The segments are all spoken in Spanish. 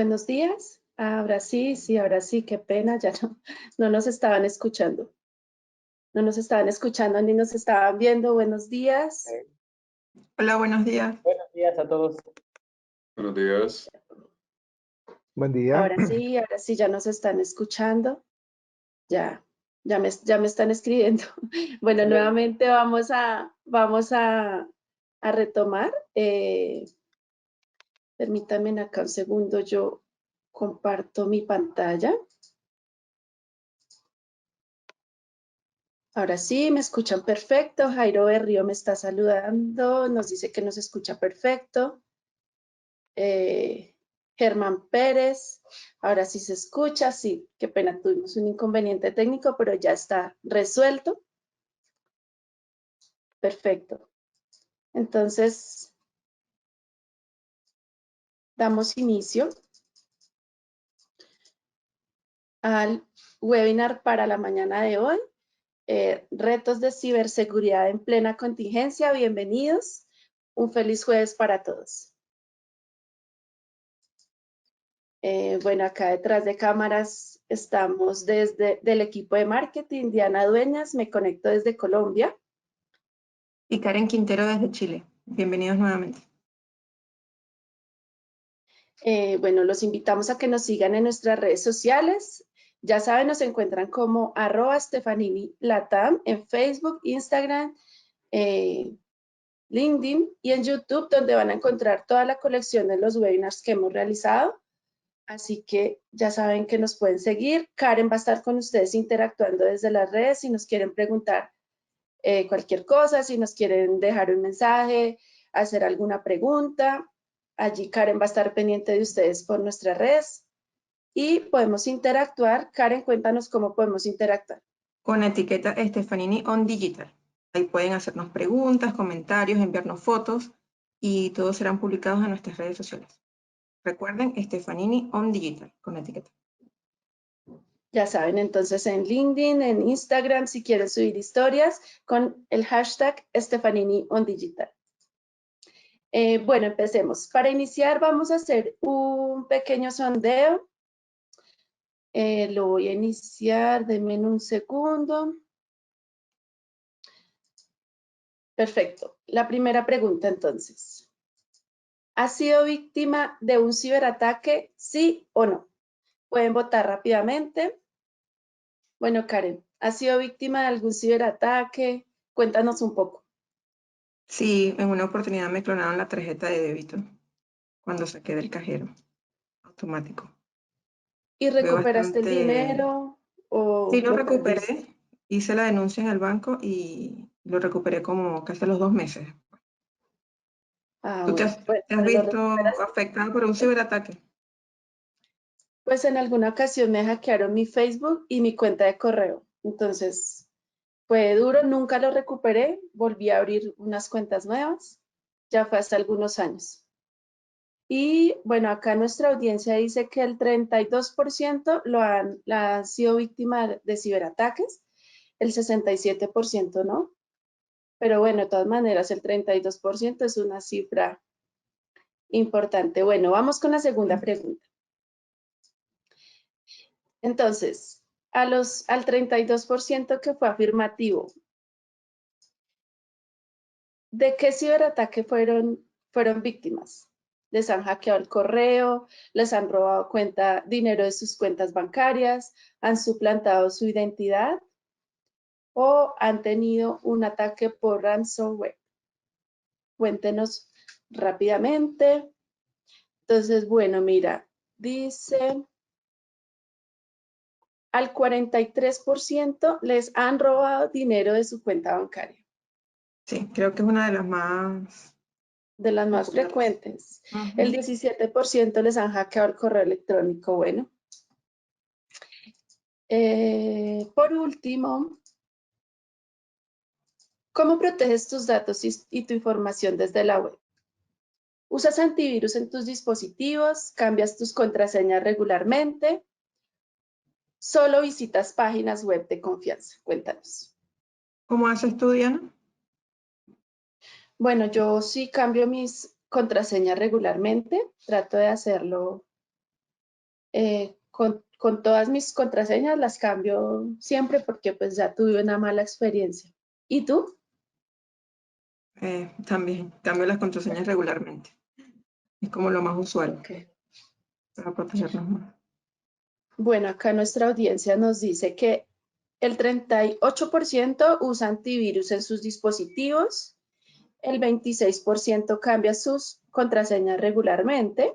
Buenos días. Ahora sí, qué pena, ya no nos estaban escuchando. No nos estaban escuchando ni nos estaban viendo. Buenos días. Hola, buenos días. Buenos días a todos. Buenos días. Buen día. Ahora sí, ya nos están escuchando. Ya me están escribiendo. Bueno, nuevamente vamos a retomar. Permítanme acá un segundo, yo comparto mi pantalla. Ahora sí, me escuchan perfecto. Jairo Berrío me está saludando, nos dice que nos escucha perfecto. Germán Pérez, ahora sí se escucha, sí, qué pena, tuvimos un inconveniente técnico, pero ya está resuelto. Perfecto. Entonces, damos inicio al webinar para la mañana de hoy. Retos de ciberseguridad en plena contingencia. Bienvenidos. Un feliz jueves para todos. Bueno, acá detrás de cámaras estamos del equipo de marketing. Diana Dueñas, me conecto desde Colombia. Y Karen Quintero desde Chile. Bienvenidos nuevamente. Bueno, los invitamos a que nos sigan en nuestras redes sociales. Ya saben, nos encuentran como @StefaniniLatam en Facebook, Instagram, LinkedIn y en YouTube, donde van a encontrar toda la colección de los webinars que hemos realizado. Así que ya saben que nos pueden seguir. Karen va a estar con ustedes interactuando desde las redes si nos quieren preguntar cualquier cosa, si nos quieren dejar un mensaje, hacer alguna pregunta. Allí Karen va a estar pendiente de ustedes por nuestras redes y podemos interactuar. Karen, cuéntanos cómo podemos interactuar. Con la etiqueta Stefanini on Digital. Ahí pueden hacernos preguntas, comentarios, enviarnos fotos y todos serán publicados en nuestras redes sociales. Recuerden, Stefanini on Digital, con la etiqueta. Ya saben, entonces en LinkedIn, en Instagram, si quieren subir historias con el hashtag Stefanini on Digital. Bueno, empecemos. Para iniciar vamos a hacer un pequeño sondeo. Lo voy a iniciar, denme un segundo. Perfecto. La primera pregunta entonces. ¿Ha sido víctima de un ciberataque, sí o no? Pueden votar rápidamente. Bueno, Karen, ¿ha sido víctima de algún ciberataque? Cuéntanos un poco. Sí, en una oportunidad me clonaron la tarjeta de débito cuando saqué del cajero automático. ¿Y Fue recuperaste el bastante... dinero o Sí, lo perdiste? recuperé. Hice la denuncia en el banco y lo recuperé como casi a los 2 meses. Ah, ¿Tú te bueno, has, pues, te has ¿lo visto recuperaste? afectado por un ciberataque? Pues en alguna ocasión me hackearon mi Facebook y mi cuenta de correo. Entonces, fue duro, nunca lo recuperé. Volví a abrir unas cuentas nuevas. Ya fue hace algunos años. Y bueno, acá nuestra audiencia dice que el 32% han sido víctima de ciberataques, el 67% no. Pero bueno, de todas maneras, el 32% es una cifra importante. Bueno, vamos con la segunda pregunta. Entonces, al 32% que fue afirmativo, ¿de qué ciberataque fueron víctimas? ¿Les han hackeado el correo? ¿Les han robado dinero de sus cuentas bancarias? ¿Han suplantado su identidad? ¿O han tenido un ataque por ransomware? Cuéntenos rápidamente. Entonces, bueno, mira, dice al 43% les han robado dinero de su cuenta bancaria. Sí, creo que es una de las más... De las más populares. frecuentes. El 17% les han hackeado el correo electrónico. Bueno. Por último, ¿cómo proteges tus datos y tu información desde la web? ¿Usas antivirus en tus dispositivos? ¿Cambias tus contraseñas regularmente? ¿Solo visitas páginas web de confianza? Cuéntanos. ¿Cómo haces tú, Diana? Bueno, yo sí cambio mis contraseñas regularmente. Trato de hacerlo Con todas mis contraseñas las cambio siempre porque pues ya tuve una mala experiencia. ¿Y tú? También cambio las contraseñas regularmente. Es como lo más usual Okay. para protegernos más. Bueno, acá nuestra audiencia nos dice que el 38% usa antivirus en sus dispositivos, el 26% cambia sus contraseñas regularmente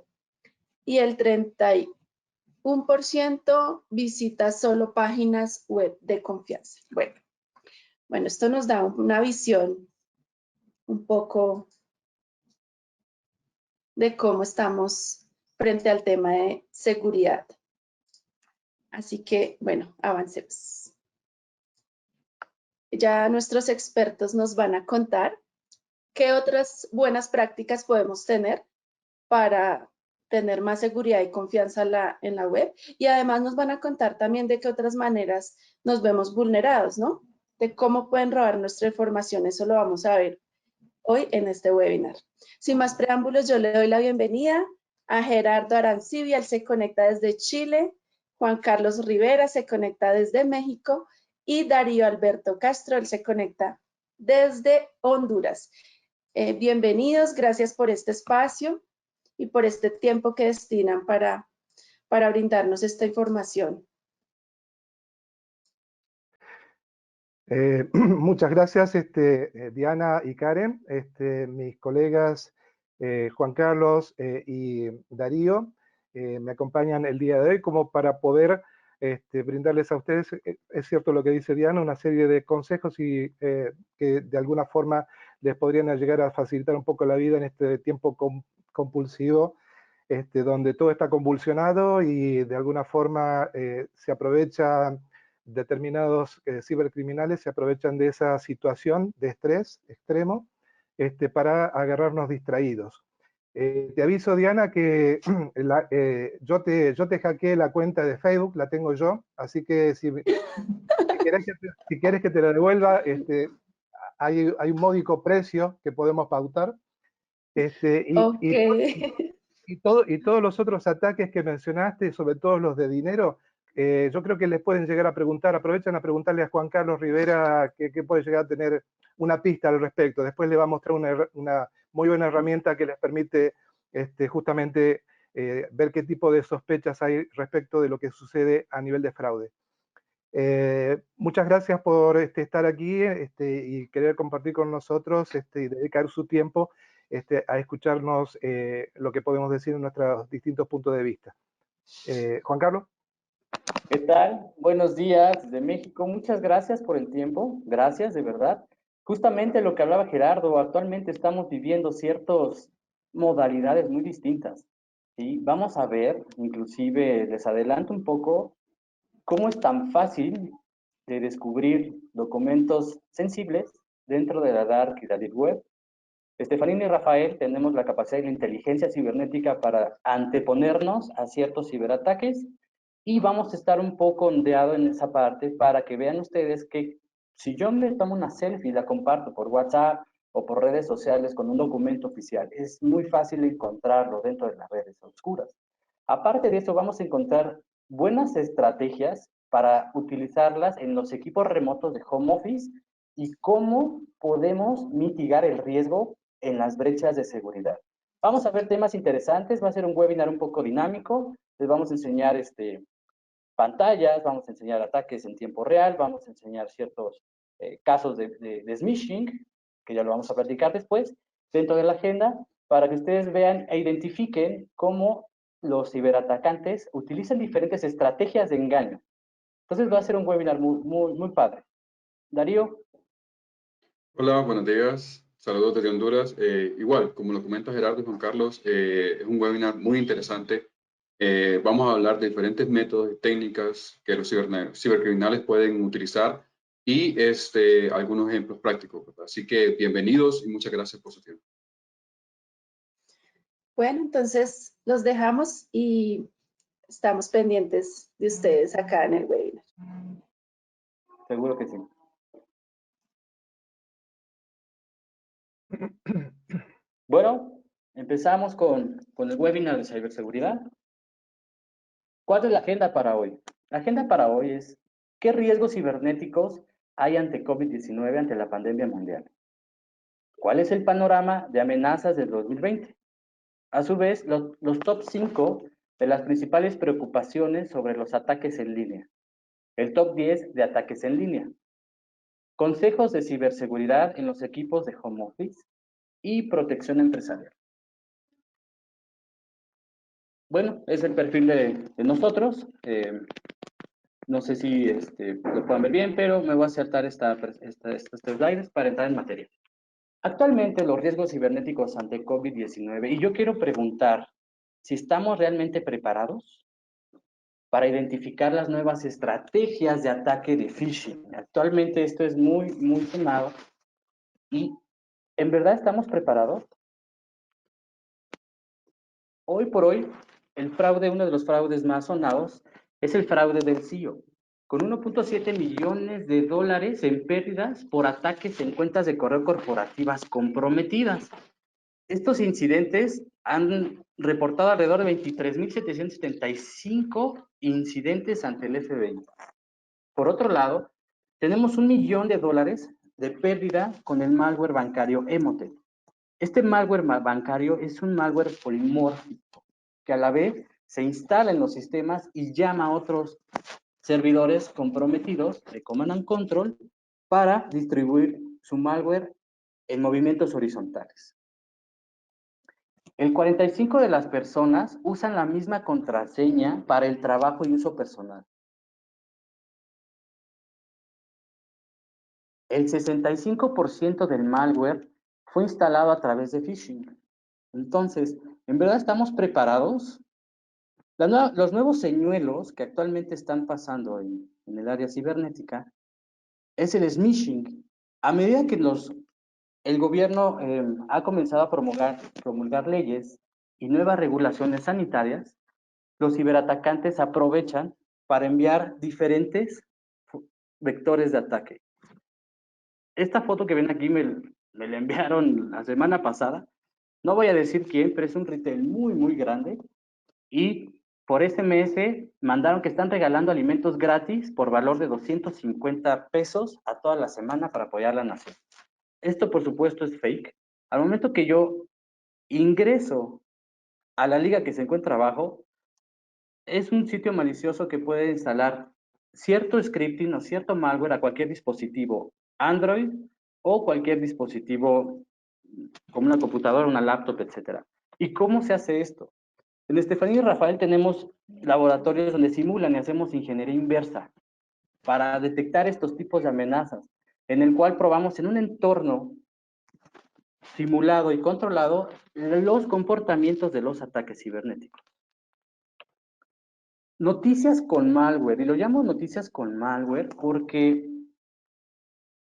y el 31% visita solo páginas web de confianza. Bueno, esto nos da una visión un poco de cómo estamos frente al tema de seguridad. Así que, bueno, avancemos. Ya nuestros expertos nos van a contar qué otras buenas prácticas podemos tener para tener más seguridad y confianza en la web. Y además nos van a contar también de qué otras maneras nos vemos vulnerados, ¿no? De cómo pueden robar nuestra información. Eso lo vamos a ver hoy en este webinar. Sin más preámbulos, yo le doy la bienvenida a Gerardo Arancibia, él se conecta desde Chile, Juan Carlos Rivera se conecta desde México y Darío Alberto Castro, él se conecta desde Honduras. Bienvenidos, gracias por este espacio y por este tiempo que destinan para brindarnos esta información. Muchas gracias, Diana y Karen, mis colegas Juan Carlos y Darío me acompañan el día de hoy como para poder brindarles a ustedes, es cierto lo que dice Diana, una serie de consejos y que de alguna forma les podrían llegar a facilitar un poco la vida en este tiempo compulsivo, donde todo está convulsionado y de alguna forma se aprovecha determinados cibercriminales se aprovechan de esa situación de estrés extremo para agarrarnos distraídos. Te aviso, Diana, que yo te hackeé la cuenta de Facebook, la tengo yo, así que si quieres que te la devuelva, hay un módico precio que podemos pautar. Ok. Y todos los otros ataques que mencionaste, sobre todo los de dinero, yo creo que les pueden llegar a preguntar, aprovechan a preguntarle a Juan Carlos Rivera que puede llegar a tener una pista al respecto. Después le va a mostrar una muy buena herramienta que les permite justamente ver qué tipo de sospechas hay respecto de lo que sucede a nivel de fraude. Muchas gracias por estar aquí y querer compartir con nosotros y dedicar su tiempo a escucharnos lo que podemos decir en nuestros distintos puntos de vista. Juan Carlos. ¿Qué tal? Buenos días desde México. Muchas gracias por el tiempo. Gracias, de verdad. Justamente lo que hablaba Gerardo, actualmente estamos viviendo ciertas modalidades muy distintas. ¿Sí? Vamos a ver, inclusive les adelanto un poco, cómo es tan fácil de descubrir documentos sensibles dentro de la dark y la deep web. Estefanini y Rafael tenemos la capacidad de la inteligencia cibernética para anteponernos a ciertos ciberataques y vamos a estar un poco ondeado en esa parte para que vean ustedes que si yo me tomo una selfie y la comparto por WhatsApp o por redes sociales con un documento oficial, es muy fácil encontrarlo dentro de las redes oscuras. Aparte de eso, vamos a encontrar buenas estrategias para utilizarlas en los equipos remotos de home office y cómo podemos mitigar el riesgo en las brechas de seguridad. Vamos a ver temas interesantes, va a ser un webinar un poco dinámico, les vamos a enseñar pantallas, vamos a enseñar ataques en tiempo real, vamos a enseñar ciertos casos de smishing, que ya lo vamos a platicar después, dentro de la agenda, para que ustedes vean e identifiquen cómo los ciberatacantes utilizan diferentes estrategias de engaño. Entonces va a ser un webinar muy padre. Darío. Hola, buenos días. Saludos desde Honduras. Igual, como lo comenta Gerardo y Juan Carlos, es un webinar muy interesante. Vamos a hablar de diferentes métodos y técnicas que los cibercriminales pueden utilizar y algunos ejemplos prácticos, ¿verdad? Así que bienvenidos y muchas gracias por su tiempo. Bueno, entonces los dejamos y estamos pendientes de ustedes acá en el webinar. Seguro que sí. Bueno, empezamos con el webinar de ciberseguridad. ¿Cuál es la agenda para hoy? La agenda para hoy es, ¿qué riesgos cibernéticos hay ante COVID-19, ante la pandemia mundial? ¿Cuál es el panorama de amenazas del 2020? A su vez, los top 5 de las principales preocupaciones sobre los ataques en línea. El top 10 de ataques en línea. Consejos de ciberseguridad en los equipos de home office y protección empresarial. Bueno, es el perfil de nosotros. No sé si lo pueden ver bien, pero me voy a saltar estos slides para entrar en materia. Actualmente los riesgos cibernéticos ante COVID-19, y yo quiero preguntar si estamos realmente preparados para identificar las nuevas estrategias de ataque de phishing. Actualmente esto es muy sonado y ¿en verdad estamos preparados? Hoy por hoy, uno de los fraudes más sonados es el fraude del CEO, con 1.7 millones de dólares en pérdidas por ataques en cuentas de correo corporativas comprometidas. Estos incidentes han reportado alrededor de 23.775 incidentes ante el FBI. Por otro lado, tenemos $1 millón de pérdida con el malware bancario Emotet. Este malware bancario es un malware polimórfico que a la vez se instala en los sistemas y llama a otros servidores comprometidos de Command and Control para distribuir su malware en movimientos horizontales. El 45% de las personas usan la misma contraseña para el trabajo y uso personal. El 65% del malware fue instalado a través de phishing. Entonces, ¿en verdad estamos preparados? Los nuevos señuelos que actualmente están pasando en el área cibernética es el smishing. A medida que el gobierno ha comenzado a promulgar leyes y nuevas regulaciones sanitarias, los ciberatacantes aprovechan para enviar diferentes vectores de ataque. Esta foto que ven aquí me la enviaron la semana pasada. No voy a decir quién, pero es un retail muy grande. Y por SMS mandaron que están regalando alimentos gratis por valor de 250 pesos a toda la semana para apoyar a la nación. Esto, por supuesto, es fake. Al momento que yo ingreso a la liga que se encuentra abajo, es un sitio malicioso que puede instalar cierto scripting o cierto malware a cualquier dispositivo Android o cualquier dispositivo como una computadora, una laptop, etc. ¿Y cómo se hace esto? En Estefanía y Rafael tenemos laboratorios donde simulan y hacemos ingeniería inversa para detectar estos tipos de amenazas, en el cual probamos en un entorno simulado y controlado los comportamientos de los ataques cibernéticos. Noticias con malware, y lo llamo noticias con malware porque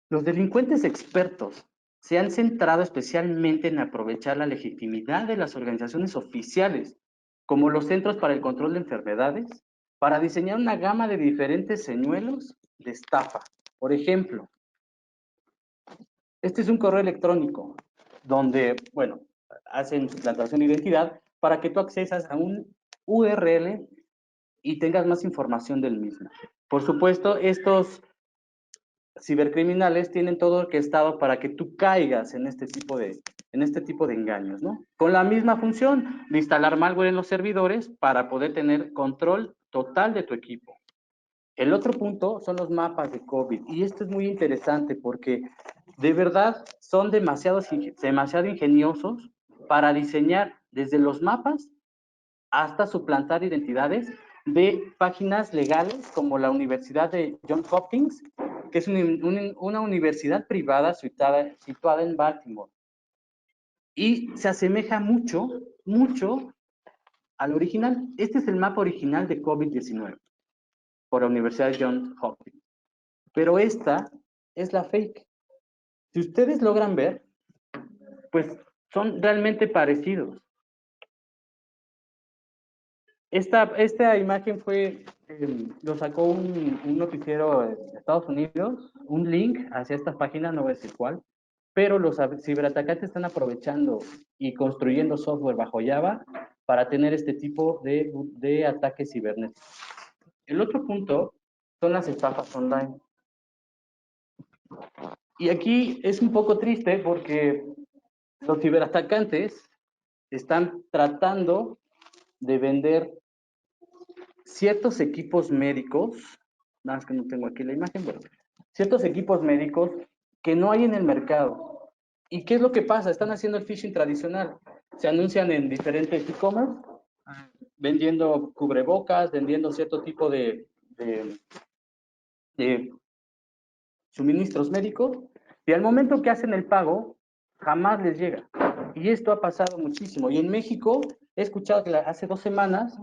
los delincuentes expertos se han centrado especialmente en aprovechar la legitimidad de las organizaciones oficiales, como los Centros para el Control de Enfermedades, para diseñar una gama de diferentes señuelos de estafa. Por ejemplo, este es un correo electrónico donde, bueno, hacen suplantación de identidad para que tú accesas a un URL y tengas más información del mismo. Por supuesto, estos cibercriminales tienen todo orquestado para que tú caigas en este tipo de engaños, ¿no? Con la misma función de instalar malware en los servidores para poder tener control total de tu equipo. El otro punto son los mapas de COVID, y esto es muy interesante porque de verdad son demasiado ingeniosos para diseñar desde los mapas hasta suplantar identidades de páginas legales como la Universidad de Johns Hopkins, que es una universidad privada situada en Baltimore. Y se asemeja mucho al original. Este es el mapa original de COVID-19 por la Universidad de Johns Hopkins. Pero esta es la fake. Si ustedes logran ver, pues son realmente parecidos. Esta imagen lo sacó un noticiero de Estados Unidos, un link hacia esta página, no voy a decir cuál, pero los ciberatacantes están aprovechando y construyendo software bajo Java para tener este tipo de ataques cibernéticos. El otro punto son las estafas online. Y aquí es un poco triste porque los ciberatacantes están tratando de vender ciertos equipos médicos, nada más que no tengo aquí la imagen, bueno, ciertos equipos médicos que no hay en el mercado. ¿Y qué es lo que pasa? Están haciendo el phishing tradicional. Se anuncian en diferentes e-commerce, vendiendo cubrebocas, vendiendo cierto tipo de suministros médicos, y al momento que hacen el pago, jamás les llega. Y esto ha pasado muchísimo. Y en México, he escuchado que hace 2 semanas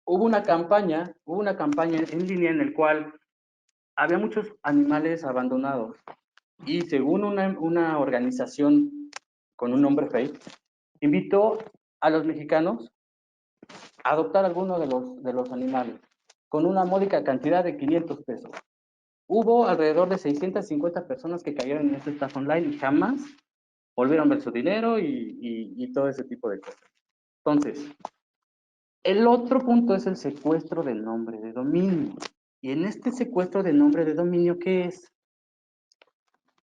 hubo una campaña en línea en el cual había muchos animales abandonados. Y según una organización con un nombre fake, invitó a los mexicanos a adoptar alguno de los animales con una módica cantidad de 500 pesos. Hubo alrededor de 650 personas que cayeron en esta estafa online y jamás volvieron a ver su dinero y todo ese tipo de cosas. Entonces, el otro punto es el secuestro del nombre de dominio. Y en este secuestro de nombre de dominio, ¿qué es?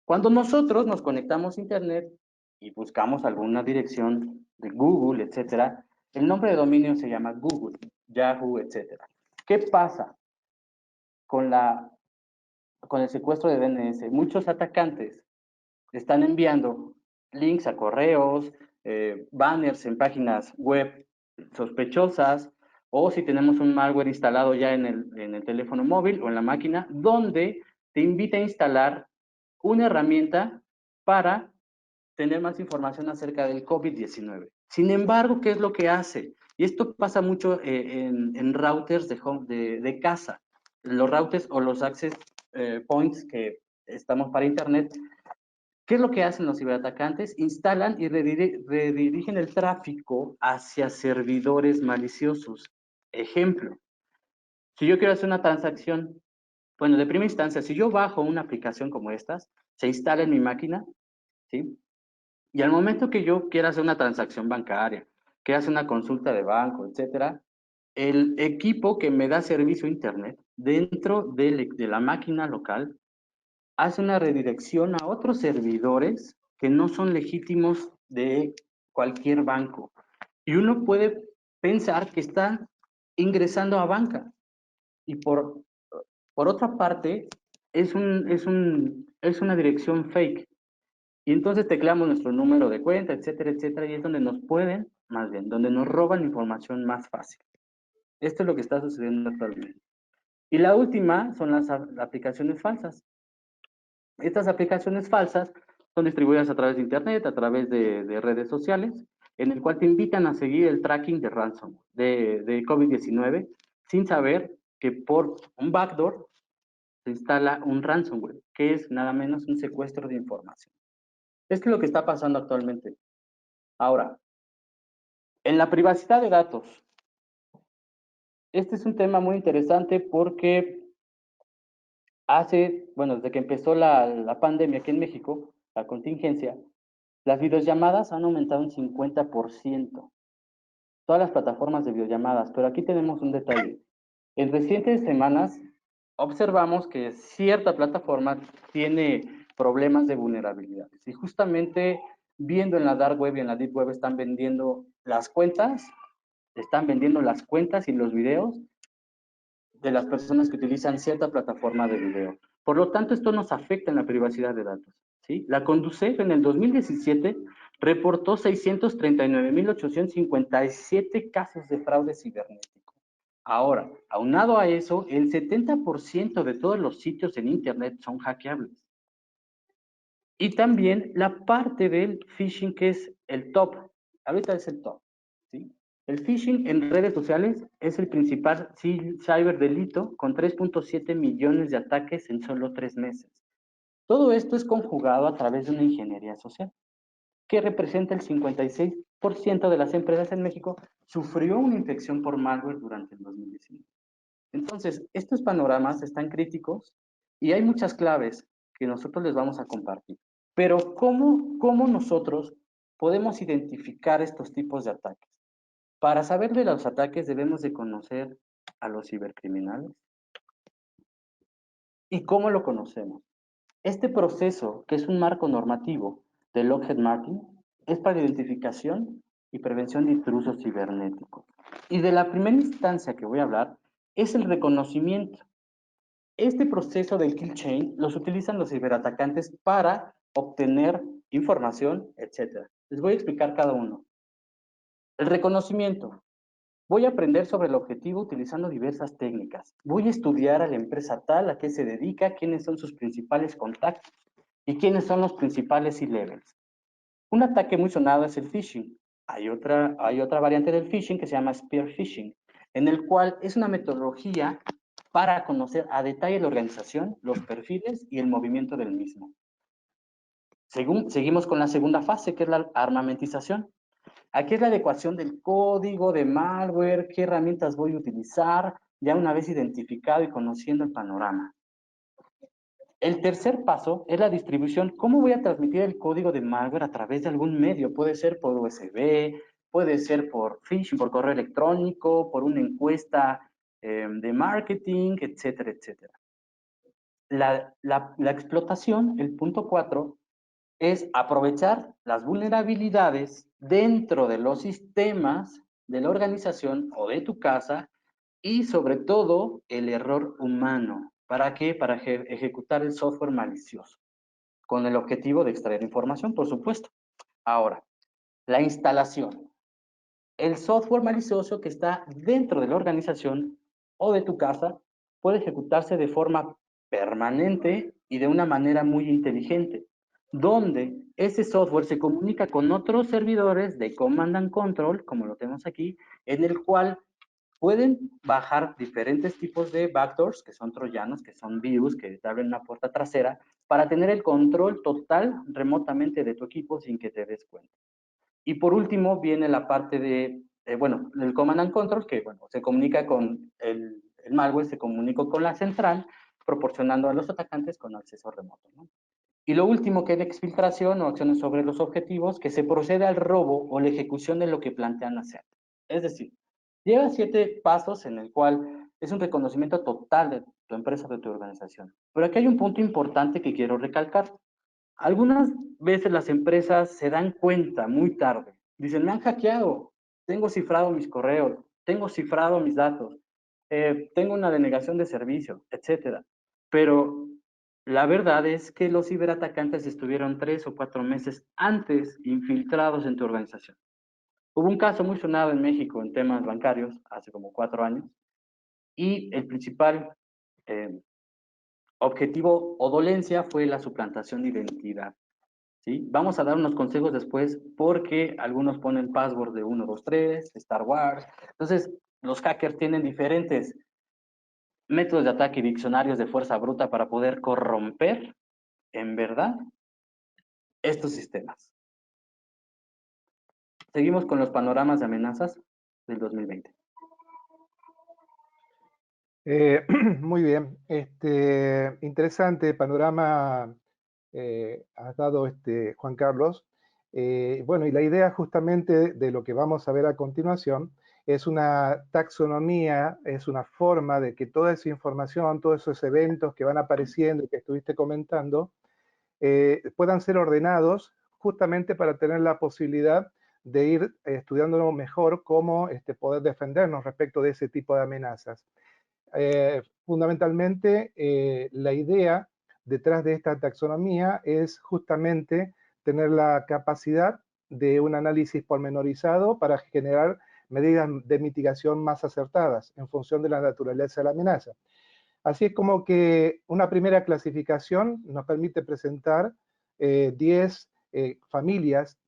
Cuando nosotros nos conectamos a Internet y buscamos alguna dirección de Google, etcétera, el nombre de dominio se llama Google, Yahoo, etcétera. ¿Qué pasa con el secuestro de DNS? Muchos atacantes están enviando links a correos, banners en páginas web sospechosas, o si tenemos un malware instalado ya en el teléfono móvil o en la máquina, donde te invita a instalar una herramienta para tener más información acerca del COVID-19. Sin embargo, ¿qué es lo que hace? Y esto pasa mucho en routers de casa. Los routers o los access points que estamos para Internet. ¿Qué es lo que hacen los ciberatacantes? Instalan y redirigen el tráfico hacia servidores maliciosos. Ejemplo, si yo quiero hacer una transacción, bueno, de primera instancia, si yo bajo una aplicación como estas, se instala en mi máquina, ¿sí? Y al momento que yo quiera hacer una transacción bancaria, quiera hacer una consulta de banco, etcétera, el equipo que me da servicio a Internet dentro de la máquina local hace una redirección a otros servidores que no son legítimos de cualquier banco. Y uno puede pensar que está ingresando a banca. Y por otra parte, es una dirección fake. Y entonces tecleamos nuestro número de cuenta, etcétera, etcétera, y es donde nos pueden, más bien, donde nos roban información más fácil. Esto es lo que está sucediendo actualmente. Y la última son las aplicaciones falsas. Estas aplicaciones falsas son distribuidas a través de Internet, a través de redes sociales, en el cual te invitan a seguir el tracking de ransomware, de COVID-19, sin saber que por un backdoor se instala un ransomware, que es nada menos un secuestro de información. Esto es lo que está pasando actualmente. Ahora, en la privacidad de datos, este es un tema muy interesante porque desde que empezó la pandemia aquí en México, la contingencia, las videollamadas han aumentado un 50%. Todas las plataformas de videollamadas, pero aquí tenemos un detalle. En recientes semanas observamos que cierta plataforma tiene problemas de vulnerabilidades. Y justamente viendo en la dark web y en la deep web están vendiendo las cuentas y los videos de las personas que utilizan cierta plataforma de video. Por lo tanto, esto nos afecta en la privacidad de datos, ¿sí? La Conducef en el 2017 reportó 639.857 casos de fraude cibernético. Ahora, aunado a eso, el 70% de todos los sitios en Internet son hackeables. Y también la parte del phishing, que es el top. Ahorita es el top, ¿sí? El phishing en redes sociales es el principal ciberdelito con 3.7 millones de ataques en solo 3 meses. Todo esto es conjugado a través de una ingeniería social, que representa el 56% de las empresas en México sufrió una infección por malware durante el 2019. Entonces, estos panoramas están críticos y hay muchas claves que nosotros les vamos a compartir. Pero, ¿cómo nosotros podemos identificar estos tipos de ataques? Para saber de los ataques debemos de conocer a los cibercriminales. ¿Y cómo lo conocemos? Este proceso, que es un marco normativo de Lockheed Martin, es para identificación y prevención de intrusos cibernéticos. Y de la primera instancia que voy a hablar es el reconocimiento. Este proceso del kill chain los utilizan los ciberatacantes para obtener información, etc. Les voy a explicar cada uno. El reconocimiento. Voy a aprender sobre el objetivo utilizando diversas técnicas. Voy a estudiar a la empresa tal a qué se dedica, quiénes son sus principales contactos y quiénes son los principales C-levels. Un ataque muy sonado es el phishing. Hay otra variante del phishing que se llama spear phishing, en el cual es una metodología para conocer a detalle la organización, los perfiles y el movimiento del mismo. Seguimos con la segunda fase, que es la armamentización. Aquí es la adecuación del código de malware, qué herramientas voy a utilizar, ya una vez identificado y conociendo el panorama. El tercer paso es la distribución. ¿Cómo voy a transmitir el código de malware a través de algún medio? Puede ser por USB, puede ser por phishing, por correo electrónico, por una encuesta de marketing, etcétera, etcétera. La explotación, el punto 4, es aprovechar las vulnerabilidades dentro de los sistemas de la organización o de tu casa y sobre todo el error humano. ¿Para qué? Para ejecutar el software malicioso, con el objetivo de extraer información, por supuesto. Ahora, la instalación. El software malicioso que está dentro de la organización o de tu casa puede ejecutarse de forma permanente y de una manera muy inteligente, donde ese software se comunica con otros servidores de Command and Control, como lo tenemos aquí, en el cual pueden bajar diferentes tipos de backdoors, que son troyanos, que son virus, que te abren una puerta trasera, para tener el control total remotamente de tu equipo sin que te des cuenta. Y por último viene la parte de, el Command and Control, que se comunica con el malware, se comunica con la central, proporcionando a los atacantes con acceso remoto, ¿no? Y lo último que es la exfiltración o acciones sobre los objetivos, que se procede al robo o la ejecución de lo que plantean hacer. Es decir, lleva 7 pasos en el cual es un reconocimiento total de tu empresa, de tu organización. Pero aquí hay un punto importante que quiero recalcar. Algunas veces las empresas se dan cuenta muy tarde. Dicen, me han hackeado, tengo cifrado mis correos, tengo cifrado mis datos, tengo una denegación de servicio, etc. Pero la verdad es que los ciberatacantes estuvieron 3 o 4 meses antes infiltrados en tu organización. Hubo un caso muy sonado en México en temas bancarios hace como 4 años y el principal objetivo o dolencia fue la suplantación de identidad. ¿Sí? Vamos a dar unos consejos después porque algunos ponen password de 1, 2, 3, Star Wars. Entonces, los hackers tienen diferentes métodos de ataque y diccionarios de fuerza bruta para poder corromper, en verdad, estos sistemas. Seguimos con los panoramas de amenazas del 2020. Muy bien, interesante panorama has dado Juan Carlos. Bueno, y la idea justamente de lo que vamos a ver a continuación es una taxonomía, es una forma de que toda esa información, todos esos eventos que van apareciendo y que estuviste comentando, puedan ser ordenados justamente para tener la posibilidad de ir estudiando mejor cómo poder defendernos respecto de ese tipo de amenazas. Fundamentalmente, la idea detrás de esta taxonomía es justamente tener la capacidad de un análisis pormenorizado para generar medidas de mitigación más acertadas en función de la naturaleza de la amenaza. Así es como que una primera clasificación nos permite presentar 10 familias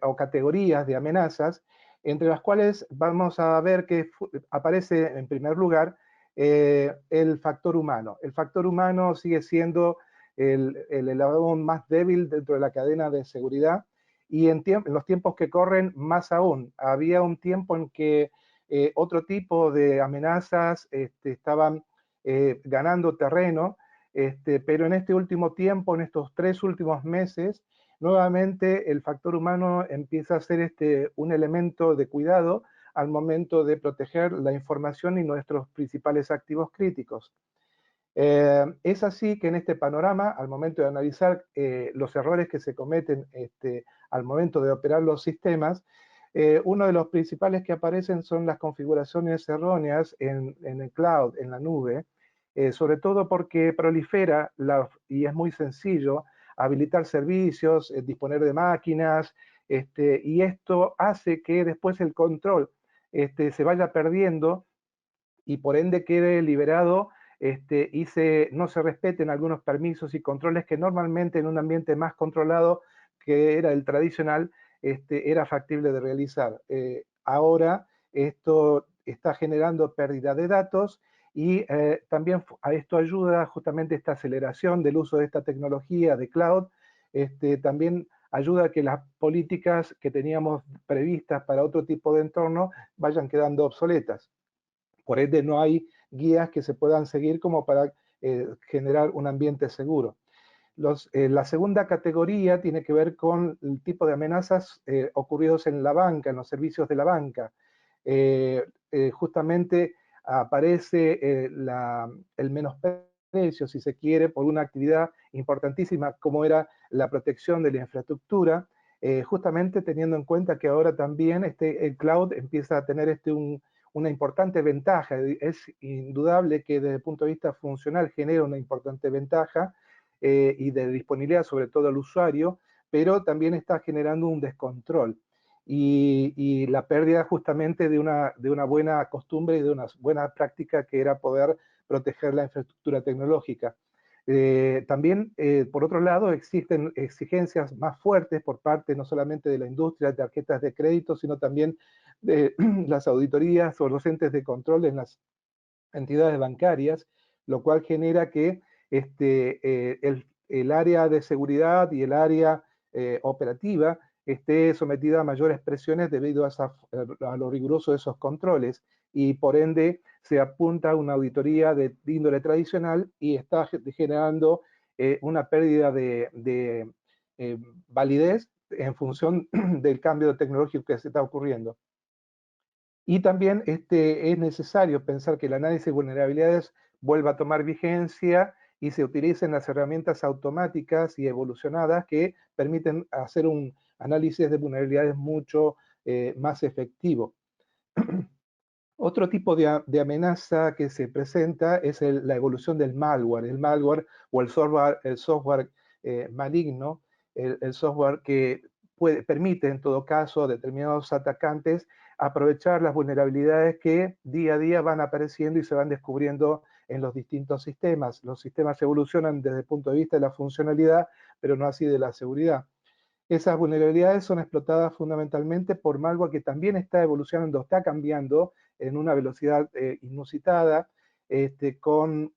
o categorías de amenazas, entre las cuales vamos a ver que aparece en primer lugar el factor humano. El factor humano sigue siendo el eslabón más débil dentro de la cadena de seguridad y en los tiempos que corren más aún. Había un tiempo en que otro tipo de amenazas estaban ganando terreno, pero en este último tiempo, en estos 3 últimos meses, nuevamente el factor humano empieza a ser un elemento de cuidado al momento de proteger la información y nuestros principales activos críticos. Es así que en este panorama, al momento de analizar los errores que se cometen al momento de operar los sistemas, uno de los principales que aparecen son las configuraciones erróneas en el cloud, en la nube, sobre todo porque prolifera, y es muy sencillo, habilitar servicios, disponer de máquinas, y esto hace que después el control se vaya perdiendo y por ende quede liberado y no se respeten algunos permisos y controles que normalmente en un ambiente más controlado que era el tradicional, era factible de realizar. Ahora esto está generando pérdida de datos y también a esto ayuda justamente esta aceleración del uso de esta tecnología de cloud, también ayuda a que las políticas que teníamos previstas para otro tipo de entorno vayan quedando obsoletas. Por ende, no hay guías que se puedan seguir como para generar un ambiente seguro. La segunda categoría tiene que ver con el tipo de amenazas ocurridos en la banca, en los servicios de la banca. Justamente aparece el menosprecio, si se quiere, por una actividad importantísima como era la protección de la infraestructura, justamente teniendo en cuenta que ahora también el cloud empieza a tener una importante ventaja. Es indudable que desde el punto de vista funcional genera una importante ventaja y de disponibilidad sobre todo al usuario, pero también está generando un descontrol y la pérdida justamente de una buena costumbre y de una buena práctica que era poder proteger la infraestructura tecnológica. También, por otro lado, existen exigencias más fuertes por parte no solamente de la industria de tarjetas de crédito, sino también de las auditorías o los entes de control en las entidades bancarias, lo cual genera que el área de seguridad y el área operativa esté sometida a mayores presiones debido a lo riguroso de esos controles y por ende se apunta a una auditoría de índole tradicional y está generando una pérdida de validez en función del cambio tecnológico que se está ocurriendo. Y también es necesario pensar que el análisis de vulnerabilidades vuelva a tomar vigencia y se utilicen las herramientas automáticas y evolucionadas que permiten hacer un análisis de vulnerabilidades mucho más efectivo. Otro tipo de amenaza que se presenta es la evolución del malware. El malware o el software maligno, el software que permite en todo caso a determinados atacantes aprovechar las vulnerabilidades que día a día van apareciendo y se van descubriendo en los distintos sistemas. Los sistemas evolucionan desde el punto de vista de la funcionalidad, pero no así de la seguridad. Esas vulnerabilidades son explotadas fundamentalmente por malware que también está evolucionando, está cambiando en una velocidad inusitada, con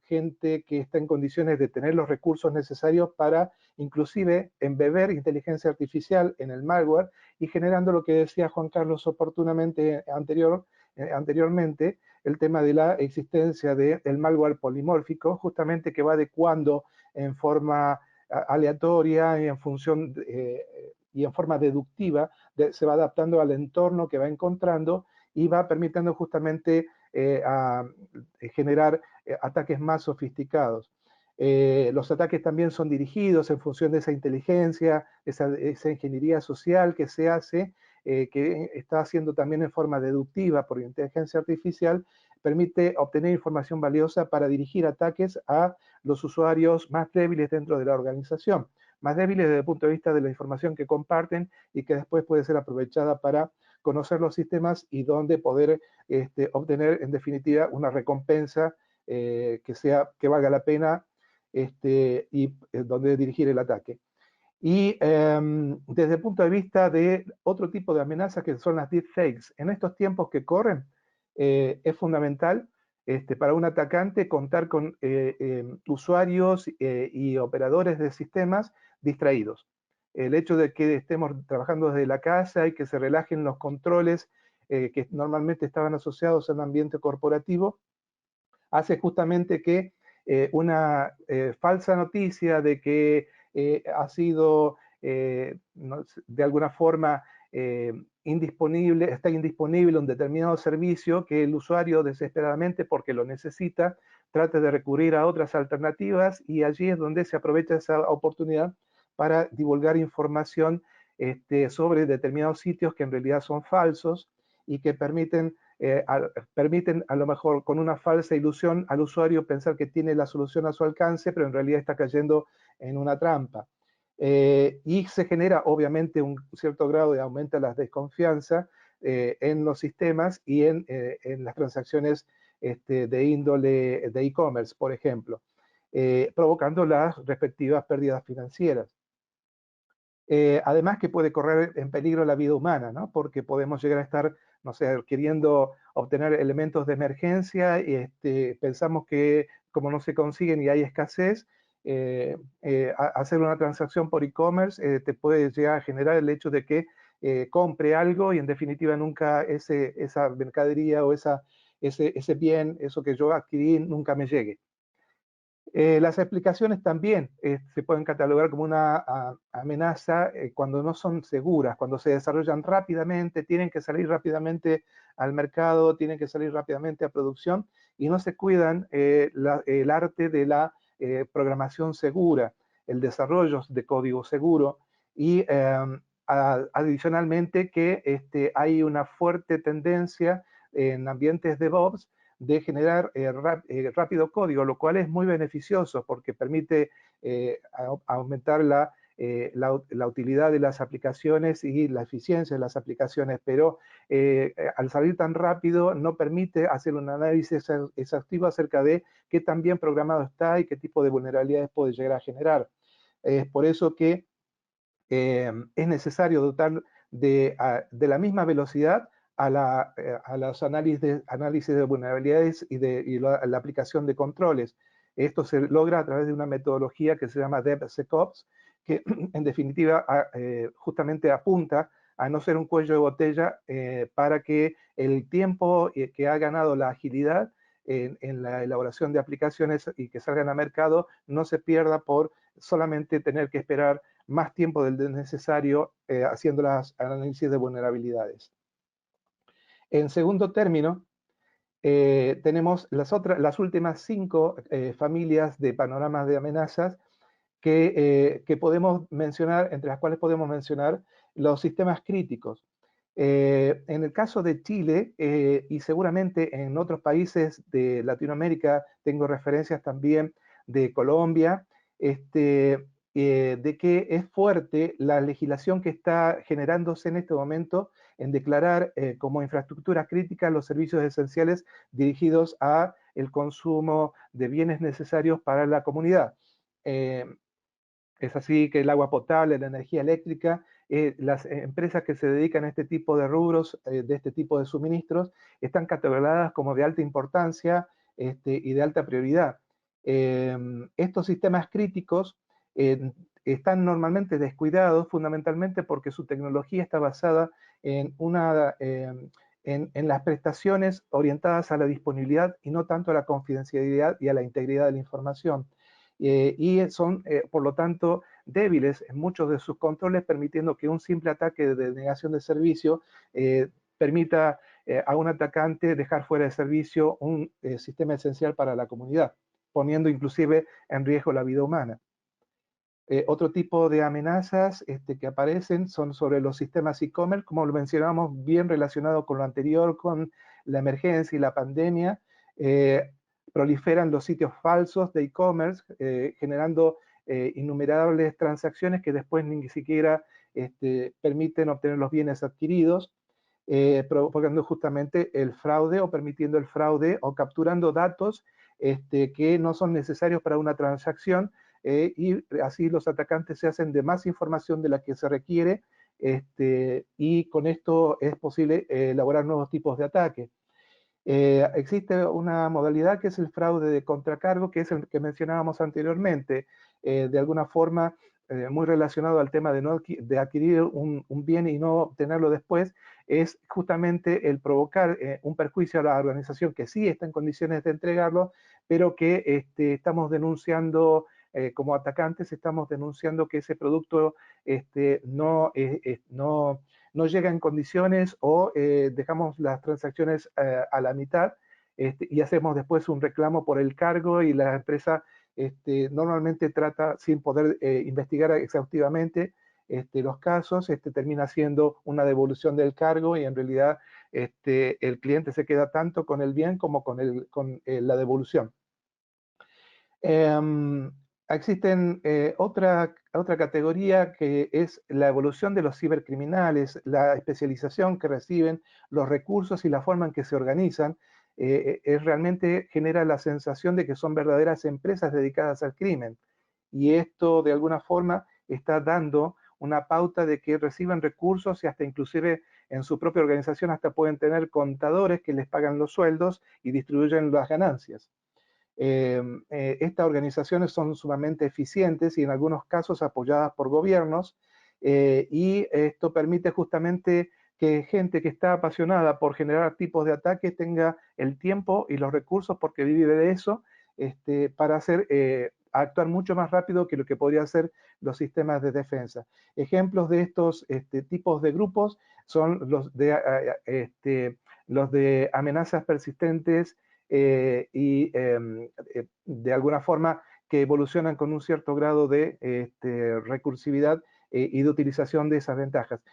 gente que está en condiciones de tener los recursos necesarios para inclusive embeber inteligencia artificial en el malware y generando lo que decía Juan Carlos oportunamente anteriormente, el tema de la existencia del malware polimórfico, justamente que va adecuando en forma aleatoria y en función y en forma deductiva, se va adaptando al entorno que va encontrando y va permitiendo justamente generar ataques más sofisticados. Los ataques también son dirigidos en función de esa inteligencia, esa ingeniería social que se hace, que está haciendo también en forma deductiva por inteligencia artificial, permite obtener información valiosa para dirigir ataques a los usuarios más débiles dentro de la organización, más débiles desde el punto de vista de la información que comparten y que después puede ser aprovechada para conocer los sistemas y donde poder obtener en definitiva una recompensa que valga la pena y donde dirigir el ataque. Y desde el punto de vista de otro tipo de amenazas que son las deepfakes, en estos tiempos que corren es fundamental para un atacante contar con usuarios y operadores de sistemas distraídos. El hecho de que estemos trabajando desde la casa y que se relajen los controles que normalmente estaban asociados al ambiente corporativo, hace justamente que una falsa noticia de que ha sido de alguna forma está inddisponible un determinado servicio que el usuario desesperadamente, porque lo necesita, trate de recurrir a otras alternativas, y allí es donde se aprovecha esa oportunidad para divulgar información sobre determinados sitios que en realidad son falsos y que permiten a lo mejor con una falsa ilusión al usuario pensar que tiene la solución a su alcance, pero en realidad está cayendo en una trampa. Y se genera obviamente un cierto grado de aumento de la desconfianza en los sistemas y en las transacciones de índole de e-commerce, por ejemplo, provocando las respectivas pérdidas financieras. Además que puede correr en peligro la vida humana, ¿no? Porque podemos llegar a estar, no sé, queriendo obtener elementos de emergencia y pensamos que como no se consiguen y hay escasez, hacer una transacción por e-commerce te puede llegar a generar el hecho de que compre algo y en definitiva nunca esa mercadería o ese bien, eso que yo adquirí, nunca me llegue. Las explicaciones también se pueden catalogar como una amenaza cuando no son seguras, cuando se desarrollan rápidamente, tienen que salir rápidamente al mercado, tienen que salir rápidamente a producción y no se cuidan el arte de la programación segura, el desarrollo de código seguro y adicionalmente que hay una fuerte tendencia en ambientes DevOps de generar rápido código, lo cual es muy beneficioso porque permite aumentar la utilidad de las aplicaciones y la eficiencia de las aplicaciones, pero al salir tan rápido no permite hacer un análisis exhaustivo acerca de qué tan bien programado está y qué tipo de vulnerabilidades puede llegar a generar. Es por eso que es necesario dotar de la misma velocidad a los análisis de vulnerabilidades y la aplicación de controles. Esto se logra a través de una metodología que se llama DevSecOps, que en definitiva justamente apunta a no ser un cuello de botella para que el tiempo que ha ganado la agilidad en la elaboración de aplicaciones y que salgan a mercado no se pierda por solamente tener que esperar más tiempo del necesario haciendo las análisis de vulnerabilidades. En segundo término, tenemos las últimas 5 familias de panoramas de amenazas que podemos mencionar, entre las cuales podemos mencionar los sistemas críticos. En el caso de Chile y seguramente en otros países de Latinoamérica, tengo referencias también de Colombia, de que es fuerte la legislación que está generándose en este momento en declarar como infraestructura crítica los servicios esenciales dirigidos a el consumo de bienes necesarios para la comunidad. Es así que el agua potable, la energía eléctrica, las empresas que se dedican a este tipo de rubros, de este tipo de suministros, están catalogadas como de alta importancia y de alta prioridad. Estos sistemas críticos están normalmente descuidados fundamentalmente porque su tecnología está basada en las prestaciones orientadas a la disponibilidad y no tanto a la confidencialidad y a la integridad de la información. Y son, por lo tanto, débiles en muchos de sus controles, permitiendo que un simple ataque de negación de servicio permita a un atacante dejar fuera de servicio un sistema esencial para la comunidad, poniendo inclusive en riesgo la vida humana. Otro tipo de amenazas que aparecen son sobre los sistemas e-commerce, como lo mencionamos, bien relacionado con lo anterior, con la emergencia y la pandemia. Proliferan los sitios falsos de e-commerce, generando innumerables transacciones que después ni siquiera permiten obtener los bienes adquiridos, provocando justamente el fraude o permitiendo el fraude o capturando datos que no son necesarios para una transacción, y así los atacantes se hacen de más información de la que se requiere, y con esto es posible elaborar nuevos tipos de ataque. Existe una modalidad que es el fraude de contracargo, que es el que mencionábamos anteriormente, de alguna forma muy relacionado al tema de adquirir un bien y no obtenerlo después, es justamente el provocar un perjuicio a la organización que sí está en condiciones de entregarlo, pero que estamos denunciando como atacantes, estamos denunciando que ese producto no no llega en condiciones o dejamos las transacciones a la mitad y hacemos después un reclamo por el cargo y la empresa normalmente trata sin poder investigar exhaustivamente los casos, termina siendo una devolución del cargo y en realidad el cliente se queda tanto con el bien como con la devolución. Existen otra categoría que es la evolución de los cibercriminales, la especialización que reciben, los recursos y la forma en que se organizan, realmente genera la sensación de que son verdaderas empresas dedicadas al crimen. Y esto de alguna forma está dando una pauta de que reciben recursos y hasta inclusive en su propia organización hasta pueden tener contadores que les pagan los sueldos y distribuyen las ganancias. Estas organizaciones son sumamente eficientes y en algunos casos apoyadas por gobiernos y esto permite justamente que gente que está apasionada por generar tipos de ataques tenga el tiempo y los recursos porque vive de eso para actuar mucho más rápido que lo que podrían hacer los sistemas de defensa. Ejemplos de estos tipos de grupos son los de amenazas persistentes, y de alguna forma que evolucionan con un cierto grado de recursividad y de utilización de esas ventajas.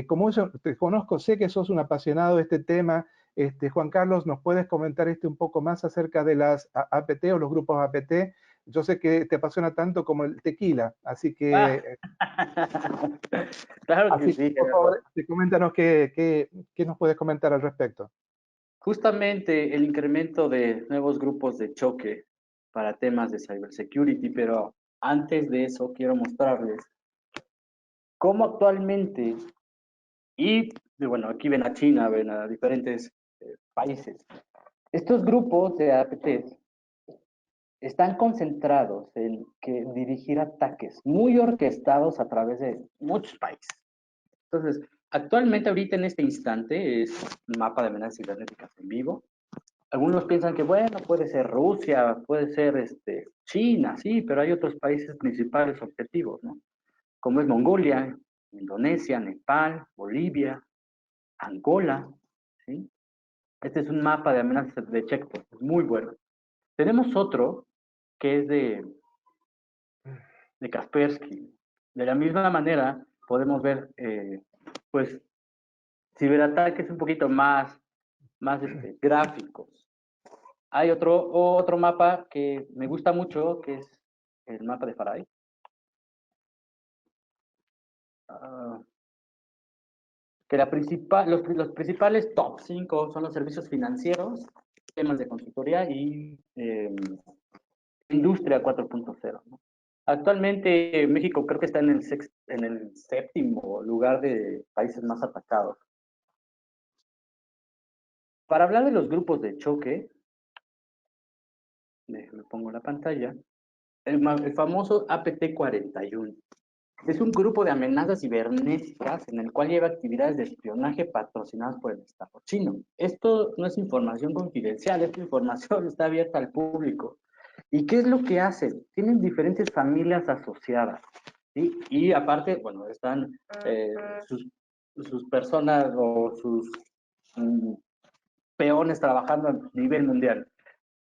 Como yo te conozco, sé que sos un apasionado de este tema. Juan Carlos, ¿nos puedes comentar un poco más acerca de las APT o los grupos APT? Yo sé que te apasiona tanto como el tequila, así que... Claro que sí. Por favor, coméntanos qué nos puedes comentar al respecto. Justamente el incremento de nuevos grupos de choque para temas de cybersecurity, pero antes de eso quiero mostrarles cómo actualmente, y bueno, aquí ven a China, ven a diferentes países, estos grupos de APTs están concentrados en dirigir ataques muy orquestados a través de muchos países. Entonces, actualmente, ahorita en este instante, es un mapa de amenazas cibernéticas en vivo. Algunos piensan que, bueno, puede ser Rusia, puede ser China, sí, pero hay otros países principales objetivos, ¿no? Como es Mongolia, Indonesia, Nepal, Bolivia, Angola, ¿sí? Este es un mapa de amenazas de checkpoint, es muy bueno. Tenemos otro que es de Kaspersky. De la misma manera, podemos ver, pues, ciberataques un poquito más gráficos. Hay otro mapa que me gusta mucho, que es el mapa de Faraday. Que los principales top 5 son los servicios financieros, temas de consultoría y industria 4.0, ¿no? Actualmente México creo que está en el 7º lugar de países más atacados. Para hablar de los grupos de choque, déjame pongo la pantalla, el famoso APT-41. Es un grupo de amenazas cibernéticas en el cual lleva actividades de espionaje patrocinadas por el Estado chino. Esto no es información confidencial, esta información está abierta al público. ¿Y qué es lo que hacen? Tienen diferentes familias asociadas, ¿sí? Y aparte, bueno, están sus personas o sus peones trabajando a nivel mundial.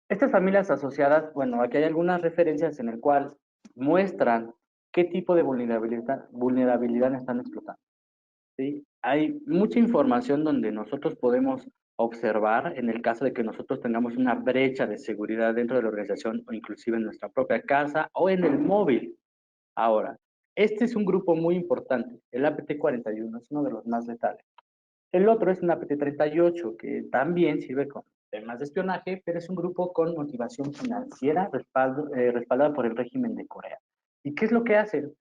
Estas familias asociadas, bueno, aquí hay algunas referencias en el cual muestran qué tipo de vulnerabilidad están explotando, ¿sí? Hay mucha información donde nosotros podemos observar en el caso de que nosotros tengamos una brecha de seguridad dentro de la organización o inclusive en nuestra propia casa o en el móvil. Ahora, este es un grupo muy importante, el APT-41 es uno de los más letales. El otro es un APT-38 que también sirve con temas de espionaje, pero es un grupo con motivación financiera respaldada por el régimen de Corea. ¿Y qué es lo que hacen?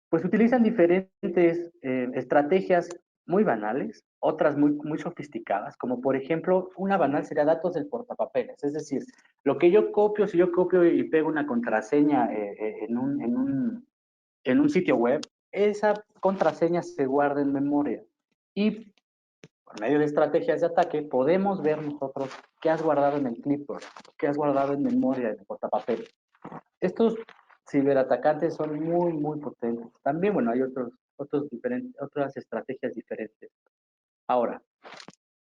Pues utilizan diferentes estrategias muy banales, otras muy sofisticadas, como por ejemplo, una banal sería datos del portapapeles, es decir, lo que yo copio, si yo copio y pego una contraseña en un sitio web, esa contraseña se guarda en memoria y por medio de estrategias de ataque, podemos ver nosotros qué has guardado en el clipboard, qué has guardado en memoria, en el portapapeles. Estos ciberatacantes son muy, muy potentes. También, bueno, hay otras estrategias diferentes. Ahora,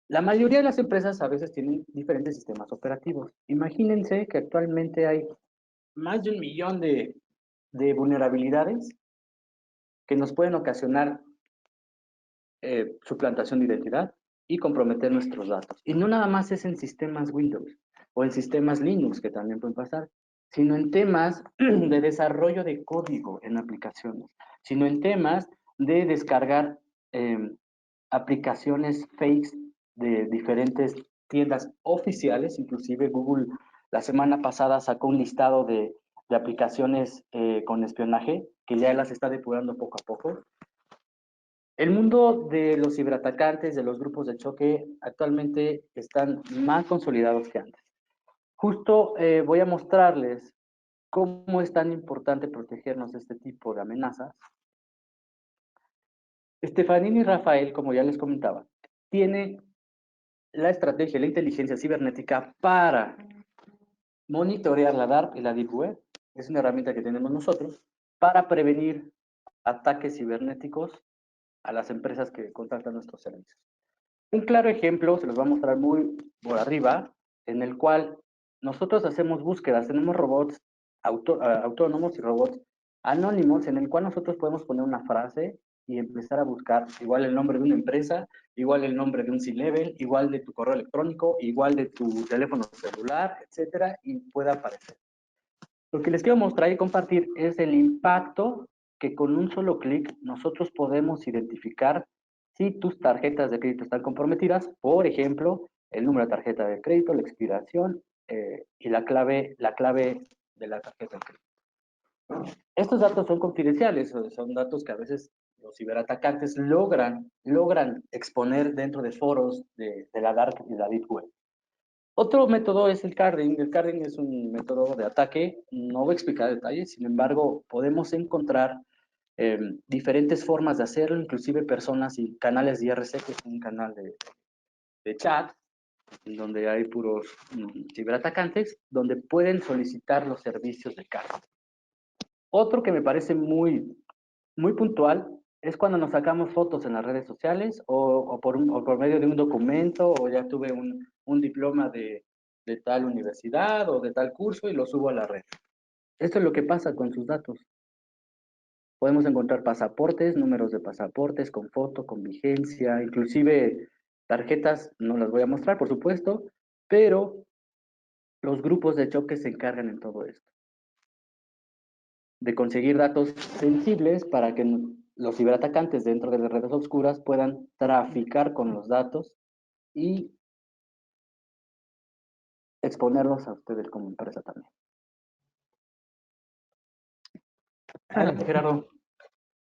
la mayoría de las empresas a veces tienen diferentes sistemas operativos. Imagínense que actualmente hay más de 1 millón de vulnerabilidades que nos pueden ocasionar suplantación de identidad y comprometer nuestros datos. Y no nada más es en sistemas Windows o en sistemas Linux, que también pueden pasar, sino en temas de desarrollo de código en aplicaciones, sino en temas de descargar aplicaciones fakes de diferentes tiendas oficiales. Inclusive Google la semana pasada sacó un listado de aplicaciones con espionaje, que ya las está depurando poco a poco. El mundo de los ciberatacantes, de los grupos de choque, actualmente están más consolidados que antes. Justo voy a mostrarles cómo es tan importante protegernos de este tipo de amenazas. Stefanini y Rafael, como ya les comentaba, tiene la estrategia, la inteligencia cibernética para monitorear la DARP y la Deep Web. Es una herramienta que tenemos nosotros para prevenir ataques cibernéticos a las empresas que contratan nuestros servicios. Un claro ejemplo, se los voy a mostrar muy por arriba, en el cual nosotros hacemos búsquedas, tenemos robots autónomos y robots anónimos, en el cual nosotros podemos poner una frase y empezar a buscar igual el nombre de una empresa, igual el nombre de un C-Level, igual de tu correo electrónico, igual de tu teléfono celular, etcétera, y pueda aparecer. Lo que les quiero mostrar y compartir es el impacto que con un solo clic nosotros podemos identificar si tus tarjetas de crédito están comprometidas, por ejemplo, el número de tarjeta de crédito, la expiración y la clave de la tarjeta de crédito. Estos datos son confidenciales, son datos que a veces los ciberatacantes logran exponer dentro de foros de la Dark y la Deep Web. Otro método es el carding. El carding es un método de ataque. No voy a explicar detalles, sin embargo, podemos encontrar diferentes formas de hacerlo, inclusive personas y canales de IRC, que es un canal de chat, donde hay puros ciberatacantes, donde pueden solicitar los servicios de carding. Otro que me parece muy, muy puntual es cuando nos sacamos fotos en las redes sociales o por medio de un documento, o ya tuve un diploma de tal universidad o de tal curso y lo subo a la red. Esto es lo que pasa con sus datos. Podemos encontrar pasaportes, números de pasaportes con foto, con vigencia, inclusive tarjetas, no las voy a mostrar, por supuesto, pero los grupos de choque se encargan en todo esto, de conseguir datos sensibles para que los ciberatacantes dentro de las redes oscuras puedan traficar con los datos y exponerlos a ustedes como empresa también. Adelante, Gerardo.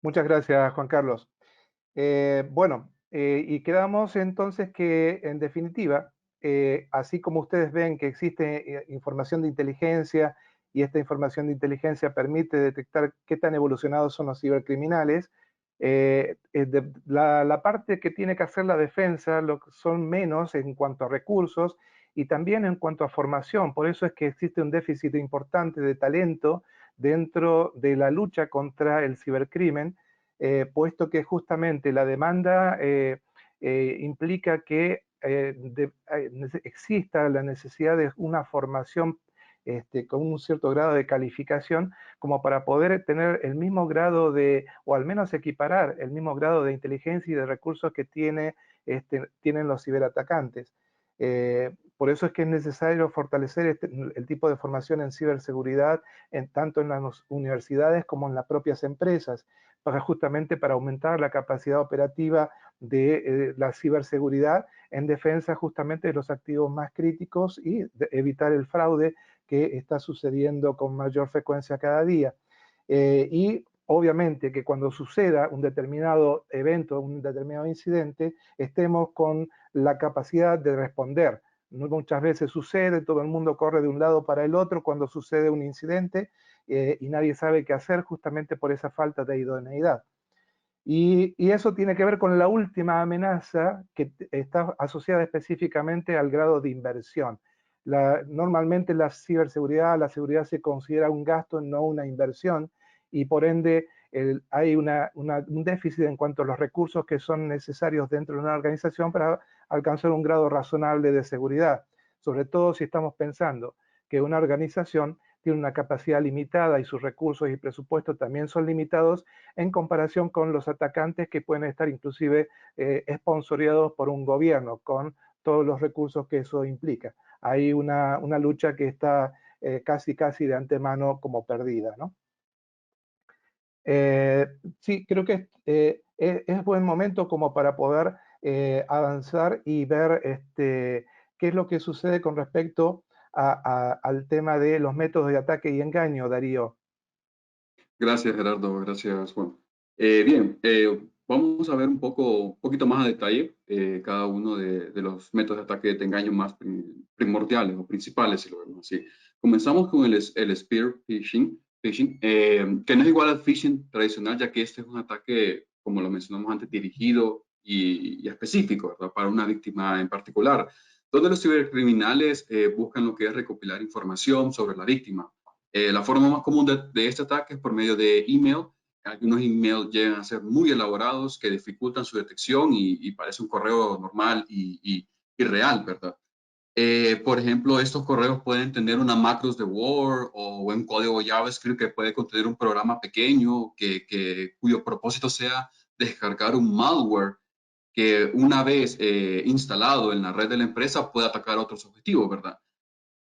Muchas gracias, Juan Carlos. Y quedamos entonces que, en definitiva, así como ustedes ven que existe información de inteligencia y esta información de inteligencia permite detectar qué tan evolucionados son los cibercriminales, la parte que tiene que hacer la defensa son menos en cuanto a recursos y también en cuanto a formación. Por eso es que existe un déficit importante de talento dentro de la lucha contra el cibercrimen, puesto que justamente la demanda implica que exista la necesidad de una formación con un cierto grado de calificación como para poder tener el mismo grado o al menos equiparar el mismo grado de inteligencia y de recursos que tienen los ciberatacantes. Por eso es que es necesario fortalecer el tipo de formación en ciberseguridad tanto en las universidades como en las propias empresas, justamente para aumentar la capacidad operativa de la ciberseguridad en defensa justamente de los activos más críticos y evitar el fraude que está sucediendo con mayor frecuencia cada día. Y obviamente que cuando suceda un determinado evento, un determinado incidente, estemos con la capacidad de responder. Muchas veces sucede, todo el mundo corre de un lado para el otro cuando sucede un incidente y nadie sabe qué hacer justamente por esa falta de idoneidad. Y eso tiene que ver con la última amenaza que está asociada específicamente al grado de inversión. Normalmente la ciberseguridad, la seguridad se considera un gasto, no una inversión, y por ende hay un déficit en cuanto a los recursos que son necesarios dentro de una organización para alcanzar un grado razonable de seguridad, sobre todo si estamos pensando que una organización tiene una capacidad limitada y sus recursos y presupuestos también son limitados en comparación con los atacantes que pueden estar inclusive esponsoriados por un gobierno con todos los recursos que eso implica. Hay una lucha que está casi de antemano como perdida, ¿no? Sí, creo que es buen momento como para poder avanzar y ver qué es lo que sucede con respecto al tema de los métodos de ataque y engaño, Darío. Gracias, Gerardo. Gracias, Juan. Bien, vamos a ver un poquito más a detalle cada uno de los métodos de ataque de engaño más primordiales o principales, si lo vemos así. Comenzamos con el spear phishing, que no es igual al phishing tradicional, ya que este es un ataque, como lo mencionamos antes, dirigido y específico, ¿verdad? Para una víctima en particular, donde los cibercriminales buscan lo que es recopilar información sobre la víctima. La forma más común de este ataque es por medio de email. Algunos emails llegan a ser muy elaborados que dificultan su detección y parece un correo normal y real, ¿verdad? Por ejemplo, estos correos pueden tener una macros de Word o un código JavaScript que puede contener un programa pequeño cuyo propósito sea descargar un malware que una vez instalado en la red de la empresa puede atacar otros objetivos, ¿verdad?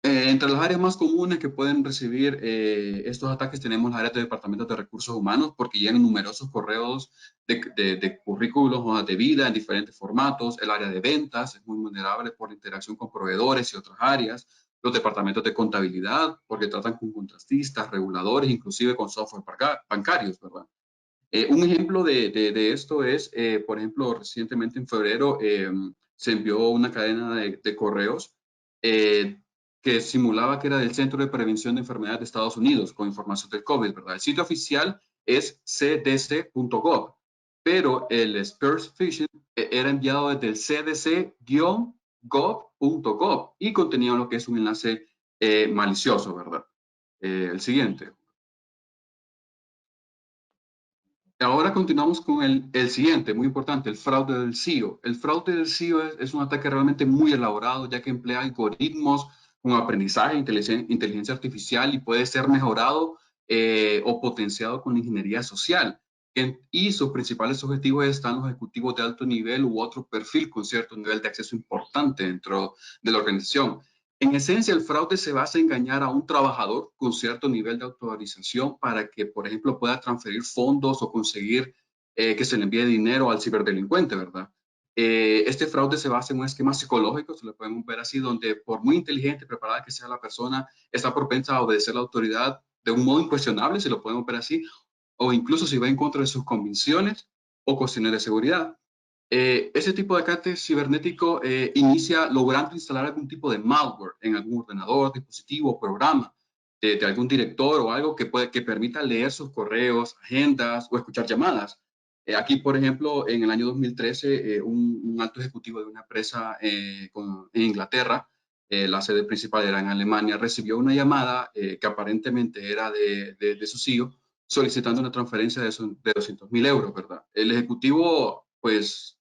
Entre las áreas más comunes que pueden recibir estos ataques tenemos las áreas de departamentos de recursos humanos, porque llegan numerosos correos de currículos, hojas de vida en diferentes formatos. El área de ventas es muy vulnerable por la interacción con proveedores y otras áreas. Los departamentos de contabilidad, porque tratan con contratistas, reguladores, inclusive con software bancarios, ¿verdad? Un ejemplo de esto es, por ejemplo, recientemente en febrero se envió una cadena de correos que simulaba que era del Centro de Prevención de Enfermedades de Estados Unidos con información del COVID, ¿verdad? El sitio oficial es cdc.gov, pero el spear phishing era enviado desde el cdc-gov.gov y contenía lo que es un enlace malicioso, ¿verdad? El siguiente. Ahora continuamos con el siguiente, muy importante, el fraude del SEO. El fraude del SEO es un ataque realmente muy elaborado, ya que emplea algoritmos con aprendizaje, inteligencia artificial y puede ser mejorado o potenciado con ingeniería social. Y sus principales objetivos están los ejecutivos de alto nivel u otro perfil con cierto nivel de acceso importante dentro de la organización. En esencia, el fraude se basa en engañar a un trabajador con cierto nivel de autorización para que, por ejemplo, pueda transferir fondos o conseguir que se le envíe dinero al ciberdelincuente, ¿verdad? Este fraude se basa en un esquema psicológico, se lo podemos ver así, donde por muy inteligente y preparada que sea la persona, está propensa a obedecer la autoridad de un modo incuestionable, se lo podemos ver así, o incluso si va en contra de sus convicciones o cuestiones de seguridad. Ese tipo de ataque cibernético inicia logrando instalar algún tipo de malware en algún ordenador, dispositivo, programa de algún director o algo que permita leer sus correos, agendas o escuchar llamadas. Aquí, por ejemplo, en el año 2013, un alto ejecutivo de una empresa en Inglaterra, la sede principal era en Alemania, recibió una llamada que aparentemente era de su CEO solicitando una transferencia de 200.000 euros, ¿verdad? El ejecutivo, pues,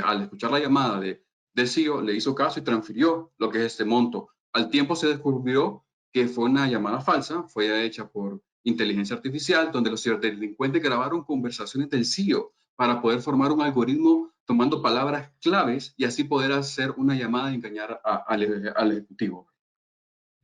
al escuchar la llamada del CEO, le hizo caso y transfirió lo que es este monto. Al tiempo se descubrió que fue una llamada falsa, fue hecha por inteligencia artificial, donde los ciberdelincuentes grabaron conversaciones del CEO para poder formar un algoritmo tomando palabras claves y así poder hacer una llamada y engañar al ejecutivo.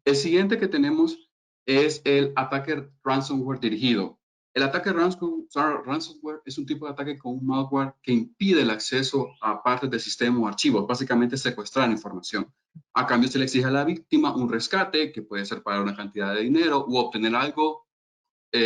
El siguiente que tenemos es el ataque ransomware dirigido. El ataque ransomware es un tipo de ataque con un malware que impide el acceso a partes del sistema o archivos, básicamente secuestrar información. A cambio se le exige a la víctima un rescate, que puede ser pagar una cantidad de dinero u obtener algo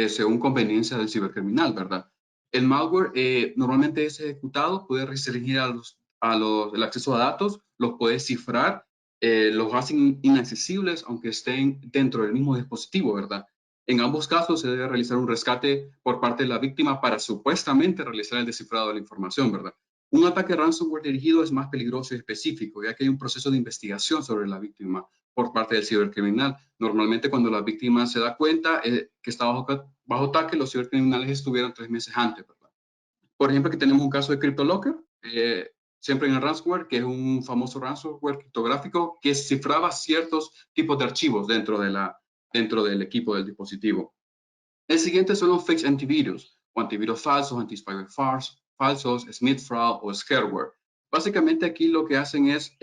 según conveniencia del cibercriminal, ¿verdad? El malware normalmente es ejecutado, puede restringir el acceso a datos, los puede cifrar, los hacen inaccesibles aunque estén dentro del mismo dispositivo, ¿verdad? En ambos casos se debe realizar un rescate por parte de la víctima para supuestamente realizar el descifrado de la información, ¿verdad? Un ataque ransomware dirigido es más peligroso y específico, ya que hay un proceso de investigación sobre la víctima por parte del cibercriminal. Normalmente cuando la víctima se da cuenta que está bajo ataque, los cibercriminales estuvieron 3 meses antes, ¿verdad? Por ejemplo, aquí tenemos un caso de CryptoLocker, siempre en el ransomware, que es un famoso ransomware criptográfico que cifraba ciertos tipos de archivos dentro del equipo del dispositivo. El siguiente son los fake antivirus, o antivirus falsos, anti-spyware falsos, Smith-Fraud o scareware. Básicamente aquí lo que hacen es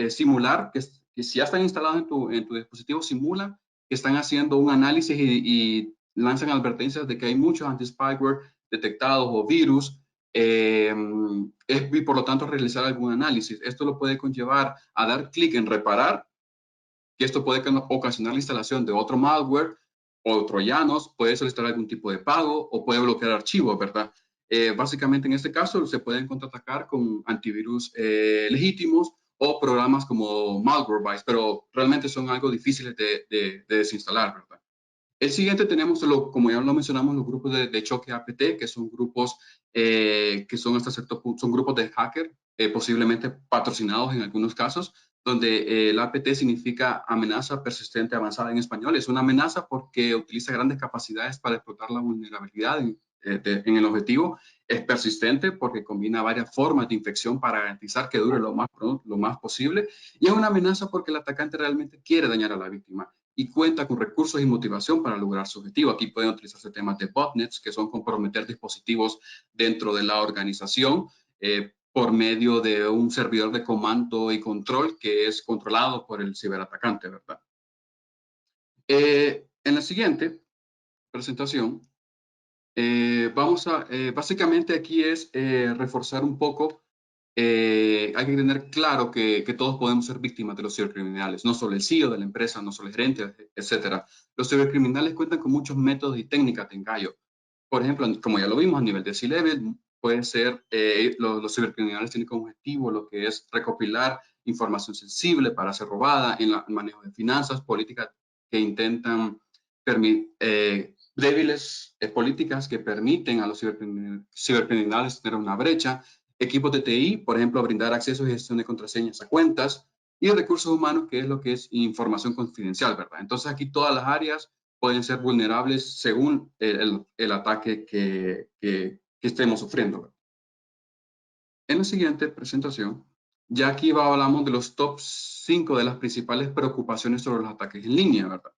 simular que si ya están instalados en tu dispositivo, simulan que están haciendo un análisis y lanzan advertencias de que hay muchos anti-spyware detectados o virus, y por lo tanto realizar algún análisis. Esto lo puede conllevar a dar clic en reparar, que esto puede ocasionar la instalación de otro malware o troyanos, puede solicitar algún tipo de pago o puede bloquear archivos, ¿verdad? Básicamente en este caso se pueden contraatacar con antivirus legítimos o programas como Malwarebytes, pero realmente son algo difíciles de desinstalar, ¿verdad? El siguiente tenemos, como ya lo mencionamos, los grupos de choque APT, que son grupos que son hasta cierto punto, son grupos de hacker, posiblemente patrocinados en algunos casos, donde el APT significa amenaza persistente avanzada en español. Es una amenaza porque utiliza grandes capacidades para explotar la vulnerabilidad en el objetivo. Es persistente porque combina varias formas de infección para garantizar que dure lo más posible. Y es una amenaza porque el atacante realmente quiere dañar a la víctima y cuenta con recursos y motivación para lograr su objetivo. Aquí pueden utilizarse temas de botnets, que son comprometer dispositivos dentro de la organización por medio de un servidor de comando y control que es controlado por el ciberatacante, ¿verdad? En la siguiente presentación, básicamente aquí es reforzar un poco. Hay que tener claro que todos podemos ser víctimas de los cibercriminales, no solo el CEO de la empresa, no solo el gerente, etc. Los cibercriminales cuentan con muchos métodos y técnicas de engaño. Por ejemplo, como ya lo vimos a nivel de C-Level, puede ser, los cibercriminales tienen como objetivo lo que es recopilar información sensible para ser robada en el manejo de finanzas, políticas que intentan débiles políticas que permiten a los cibercriminales tener una brecha, equipos de TI, por ejemplo, brindar acceso y gestión de contraseñas a cuentas, y recursos humanos, que es lo que es información confidencial, ¿verdad? Entonces aquí todas las áreas pueden ser vulnerables según el ataque que estemos sufriendo, ¿verdad? En la siguiente presentación, ya aquí hablamos de los top 5 de las principales preocupaciones sobre los ataques en línea, ¿verdad?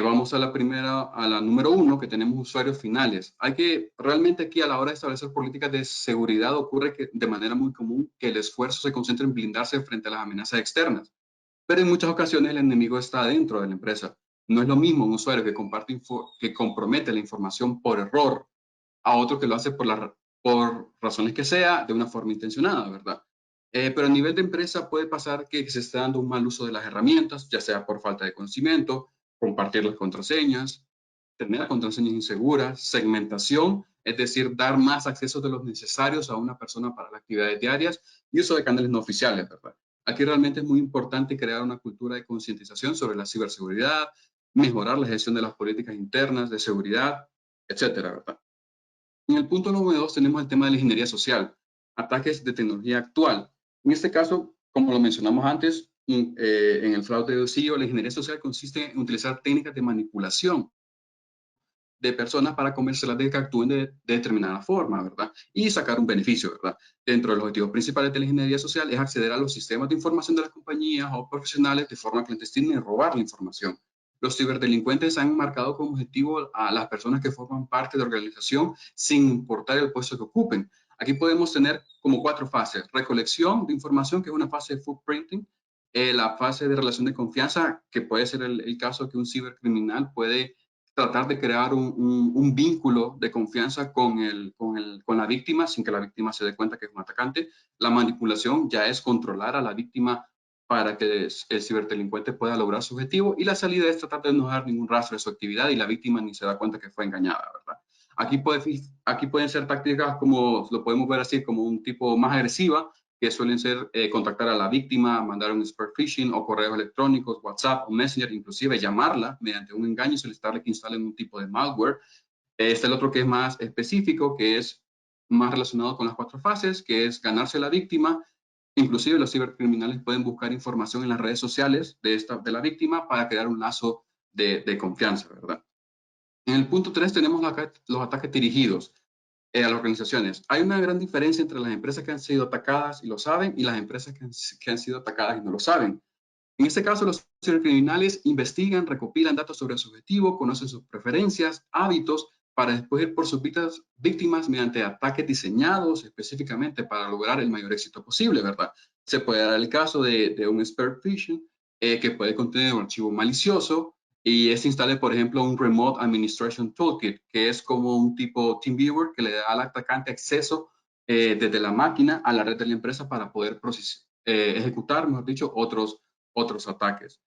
Vamos a la número 1, que tenemos usuarios finales. Hay que, realmente aquí a la hora de establecer políticas de seguridad ocurre que de manera muy común que el esfuerzo se concentre en blindarse frente a las amenazas externas. Pero en muchas ocasiones el enemigo está dentro de la empresa. No es lo mismo un usuario que compromete la información por error a otro que lo hace por razones que sea, de una forma intencionada, ¿verdad? Pero a nivel de empresa puede pasar que se esté dando un mal uso de las herramientas, ya sea por falta de conocimiento, compartir las contraseñas, tener contraseñas inseguras, segmentación, es decir, dar más accesos de los necesarios a una persona para las actividades diarias y uso de canales no oficiales, ¿verdad? Aquí realmente es muy importante crear una cultura de concientización sobre la ciberseguridad, mejorar la gestión de las políticas internas de seguridad, etcétera, ¿verdad? En el punto número 2 tenemos el tema de la ingeniería social, ataques de tecnología actual. En este caso, como lo mencionamos antes, en el fraude de CEO, la ingeniería social consiste en utilizar técnicas de manipulación de personas para convencerlas de que actúen de determinada forma, ¿verdad? Y sacar un beneficio, ¿verdad? Dentro de los objetivos principales de la ingeniería social es acceder a los sistemas de información de las compañías o profesionales de forma clandestina y robar la información. Los ciberdelincuentes han marcado como objetivo a las personas que forman parte de la organización sin importar el puesto que ocupen. Aquí podemos tener como 4 fases. Recolección de información, que es una fase de footprinting. La fase de relación de confianza, que puede ser el caso que un cibercriminal puede tratar de crear un vínculo de confianza con la víctima sin que la víctima se dé cuenta que es un atacante. La manipulación ya es controlar a la víctima para que el ciberdelincuente pueda lograr su objetivo, y la salida es tratar de no dejar ningún rastro de su actividad y la víctima ni se da cuenta que fue engañada, ¿verdad? Aquí pueden ser tácticas como, lo podemos ver así, como un tipo más agresiva, que suelen ser contactar a la víctima, mandar un spear phishing o correos electrónicos, WhatsApp o Messenger, inclusive llamarla mediante un engaño y solicitarle que instalen un tipo de malware. Está el otro que es más específico, que es más relacionado con las 4 fases, que es ganarse la víctima. Inclusive los cibercriminales pueden buscar información en las redes sociales de la víctima para crear un lazo de confianza, ¿verdad? En el punto 3 tenemos los ataques dirigidos a las organizaciones. Hay una gran diferencia entre las empresas que han sido atacadas y lo saben y las empresas que han sido atacadas y no lo saben. En este caso, los cibercriminales investigan, recopilan datos sobre su objetivo, conocen sus preferencias, hábitos, para después ir por sus víctimas mediante ataques diseñados específicamente para lograr el mayor éxito posible, ¿verdad? Se puede dar el caso de un spear phishing que puede contener un archivo malicioso y se instale, por ejemplo, un Remote Administration Toolkit, que es como un tipo TeamViewer que le da al atacante acceso desde la máquina a la red de la empresa para poder ejecutar, mejor dicho, otros ataques.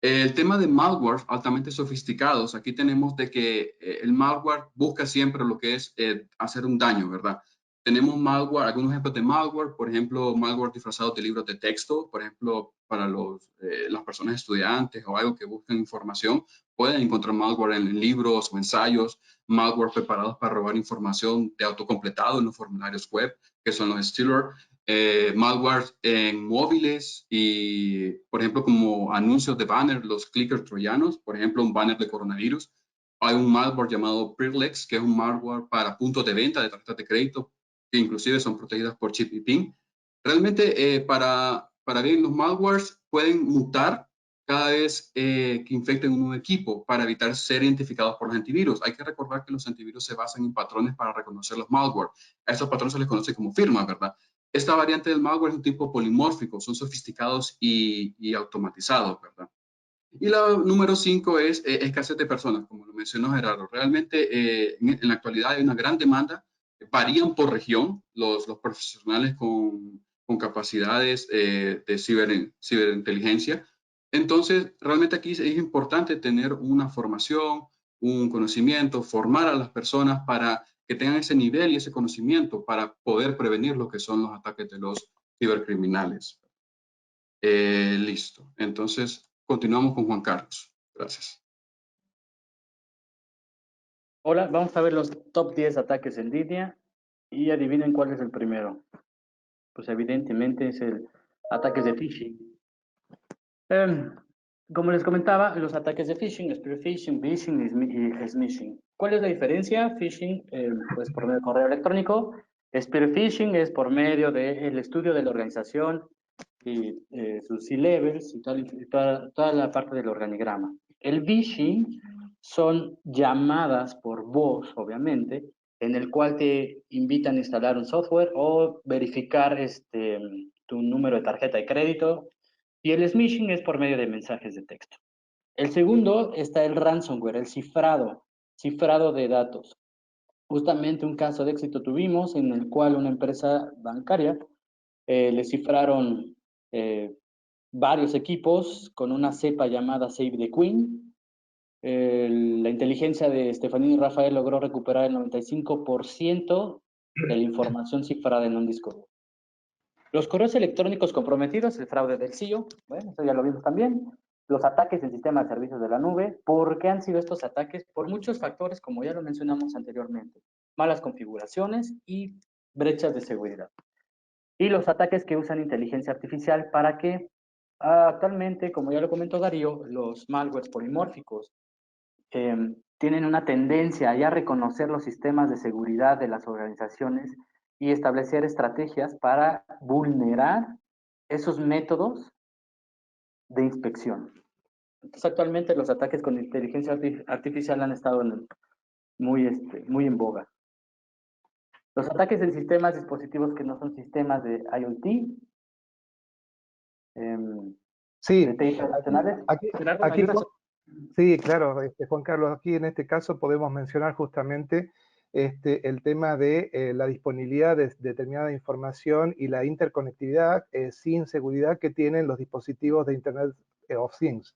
El tema de malware altamente sofisticados, aquí tenemos de que el malware busca siempre lo que es hacer un daño, ¿verdad? Tenemos malware, algunos ejemplos de malware, por ejemplo, malware disfrazado de libros de texto, por ejemplo, para las personas estudiantes o algo que buscan información, pueden encontrar malware en libros o ensayos, malware preparados para robar información de autocompletado en los formularios web, que son los stealer, malware en móviles y, por ejemplo, como anuncios de banner, los clickers troyanos, por ejemplo, un banner de coronavirus. Hay un malware llamado Prelex, que es un malware para puntos de venta de tarjetas de crédito, que inclusive son protegidas por chip y PIN. Realmente, para bien, los malwares pueden mutar cada vez que infecten un nuevo equipo para evitar ser identificados por los antivirus. Hay que recordar que los antivirus se basan en patrones para reconocer los malware. A estos patrones se les conoce como firmas, ¿verdad? Esta variante del malware es un tipo polimórfico, son sofisticados y automatizados, ¿verdad? Y la número 5 es escasez de personas, como lo mencionó Gerardo. Realmente en la actualidad hay una gran demanda, varían por región los profesionales con capacidades de ciberinteligencia. Entonces, realmente aquí es importante tener una formación, un conocimiento, formar a las personas para que tengan ese nivel y ese conocimiento para poder prevenir lo que son los ataques de los cibercriminales. Listo. Entonces, continuamos con Juan Carlos. Gracias. Hola, vamos a ver los top 10 ataques en línea y adivinen cuál es el primero. Pues evidentemente es el ataques de phishing. Como les comentaba, los ataques de phishing, spear phishing, phishing y smishing. ¿Cuál es la diferencia? Phishing, pues por medio de correo electrónico. Spear phishing es por medio del estudio de la organización y sus C-levels y toda la parte del organigrama. El phishing son llamadas por voz, obviamente, en el cual te invitan a instalar un software o verificar tu número de tarjeta de crédito. Y el smishing es por medio de mensajes de texto. El segundo está el ransomware, el cifrado de datos. Justamente un caso de éxito tuvimos en el cual una empresa bancaria le cifraron varios equipos con una cepa llamada Save the Queen. La inteligencia de Stefanini y Rafael logró recuperar el 95% de la información cifrada en un disco duro. Los correos electrónicos comprometidos, el fraude del CEO, bueno, eso ya lo vimos también. Los ataques en sistemas de servicios de la nube. ¿Por qué han sido estos ataques? Por muchos factores, como ya lo mencionamos anteriormente. Malas configuraciones y brechas de seguridad. Y los ataques que usan inteligencia artificial para que actualmente, como ya lo comentó Darío, los malwares polimórficos tienen una tendencia a reconocer los sistemas de seguridad de las organizaciones y establecer estrategias para vulnerar esos métodos de inspección. Entonces, actualmente los ataques con inteligencia artificial han estado muy en boga. Los ataques en sistemas, dispositivos que no son sistemas de IoT. Sí, sí, claro, Juan Carlos, aquí en este caso podemos mencionar justamente el tema de la disponibilidad de determinada información y la interconectividad sin seguridad que tienen los dispositivos de Internet of Things,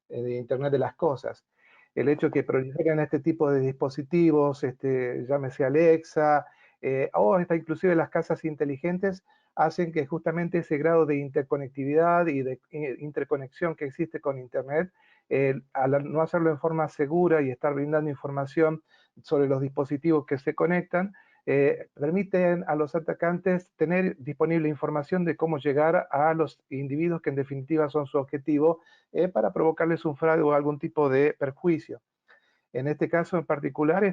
de Internet de las Cosas. El hecho que proliferan este tipo de dispositivos, llámese Alexa, o hasta inclusive las casas inteligentes, hacen que justamente ese grado de interconectividad y de interconexión que existe con Internet, al no hacerlo en forma segura y estar brindando información sobre los dispositivos que se conectan, permiten a los atacantes tener disponible información de cómo llegar a los individuos que en definitiva son su objetivo para provocarles un fraude o algún tipo de perjuicio. En este caso en particular,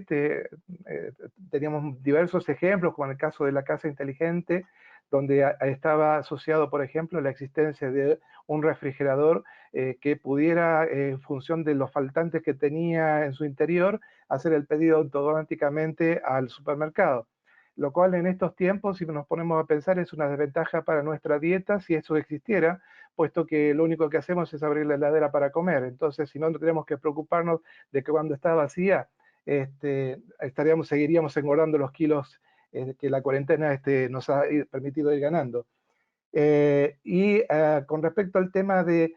teníamos diversos ejemplos, como en el caso de la casa inteligente, donde estaba asociado, por ejemplo, la existencia de un refrigerador que pudiera, en función de los faltantes que tenía en su interior, hacer el pedido automáticamente al supermercado. Lo cual en estos tiempos, si nos ponemos a pensar, es una desventaja para nuestra dieta si eso existiera, puesto que lo único que hacemos es abrir la heladera para comer. Entonces, si no tenemos que preocuparnos de que cuando está vacía, seguiríamos engordando los kilos que la cuarentena nos ha permitido ir ganando. Con respecto al tema de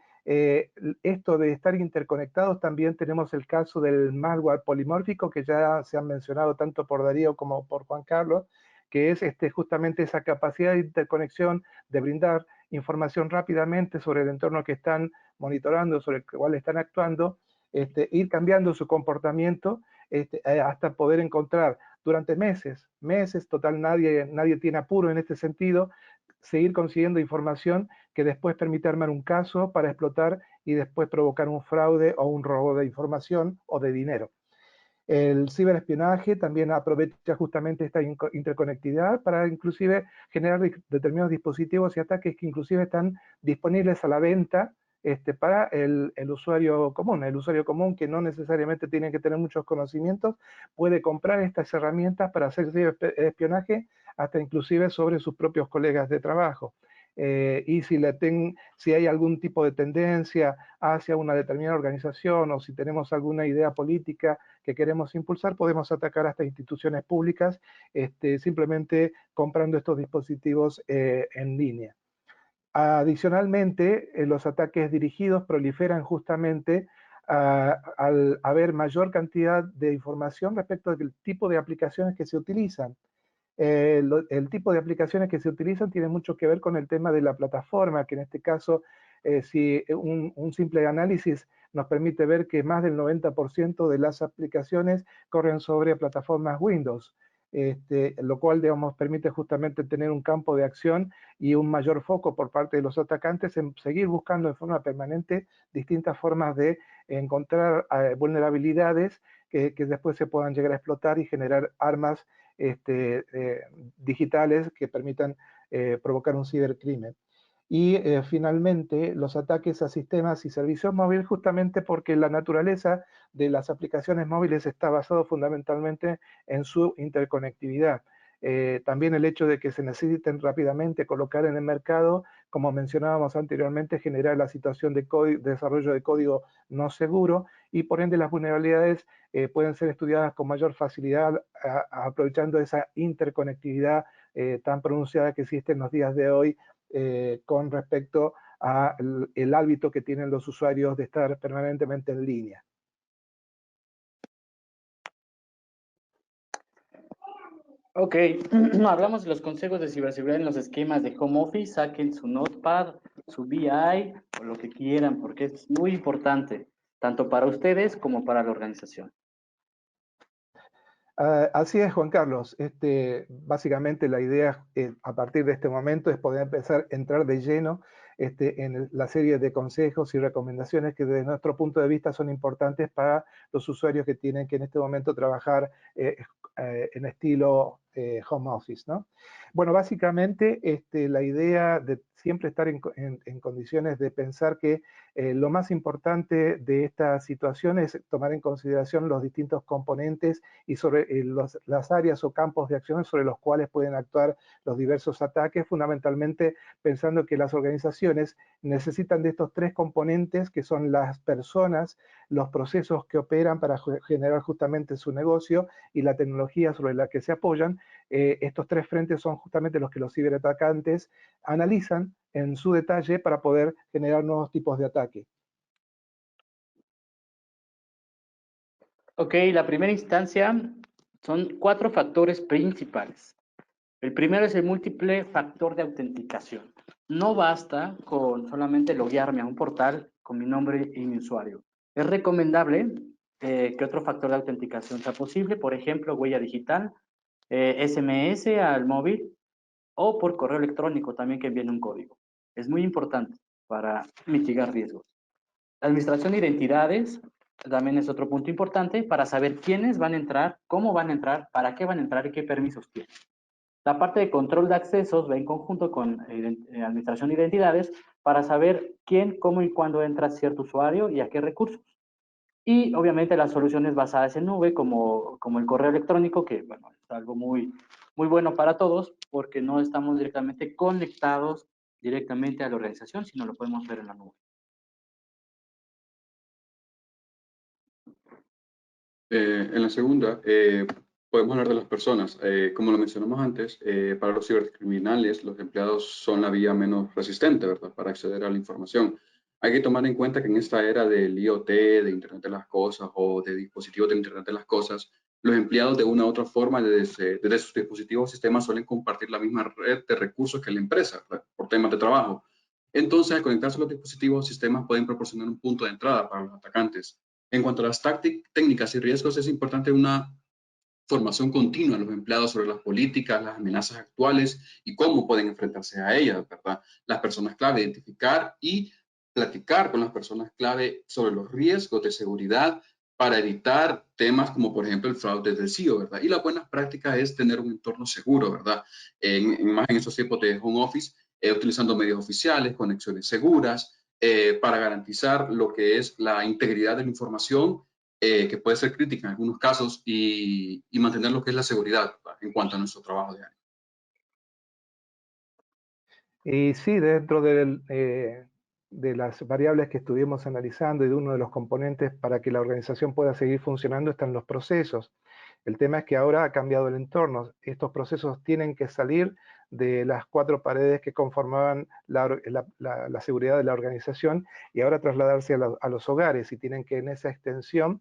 esto de estar interconectados, también tenemos el caso del malware polimórfico, que ya se han mencionado tanto por Darío como por Juan Carlos, que es justamente esa capacidad de interconexión, de brindar información rápidamente sobre el entorno que están monitorando, sobre el cual están actuando, ir cambiando su comportamiento hasta poder encontrar durante meses, total, nadie tiene apuro en este sentido, seguir consiguiendo información que después permite armar un caso para explotar y después provocar un fraude o un robo de información o de dinero. El ciberespionaje también aprovecha justamente esta interconectividad para inclusive generar determinados dispositivos y ataques que inclusive están disponibles a la venta para el usuario común. El usuario común, que no necesariamente tiene que tener muchos conocimientos, puede comprar estas herramientas para hacer ciberespionaje hasta inclusive sobre sus propios colegas de trabajo. Y si hay algún tipo de tendencia hacia una determinada organización o si tenemos alguna idea política que queremos impulsar, podemos atacar hasta instituciones públicas simplemente comprando estos dispositivos en línea. Adicionalmente, los ataques dirigidos proliferan justamente al haber mayor cantidad de información respecto del tipo de aplicaciones que se utilizan. El tipo de aplicaciones que se utilizan tiene mucho que ver con el tema de la plataforma, que en este caso, si un simple análisis nos permite ver que más del 90% de las aplicaciones corren sobre plataformas Windows, lo cual, digamos, permite justamente tener un campo de acción y un mayor foco por parte de los atacantes en seguir buscando en forma permanente distintas formas de encontrar vulnerabilidades que después se puedan llegar a explotar y generar armas digitales que permitan provocar un cibercrimen. Y finalmente, los ataques a sistemas y servicios móviles, justamente porque la naturaleza de las aplicaciones móviles está basado fundamentalmente en su interconectividad. También el hecho de que se necesiten rápidamente colocar en el mercado, como mencionábamos anteriormente, genera la situación de desarrollo de código no seguro y por ende las vulnerabilidades pueden ser estudiadas con mayor facilidad aprovechando esa interconectividad tan pronunciada que existe en los días de hoy con respecto al hábito que tienen los usuarios de estar permanentemente en línea. Ok, hablamos de los consejos de ciberseguridad en los esquemas de home office. Saquen su notepad, su BI o lo que quieran, porque es muy importante, tanto para ustedes como para la organización. Así es, Juan Carlos. Básicamente la idea a partir de este momento es poder empezar a entrar de lleno en la serie de consejos y recomendaciones que desde nuestro punto de vista son importantes para los usuarios que tienen que en este momento trabajar en estilo home office, ¿no? Bueno, básicamente la idea de siempre estar en condiciones de pensar que lo más importante de esta situación es tomar en consideración los distintos componentes y sobre las áreas o campos de acción sobre los cuales pueden actuar los diversos ataques, fundamentalmente pensando que las organizaciones necesitan de estos tres componentes que son las personas, los procesos que operan para generar justamente su negocio y la tecnología sobre la que se apoyan. Estos tres frentes son justamente los que los ciberatacantes analizan en su detalle para poder generar nuevos tipos de ataque. Ok, la primera instancia son 4 factores principales. El primero es el múltiple factor de autenticación. No basta con solamente loguearme a un portal con mi nombre y mi usuario. Es recomendable que otro factor de autenticación sea posible, por ejemplo, huella digital, SMS al móvil o por correo electrónico también que envíen un código. Es muy importante para mitigar riesgos. La administración de identidades también es otro punto importante para saber quiénes van a entrar, cómo van a entrar, para qué van a entrar y qué permisos tienen. La parte de control de accesos va en conjunto con administración de identidades para saber quién, cómo y cuándo entra cierto usuario y a qué recursos. Y obviamente las soluciones basadas en nube como el correo electrónico, que bueno, es algo muy bueno para todos porque no estamos directamente conectados directamente a la organización, sino lo podemos ver en la nube. En la segunda, podemos hablar de las personas. Como lo mencionamos antes, para los cibercriminales, los empleados son la vía menos resistente, ¿verdad?, para acceder a la información. Hay que tomar en cuenta que en esta era del IoT, de Internet de las Cosas o de dispositivos de Internet de las Cosas, los empleados de una u otra forma desde sus dispositivos o sistemas suelen compartir la misma red de recursos que la empresa, ¿verdad?, por temas de trabajo. Entonces, al conectarse a los dispositivos o sistemas pueden proporcionar un punto de entrada para los atacantes. En cuanto a las técnicas y riesgos, es importante una formación continua a los empleados sobre las políticas, las amenazas actuales y cómo pueden enfrentarse a ellas, ¿verdad? Las personas clave, identificar y platicar con las personas clave sobre los riesgos de seguridad para evitar temas como, por ejemplo, el fraude del CEO, ¿verdad? Y la buena práctica es tener un entorno seguro, ¿verdad? Más en estos tiempos de home office, utilizando medios oficiales, conexiones seguras, para garantizar lo que es la integridad de la información, que puede ser crítica en algunos casos, y mantener lo que es la seguridad, ¿verdad?, en cuanto a nuestro trabajo diario. Y sí, dentro de las variables que estuvimos analizando y de uno de los componentes para que la organización pueda seguir funcionando están los procesos. El tema es que ahora ha cambiado el entorno. Estos procesos tienen que salir de las 4 paredes que conformaban la seguridad de la organización y ahora trasladarse a los hogares, y tienen que en esa extensión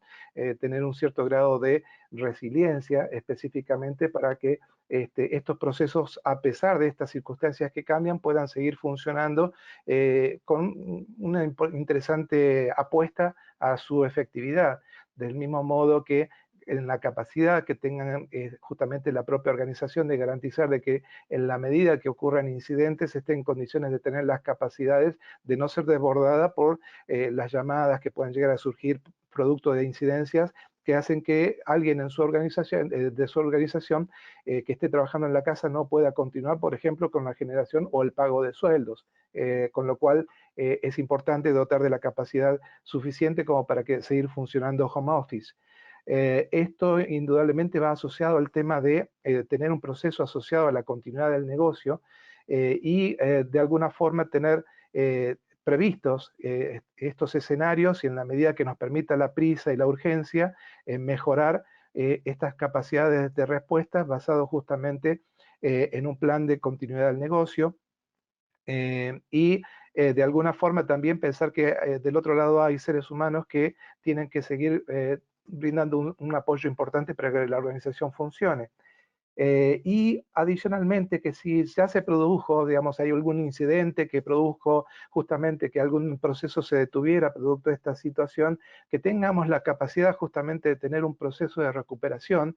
tener un cierto grado de resiliencia específicamente para que estos procesos, a pesar de estas circunstancias que cambian, puedan seguir funcionando con una interesante apuesta a su efectividad. Del mismo modo que en la capacidad que tengan justamente la propia organización de garantizar de que en la medida que ocurran incidentes esté en condiciones de tener las capacidades de no ser desbordada por las llamadas que puedan llegar a surgir producto de incidencias que hacen que alguien en su organización, que esté trabajando en la casa no pueda continuar, por ejemplo, con la generación o el pago de sueldos, con lo cual es importante dotar de la capacidad suficiente como para que seguir funcionando home office. Esto indudablemente va asociado al tema de tener un proceso asociado a la continuidad del negocio y de alguna forma tener previstos estos escenarios y en la medida que nos permita la prisa y la urgencia, mejorar estas capacidades de respuesta basado justamente en un plan de continuidad del negocio y de alguna forma también pensar que del otro lado hay seres humanos que tienen que seguir brindando un apoyo importante para que la organización funcione. Y adicionalmente que si ya se produjo, digamos, hay algún incidente que produjo justamente que algún proceso se detuviera producto de esta situación, que tengamos la capacidad justamente de tener un proceso de recuperación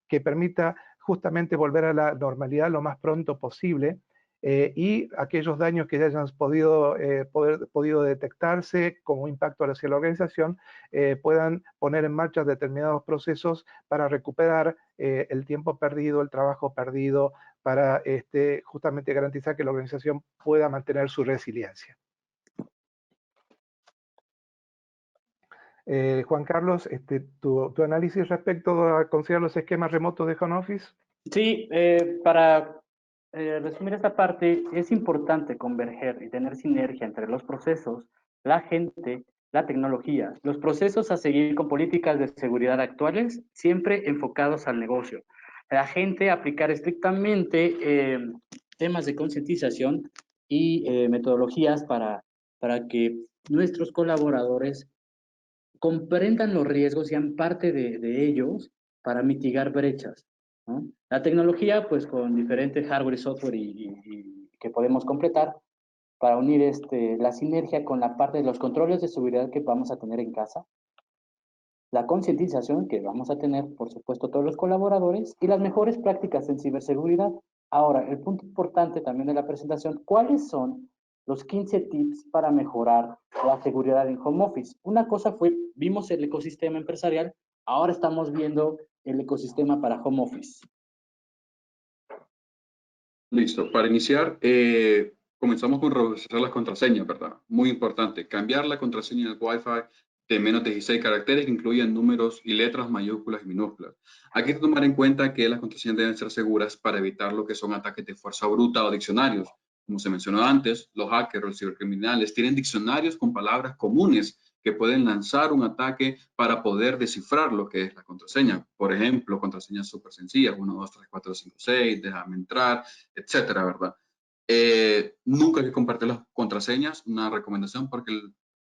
que permita justamente volver a la normalidad lo más pronto posible, y aquellos daños que ya hayan podido detectarse como impacto hacia la organización puedan poner en marcha determinados procesos para recuperar el tiempo perdido, el trabajo perdido, para justamente garantizar que la organización pueda mantener su resiliencia. Juan Carlos, tu análisis respecto a considerar los esquemas remotos de home office. Sí, para resumir esta parte, es importante converger y tener sinergia entre los procesos, la gente, la tecnología, los procesos a seguir con políticas de seguridad actuales, siempre enfocados al negocio. La gente aplicar estrictamente temas de concientización y metodologías para que nuestros colaboradores comprendan los riesgos, sean parte de ellos para mitigar brechas, ¿no? La tecnología, pues con diferentes hardware y software y que podemos completar para unir la sinergia con la parte de los controles de seguridad que vamos a tener en casa. la concientización que vamos a tener, por supuesto, todos los colaboradores y las mejores prácticas en ciberseguridad. Ahora, el punto importante también de la presentación, ¿cuáles son los 15 tips para mejorar la seguridad en home office? Una cosa fue, vimos el ecosistema empresarial, ahora estamos viendo el ecosistema para home office. Listo. Para iniciar, comenzamos con revisar las contraseñas, ¿verdad? Muy importante. Cambiar la contraseña del Wi-Fi de menos de 16 caracteres que incluyan números y letras mayúsculas y minúsculas. Hay que tomar en cuenta que las contraseñas deben ser seguras para evitar lo que son ataques de fuerza bruta o diccionarios. Como se mencionó antes, los hackers o los cibercriminales tienen diccionarios con palabras comunes que pueden lanzar un ataque para poder descifrar lo que es la contraseña. Por ejemplo, contraseñas súper sencillas, 1, 2, 3, 4, 5, 6, déjame entrar, etcétera, ¿verdad? Nunca hay que compartir las contraseñas, una recomendación, porque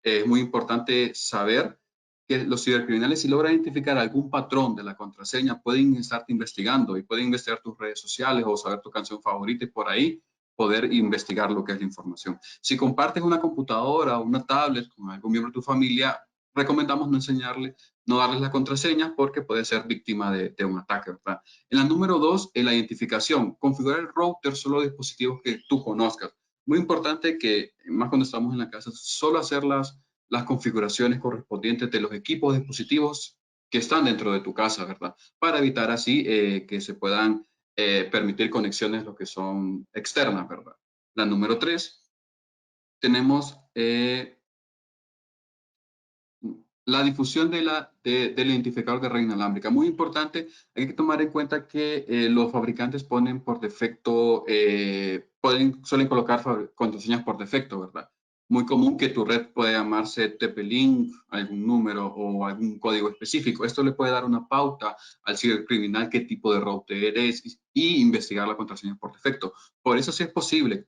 es muy importante saber que los cibercriminales, si logran identificar algún patrón de la contraseña, pueden estarte investigando y pueden investigar tus redes sociales o saber tu canción favorita y por ahí poder investigar lo que es la información. Si compartes una computadora o una tablet con algún miembro de tu familia, recomendamos no enseñarle, no darles la contraseña porque puede ser víctima de un ataque, ¿verdad? En la número 2, en la identificación, configurar el router solo a dispositivos que tú conozcas. Muy importante que, más cuando estamos en la casa, solo hacer las configuraciones correspondientes de los equipos, dispositivos que están dentro de tu casa, ¿verdad? Para evitar así que se puedan permitir conexiones lo que son externas, ¿verdad? La número 3, tenemos la difusión del identificador de red inalámbrica. Muy importante, hay que tomar en cuenta que los fabricantes ponen por defecto, suelen colocar contraseñas por defecto, ¿verdad? Muy común que tu red pueda llamarse TP-Link, algún número o algún código específico. Esto le puede dar una pauta al cibercriminal qué tipo de router eres y investigar la contraseña por defecto. Por eso, si es posible,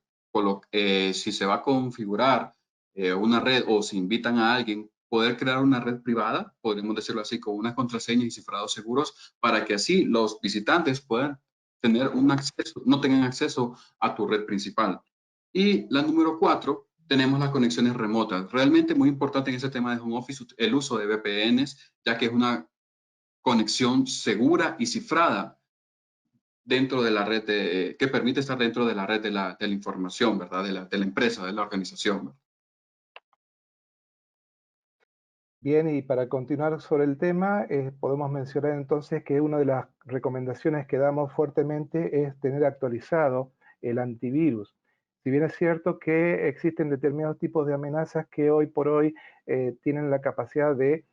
si se va a configurar una red o si invitan a alguien, poder crear una red privada, podemos decirlo así, con unas contraseñas y cifrados seguros para que así los visitantes puedan tener un acceso, no tengan acceso a tu red principal. Y la número 4, tenemos las conexiones remotas. Realmente muy importante en ese tema de home office el uso de VPNs, ya que es una conexión segura y cifrada dentro de la red, que permite estar dentro de la red de la información, ¿verdad? De la empresa, de la organización, ¿verdad? Bien, y para continuar sobre el tema, podemos mencionar entonces que una de las recomendaciones que damos fuertemente es tener actualizado el antivirus. Si bien es cierto que existen determinados tipos de amenazas que hoy por hoy tienen la capacidad de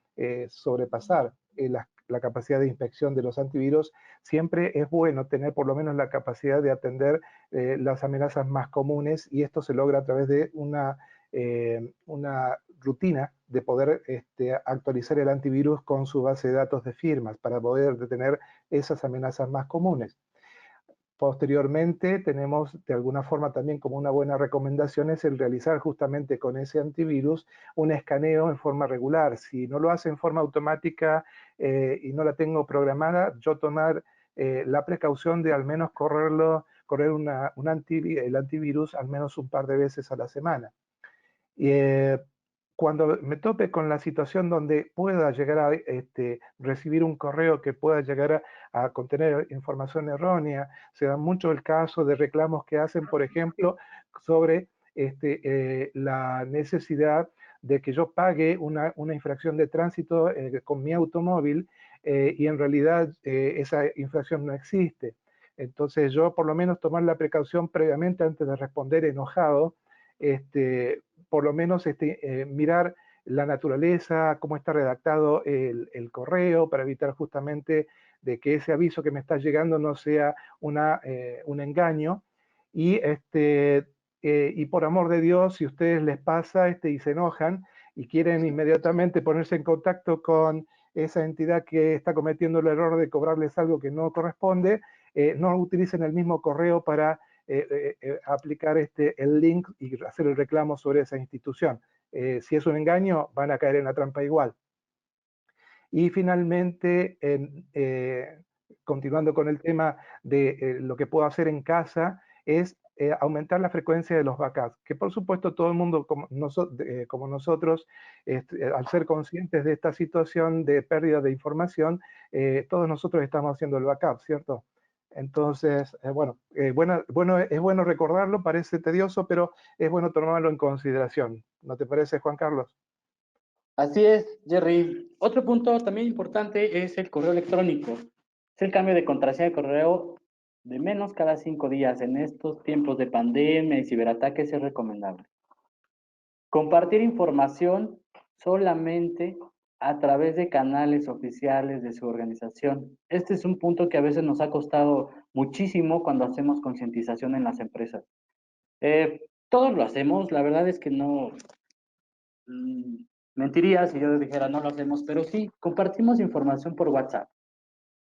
sobrepasar la capacidad de inspección de los antivirus, siempre es bueno tener por lo menos la capacidad de atender las amenazas más comunes, y esto se logra a través de una rutina de poder actualizar el antivirus con su base de datos de firmas para poder detener esas amenazas más comunes. Posteriormente tenemos de alguna forma también como una buena recomendación es el realizar justamente con ese antivirus un escaneo en forma regular. Si no lo hace en forma automática y no la tengo programada, yo tomar la precaución de al menos correr el antivirus al menos un par de veces a la semana. Y cuando me tope con la situación donde pueda llegar a recibir un correo que pueda llegar a contener información errónea, se da mucho el caso de reclamos que hacen, por ejemplo, sobre la necesidad de que yo pague una infracción de tránsito con mi automóvil y en realidad esa infracción no existe. Entonces yo por lo menos tomar la precaución previamente antes de responder enojado, por lo menos mirar la naturaleza, cómo está redactado el correo, para evitar justamente de que ese aviso que me está llegando no sea un engaño. Y por amor de Dios, si a ustedes les pasa y se enojan y quieren inmediatamente ponerse en contacto con esa entidad que está cometiendo el error de cobrarles algo que no corresponde, no utilicen el mismo correo para aplicar el link y hacer el reclamo sobre esa institución. Si es un engaño, van a caer en la trampa igual. Y finalmente, continuando con el tema de lo que puedo hacer en casa, es aumentar la frecuencia de los backups, que por supuesto todo el mundo como nosotros, al ser conscientes de esta situación de pérdida de información, todos nosotros estamos haciendo el backup, ¿cierto? Entonces, es bueno recordarlo, parece tedioso, pero es bueno tomarlo en consideración. ¿No te parece, Juan Carlos? Así es, Jerry. Otro punto también importante es el correo electrónico. Es el cambio de contraseña de correo de menos cada 5 días. En estos tiempos de pandemia y ciberataques es recomendable. Compartir información solamente a través de canales oficiales de su organización. Este es un punto que a veces nos ha costado muchísimo cuando hacemos concientización en las empresas. Todos lo hacemos, la verdad es que no, mentiría si yo dijera no lo hacemos, pero sí, compartimos información por WhatsApp.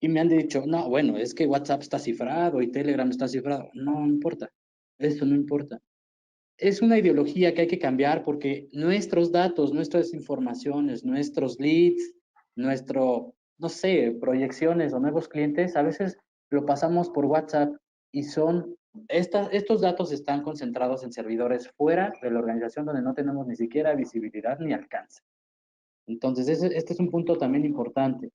Y me han dicho, no, bueno, es que WhatsApp está cifrado y Telegram está cifrado. No importa, eso no importa. Es una ideología que hay que cambiar porque nuestros datos, nuestras informaciones, nuestros leads, no sé, proyecciones o nuevos clientes, a veces lo pasamos por WhatsApp y estos datos están concentrados en servidores fuera de la organización donde no tenemos ni siquiera visibilidad ni alcance. Entonces, este es un punto también importante.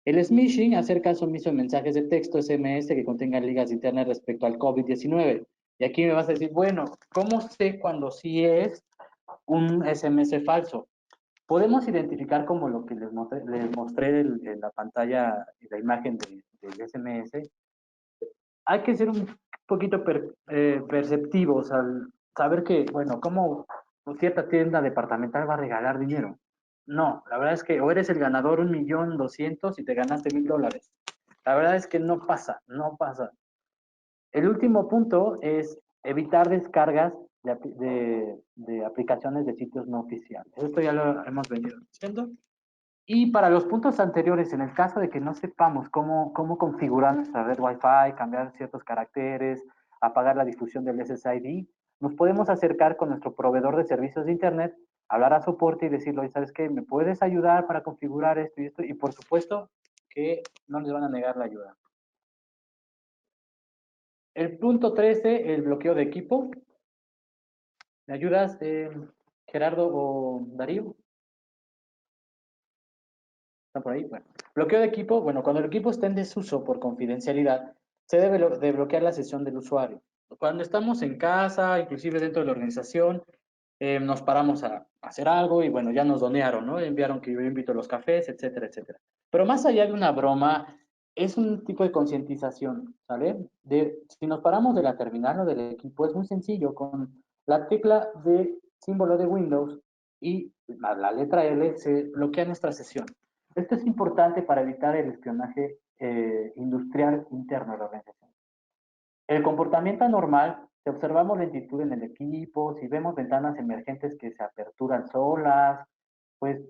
El smishing, hacer caso omiso de mensajes de texto, SMS, que contengan ligas internas respecto al COVID-19. Y aquí me vas a decir, bueno, ¿cómo sé cuando sí es un SMS falso? Podemos identificar como lo que les mostré en la pantalla, la imagen del SMS. Hay que ser un poquito perceptivos al saber que, bueno, ¿cómo cierta tienda departamental va a regalar dinero? No, la verdad es que o eres el ganador 1.200.000 y te ganaste $1,000. La verdad es que no pasa, no pasa. El último punto es evitar descargas de aplicaciones de sitios no oficiales. Esto ya lo hemos venido diciendo. Y para los puntos anteriores, en el caso de que no sepamos cómo configurar nuestra red Wi-Fi, cambiar ciertos caracteres, apagar la difusión del SSID, nos podemos acercar con nuestro proveedor de servicios de Internet, hablar a soporte y decirle, ¿sabes qué? ¿Me puedes ayudar para configurar esto y esto? Y por supuesto que no les van a negar la ayuda. El punto 13, el bloqueo de equipo. ¿Me ayudas, Gerardo o Darío? ¿Están por ahí? Bueno. Bloqueo de equipo. Bueno, cuando el equipo está en desuso por confidencialidad, se debe de bloquear la sesión del usuario. Cuando estamos en casa, inclusive dentro de la organización, nos paramos a hacer algo y bueno, ya nos donearon, ¿no? Enviaron que yo invito a los cafés, etcétera, etcétera. Pero más allá de una broma, es un tipo de concientización, ¿sale? Si nos paramos de la terminal o del equipo, es muy sencillo, con la tecla de símbolo de Windows y la letra L se bloquea nuestra sesión. Esto es importante para evitar el espionaje industrial interno de la organización. El comportamiento anormal, si observamos lentitud en el equipo, si vemos ventanas emergentes que se aperturan solas, pues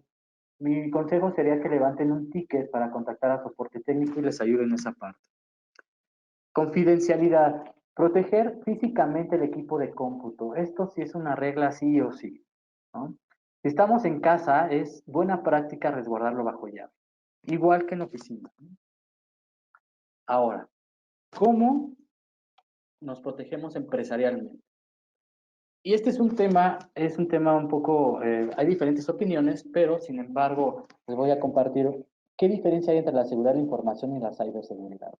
mi consejo sería que levanten un ticket para contactar a soporte técnico y les ayuden en esa parte. Confidencialidad. Proteger físicamente el equipo de cómputo. Esto sí es una regla sí o sí, ¿no? Si estamos en casa, es buena práctica resguardarlo bajo llave. Igual que en la oficina. Ahora, ¿cómo nos protegemos empresarialmente? Y este es un tema un poco, hay diferentes opiniones, pero sin embargo, les voy a compartir qué diferencia hay entre la seguridad de la información y la ciberseguridad.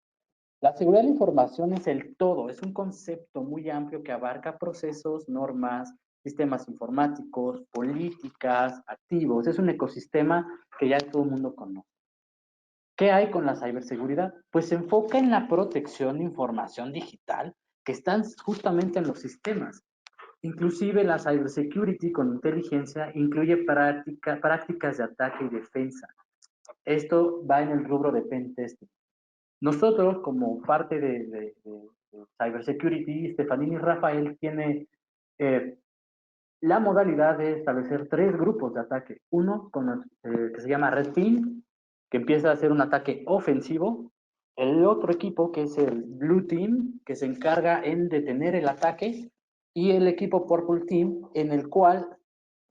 La seguridad de la información es el todo, es un concepto muy amplio que abarca procesos, normas, sistemas informáticos, políticas, activos. Es un ecosistema que ya todo el mundo conoce. ¿Qué hay con la ciberseguridad? Pues se enfoca en la protección de información digital que están justamente en los sistemas. Inclusive la cybersecurity con inteligencia incluye prácticas de ataque y defensa. Esto va en el rubro de pen testing. Nosotros, como parte de cybersecurity, Stefanini Rafael tiene la modalidad de establecer 3 grupos de ataque. Uno que se llama Red Team, que empieza a hacer un ataque ofensivo. El otro equipo, que es el Blue Team, que se encarga en detener el ataque. Y el equipo Purple Team, en el cual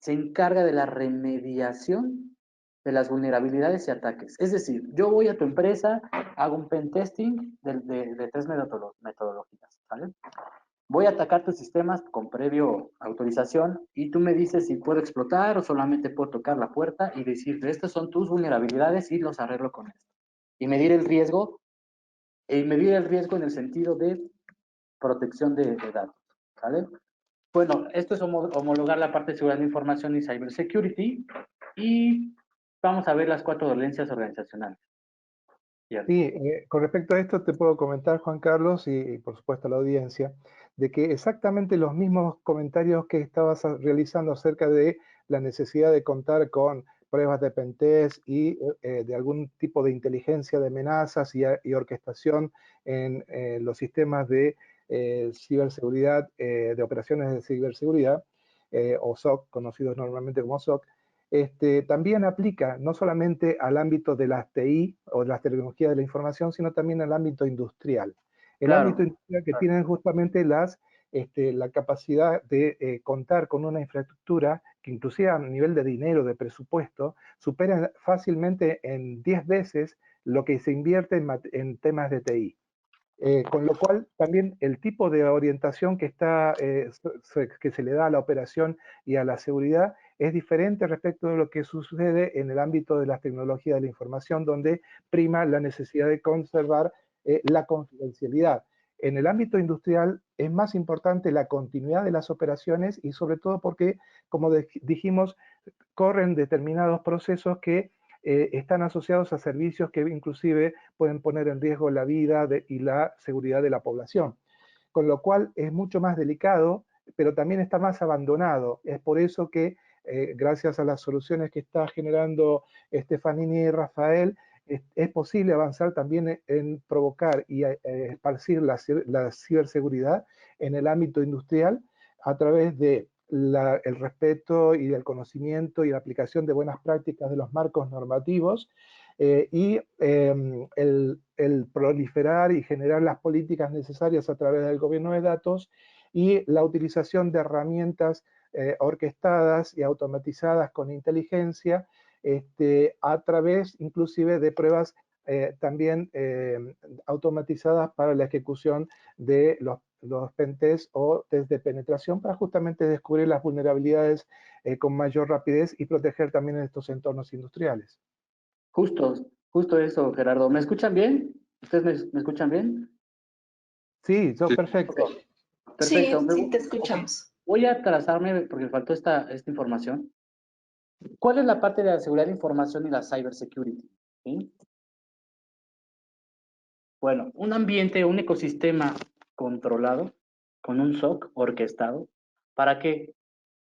se encarga de la remediación de las vulnerabilidades y ataques. Es decir, yo voy a tu empresa, hago un pen testing de 3 metodologías, ¿vale? voy a atacar tus sistemas con previo autorización y tú me dices si puedo explotar o solamente puedo tocar la puerta y decirte, estas son tus vulnerabilidades y los arreglo con esto. Y medir el riesgo en el sentido de protección de datos, ¿vale? Bueno, esto es homologar la parte de seguridad de información y cybersecurity y vamos a ver las 4 dolencias organizacionales. Sí, con respecto a esto te puedo comentar, Juan Carlos, y por supuesto a la audiencia, de que exactamente los mismos comentarios que estabas realizando acerca de la necesidad de contar con pruebas de pentest y de algún tipo de inteligencia de amenazas y orquestación en los sistemas de ciberseguridad, de operaciones de ciberseguridad, o SOC, conocidos normalmente como SOC, también aplica no solamente al ámbito de las TI o de las tecnologías de la información, sino también al ámbito industrial. El Claro. ámbito industrial que tienen justamente la capacidad de contar con una infraestructura que inclusive a nivel de dinero, de presupuesto, supera fácilmente en 10 veces lo que se invierte en temas de TI. Con lo cual, también el tipo de orientación que se le da a la operación y a la seguridad es diferente respecto de lo que sucede en el ámbito de las tecnologías de la información, donde prima la necesidad de conservar la confidencialidad. En el ámbito industrial es más importante la continuidad de las operaciones y sobre todo porque, como dijimos, corren determinados procesos que están asociados a servicios que inclusive pueden poner en riesgo la vida y la seguridad de la población. Con lo cual es mucho más delicado, pero también está más abandonado. Es por eso que, gracias a las soluciones que está generando Stefanini y Rafael, es posible avanzar también en provocar y esparcir la ciberseguridad en el ámbito industrial a través de el respeto y el conocimiento y la aplicación de buenas prácticas de los marcos normativos y el proliferar y generar las políticas necesarias a través del gobierno de datos y la utilización de herramientas orquestadas y automatizadas con inteligencia a través inclusive de pruebas también automatizadas para la ejecución de los pentest o test de penetración para justamente descubrir las vulnerabilidades con mayor rapidez y proteger también en estos entornos industriales. Justo eso, Gerardo. ¿Me escuchan bien? ¿Ustedes me escuchan bien? Sí, Sí. perfecto. Perfecto. Sí, sí, te escuchamos. Voy a trazarme, porque me faltó esta información. ¿Cuál es la parte de la seguridad de información y la cybersecurity? ¿Sí? Bueno, un ambiente, un ecosistema controlado, con un SOC orquestado. ¿Para qué?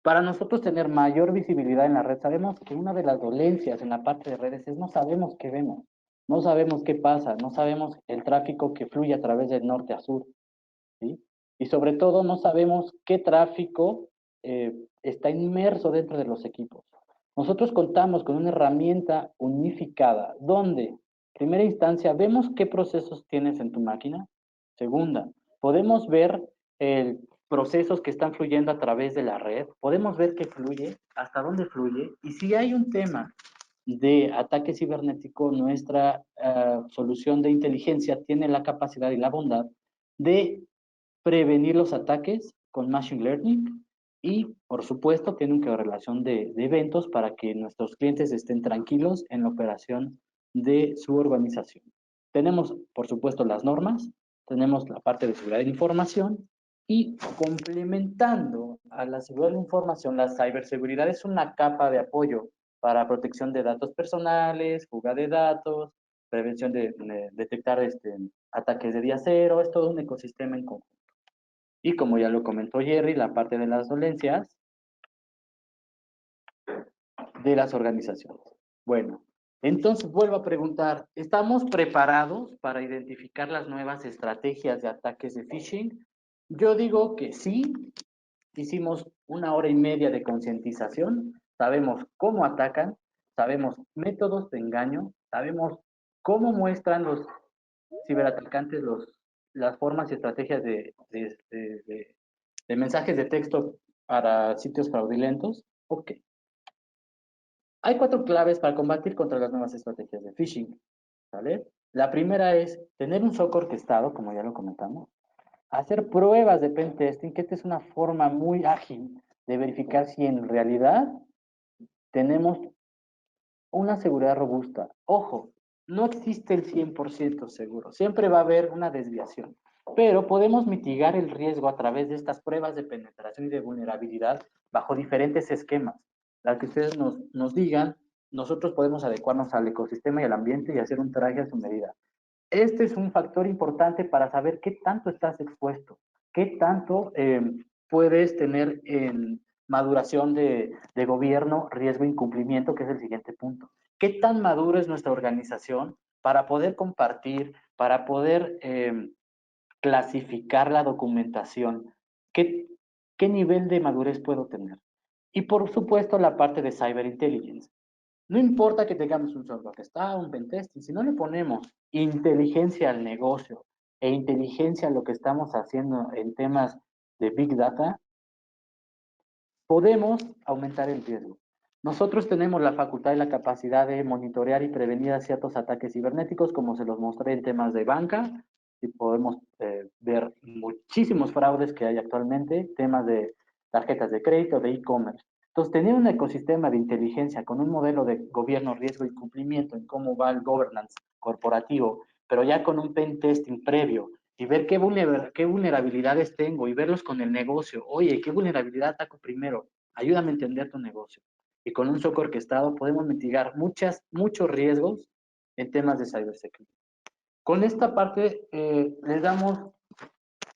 Para nosotros tener mayor visibilidad en la red. Sabemos que una de las dolencias en la parte de redes es no sabemos qué vemos, no sabemos qué pasa, no sabemos el tráfico que fluye a través del norte a sur, ¿sí? Y sobre todo no sabemos qué tráfico está inmerso dentro de los equipos. Nosotros contamos con una herramienta unificada donde, primera instancia, vemos qué procesos tienes en tu máquina. Segunda, podemos ver procesos que están fluyendo a través de la red. Podemos ver qué fluye, hasta dónde fluye. Y si hay un tema de ataque cibernético, nuestra solución de inteligencia tiene la capacidad y la bondad de prevenir los ataques con Machine Learning y, por supuesto, tiene una relación de eventos para que nuestros clientes estén tranquilos en la operación de su organización. Tenemos, por supuesto, las normas, tenemos la parte de seguridad de la información y complementando a la seguridad de la información, la ciberseguridad es una capa de apoyo para protección de datos personales, fuga de datos, prevención de detectar ataques de día cero, es todo un ecosistema en conjunto. Y como ya lo comentó Jerry, la parte de las dolencias de las organizaciones. Bueno, entonces vuelvo a preguntar, ¿estamos preparados para identificar las nuevas estrategias de ataques de phishing? Yo digo que sí. Hicimos 1 hora y media de concientización, sabemos cómo atacan, sabemos métodos de engaño, sabemos cómo muestran los ciberatacantes las formas y estrategias de mensajes de texto para sitios fraudulentos. Ok. Hay 4 claves para combatir contra las nuevas estrategias de phishing, ¿vale? La primera es tener un SOC orquestado, como ya lo comentamos. hacer pruebas de pentesting, que esta es una forma muy ágil de verificar si en realidad tenemos una seguridad robusta. Ojo, no existe el 100% seguro, siempre va a haber una desviación, pero podemos mitigar el riesgo a través de estas pruebas de penetración y de vulnerabilidad bajo diferentes esquemas. La que ustedes nos digan, nosotros podemos adecuarnos al ecosistema y al ambiente y hacer un traje a su medida. Este es un factor importante para saber qué tanto estás expuesto, qué tanto puedes tener en maduración de gobierno, riesgo, incumplimiento, que es el siguiente punto. ¿Qué tan madura es nuestra organización para poder compartir, para poder clasificar la documentación? ¿Qué nivel de madurez puedo tener? Y por supuesto la parte de cyber intelligence. No importa que tengamos un software que está, un pentesting, si no le ponemos inteligencia al negocio e inteligencia a lo que estamos haciendo en temas de Big Data, podemos aumentar el riesgo. Nosotros tenemos la facultad y la capacidad de monitorear y prevenir ciertos ataques cibernéticos, como se los mostré en temas de banca, y podemos ver muchísimos fraudes que hay actualmente, temas de tarjetas de crédito, de e-commerce. Entonces, tener un ecosistema de inteligencia con un modelo de gobierno, riesgo y cumplimiento en cómo va el governance corporativo, pero ya con un pen testing previo y ver qué vulnerabilidades tengo y verlos con el negocio. Oye, ¿qué vulnerabilidad ataco primero? Ayúdame a entender tu negocio. Y con un SOC orquestado podemos mitigar muchos riesgos en temas de cybersecurity. Con esta parte les damos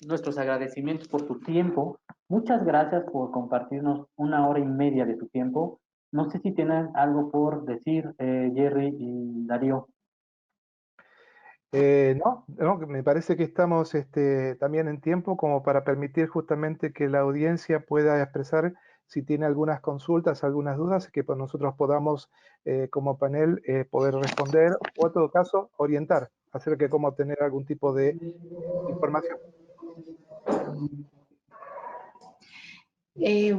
nuestros agradecimientos por tu tiempo. Muchas gracias por compartirnos 1 hora y media de tu tiempo. No sé si tienen algo por decir, Jerry y Darío. No, me parece que estamos también en tiempo como para permitir justamente que la audiencia pueda expresar si tiene algunas consultas, algunas dudas, que nosotros podamos como panel poder responder o en todo caso orientar acerca de cómo obtener algún tipo de información.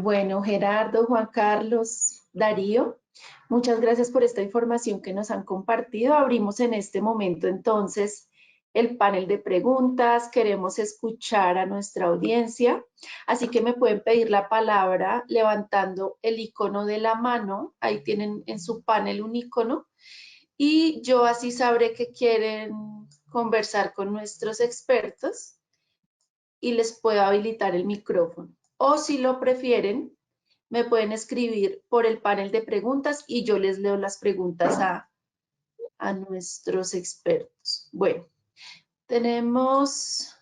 Bueno, Gerardo, Juan Carlos, Darío, muchas gracias por esta información que nos han compartido. Abrimos en este momento entonces el panel de preguntas. Queremos escuchar a nuestra audiencia, así que me pueden pedir la palabra levantando el icono de la mano. Ahí tienen en su panel un icono y yo así sabré que quieren conversar con nuestros expertos y les puedo habilitar el micrófono. O si lo prefieren, me pueden escribir por el panel de preguntas y yo les leo las preguntas a nuestros expertos. Bueno, tenemos,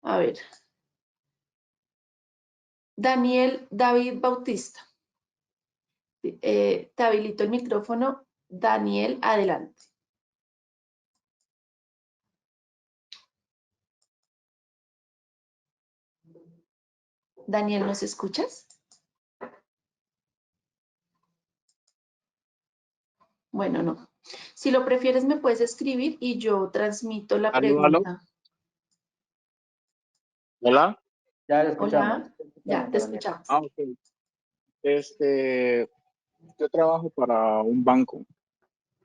a ver, Daniel David Bautista. Te habilito el micrófono. Daniel, adelante. Daniel, ¿nos escuchas? Bueno, no. Si lo prefieres, me puedes escribir y yo transmito la pregunta. Hola. Ya lo escuchamos. Hola, ya te escuchamos. Ah, ok. Yo trabajo para un banco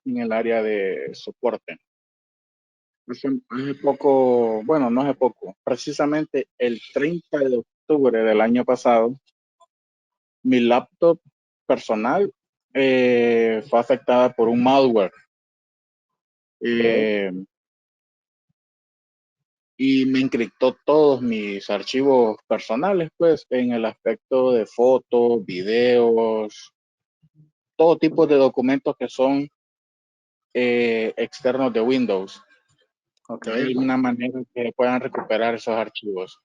en el área de soporte. Hace poco, bueno, no hace poco, precisamente el 30 de octubre del año pasado, mi laptop personal fue afectada por un malware. Y me encriptó todos mis archivos personales, pues, en el aspecto de fotos, videos, todo tipo de documentos que son externos de Windows. Okay. ¿Hay alguna manera que puedan recuperar esos archivos?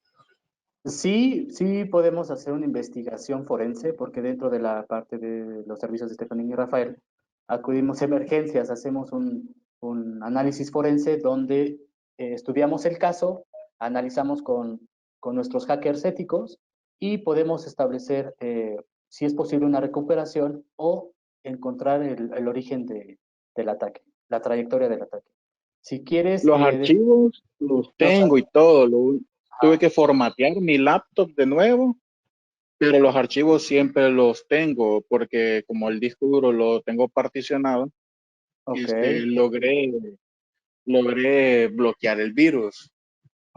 Sí, sí podemos hacer una investigación forense, porque dentro de la parte de los servicios de Estefanía y Rafael, acudimos a emergencias, hacemos un análisis forense donde estudiamos el caso, analizamos con nuestros hackers éticos y podemos establecer si es posible una recuperación o encontrar el origen del ataque, la trayectoria del ataque. Si quieres... Los archivos los tengo y todo. Tuve que formatear mi laptop de nuevo, pero los archivos siempre los tengo porque como el disco duro lo tengo particionado, Okay. logré bloquear el virus.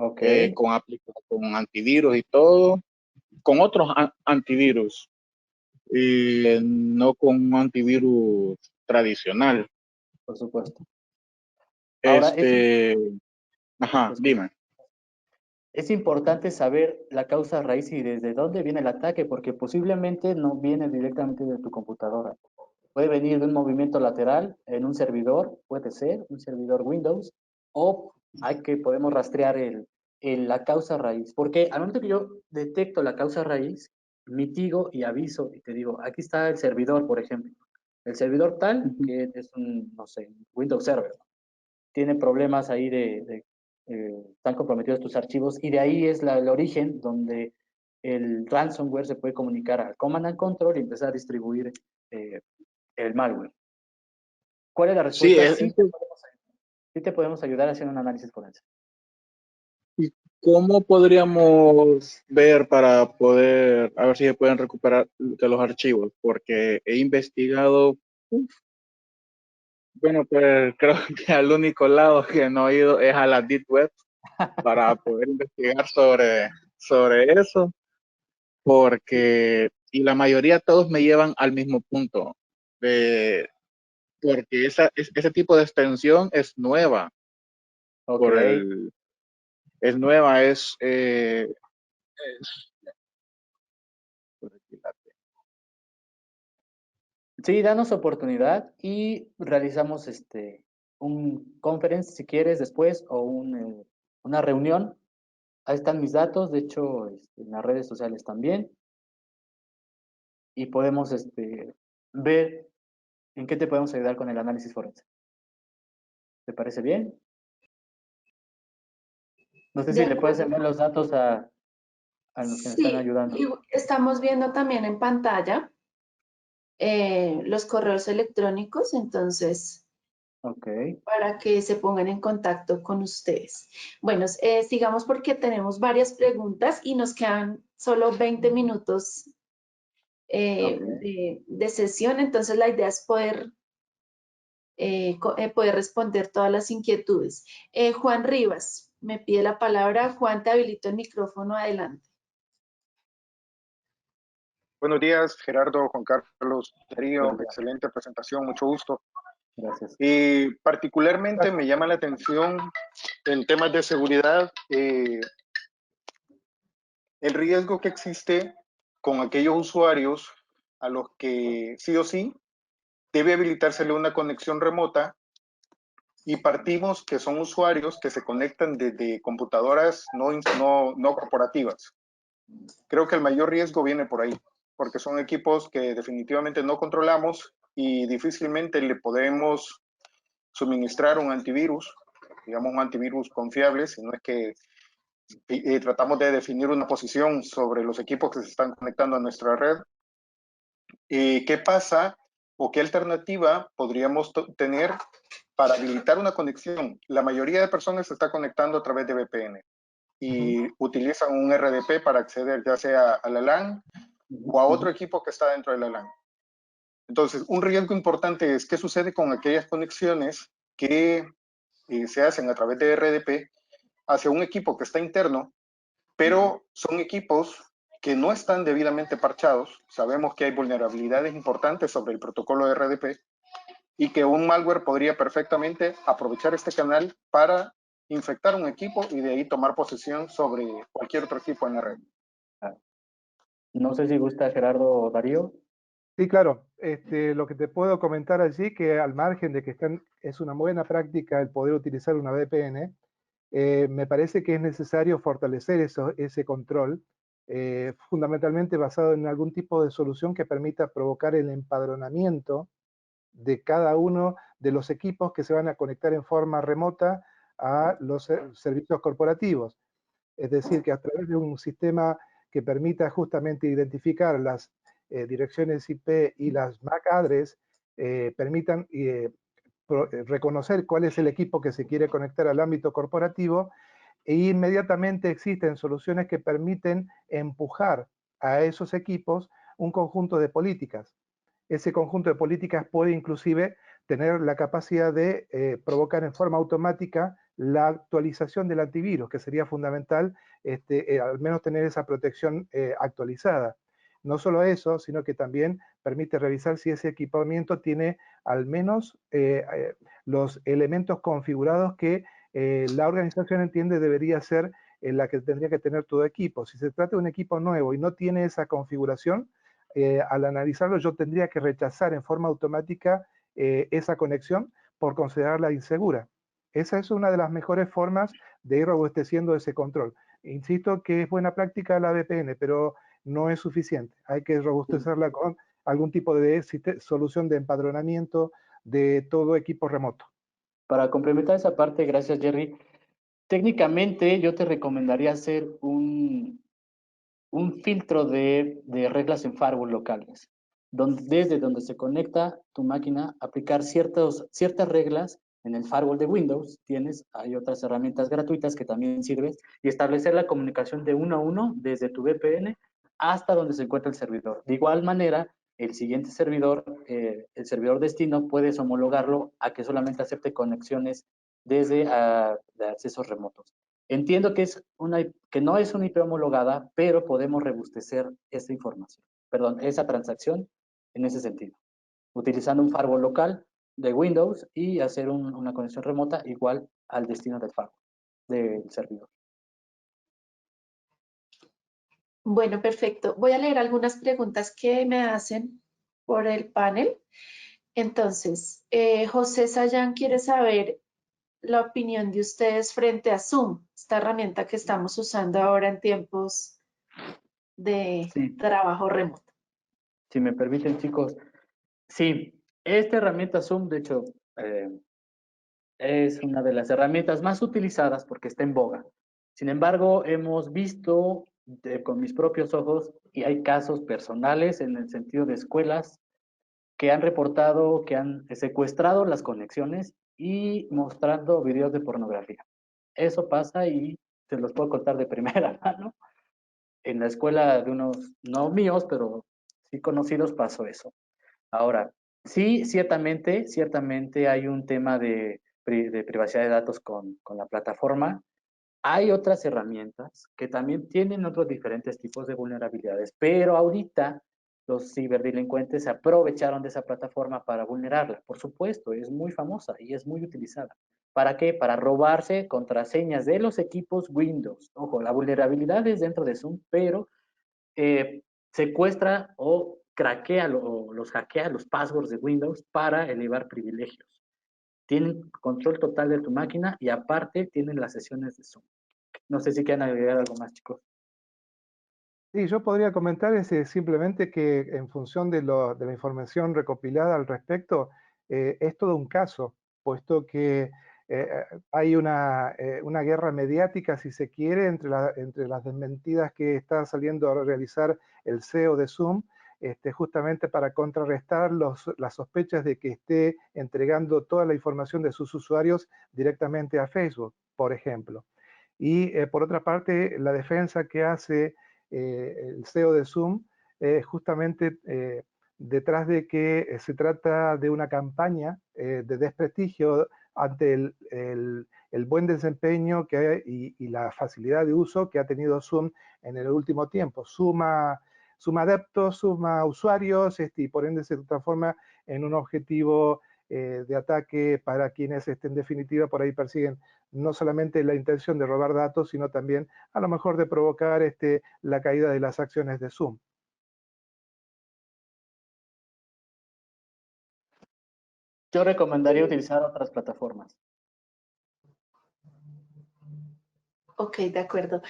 Ok. Con antivirus y todo, con otros antivirus, y no con un antivirus tradicional. Por supuesto. Ahora, Ajá, dime. es importante saber la causa raíz y desde dónde viene el ataque, porque posiblemente no viene directamente de tu computadora. Puede venir de un movimiento lateral en un servidor, puede ser un servidor Windows, o podemos rastrear la causa raíz. Porque al momento que yo detecto la causa raíz, mitigo y aviso y te digo, aquí está el servidor, por ejemplo. El servidor tal, que es un, no sé, Windows Server, tiene problemas ahí están comprometidos tus archivos y de ahí es el origen donde el ransomware se puede comunicar a Command and Control y empezar a distribuir el malware. ¿Cuál es la respuesta? Sí, te podemos ayudar haciendo un análisis forense. ¿Y cómo podríamos ver para poder, a ver si se pueden recuperar de los archivos? Porque he investigado, bueno, pues creo que al único lado que no he ido es a la Deep Web para poder investigar sobre eso, y la mayoría todos me llevan al mismo punto, porque ese tipo de extensión es nueva. Ok. Es nueva, Sí, danos oportunidad y realizamos un conference si quieres después o una reunión. Ahí están mis datos, de hecho en las redes sociales también. Y podemos ver en qué te podemos ayudar con el análisis forense. ¿Te parece bien? No sé De si le puedes acuerdo. enviar los datos a los que me están Sí, ayudando. y estamos viendo también en pantalla los correos electrónicos, entonces, Ok. para que se pongan en contacto con ustedes. Bueno, sigamos porque tenemos varias preguntas y nos quedan solo 20 minutos de sesión, entonces la idea es poder responder todas las inquietudes. Juan Rivas me pide la palabra. Juan, te habilito el micrófono, adelante. Buenos días, Gerardo, Juan Carlos, Darío, Buenos días. excelente presentación, mucho gusto. Gracias. Y particularmente me llama la atención en temas de seguridad el riesgo que existe con aquellos usuarios a los que sí o sí debe habilitársele una conexión remota y partimos que son usuarios que se conectan desde computadoras no corporativas. Creo que el mayor riesgo viene por ahí, porque son equipos que definitivamente no controlamos y difícilmente le podemos suministrar un antivirus, digamos un antivirus confiable, si no es que tratamos de definir una posición sobre los equipos que se están conectando a nuestra red. ¿Qué pasa o qué alternativa podríamos tener para habilitar una conexión? La mayoría de personas se está conectando a través de VPN y utilizan un RDP para acceder ya sea a la LAN o a otro equipo que está dentro de la LAN. Entonces, un riesgo importante es qué sucede con aquellas conexiones que se hacen a través de RDP hacia un equipo que está interno, pero son equipos que no están debidamente parchados. Sabemos que hay vulnerabilidades importantes sobre el protocolo de RDP y que un malware podría perfectamente aprovechar este canal para infectar un equipo y de ahí tomar posesión sobre cualquier otro equipo en la red. No sé si gusta Gerardo o Darío. Sí, claro. Lo que te puedo comentar allí, que al margen de que es una buena práctica el poder utilizar una VPN, me parece que es necesario fortalecer ese control, fundamentalmente basado en algún tipo de solución que permita provocar el empadronamiento de cada uno de los equipos que se van a conectar en forma remota a los servicios corporativos. Es decir, que a través de un sistema que permita justamente identificar las direcciones IP y las MAC address, permitan reconocer cuál es el equipo que se quiere conectar al ámbito corporativo, e inmediatamente existen soluciones que permiten empujar a esos equipos un conjunto de políticas. Ese conjunto de políticas puede inclusive tener la capacidad de provocar en forma automática la actualización del antivirus, que sería fundamental al menos tener esa protección actualizada. No solo eso, sino que también permite revisar si ese equipamiento tiene al menos los elementos configurados que la organización entiende debería ser la que tendría que tener todo equipo. Si se trata de un equipo nuevo y no tiene esa configuración, al analizarlo yo tendría que rechazar en forma automática esa conexión por considerarla insegura. Esa es una de las mejores formas de ir robusteciendo ese control. Insisto que es buena práctica la VPN, pero no es suficiente. Hay que robustecerla con algún tipo de solución de empadronamiento de todo equipo remoto. Para complementar esa parte, gracias Jerry, técnicamente yo te recomendaría hacer un filtro de reglas en firewall locales, desde donde se conecta tu máquina, aplicar ciertas reglas en el firewall de Windows, hay otras herramientas gratuitas que también sirven, y establecer la comunicación de uno a uno desde tu VPN hasta donde se encuentra el servidor. De igual manera, el siguiente servidor, el servidor destino, puedes homologarlo a que solamente acepte conexiones desde de accesos remotos. Entiendo que, que no es una IP homologada, pero podemos robustecer esa información, esa transacción en ese sentido, utilizando un firewall local de Windows y hacer una conexión remota igual al destino del firewall, del servidor. Bueno, perfecto. Voy a leer algunas preguntas que me hacen por el panel. Entonces, José Sayán quiere saber la opinión de ustedes frente a Zoom, esta herramienta que estamos usando ahora en tiempos de trabajo remoto. Si me permiten, chicos, sí, esta herramienta Zoom, de hecho, es una de las herramientas más utilizadas porque está en boga. Sin embargo, hemos visto con mis propios ojos, y hay casos personales en el sentido de escuelas que han reportado que han secuestrado las conexiones y mostrando videos de pornografía. Eso pasa y se los puedo contar de primera mano. En la escuela de unos, no míos, pero sí conocidos, pasó eso. Ahora, sí, ciertamente hay un tema de privacidad de datos con la plataforma. Hay otras herramientas que también tienen otros diferentes tipos de vulnerabilidades, pero ahorita los ciberdelincuentes se aprovecharon de esa plataforma para vulnerarla. Por supuesto, es muy famosa y es muy utilizada. ¿Para qué? Para robarse contraseñas de los equipos Windows. Ojo, la vulnerabilidad es dentro de Zoom, pero secuestra o craquea o los hackea los passwords de Windows para elevar privilegios. Tienen control total de tu máquina y aparte tienen las sesiones de Zoom. No sé si quieren agregar algo más, chicos. Sí, yo podría comentar simplemente que en función de la información recopilada al respecto, es todo un caso, puesto que hay una guerra mediática, si se quiere, entre las desmentidas que está saliendo a realizar el CEO de Zoom, justamente para contrarrestar las sospechas de que esté entregando toda la información de sus usuarios directamente a Facebook, por ejemplo. Y por otra parte, la defensa que hace el CEO de Zoom, justamente detrás de que se trata de una campaña de desprestigio ante el buen desempeño y la facilidad de uso que ha tenido Zoom en el último tiempo. Suma adeptos, suma usuarios y por ende se transforma en un objetivo de ataque para quienes en definitiva por ahí persiguen no solamente la intención de robar datos, sino también a lo mejor de provocar la caída de las acciones de Zoom. Yo recomendaría utilizar otras plataformas. Ok, de acuerdo.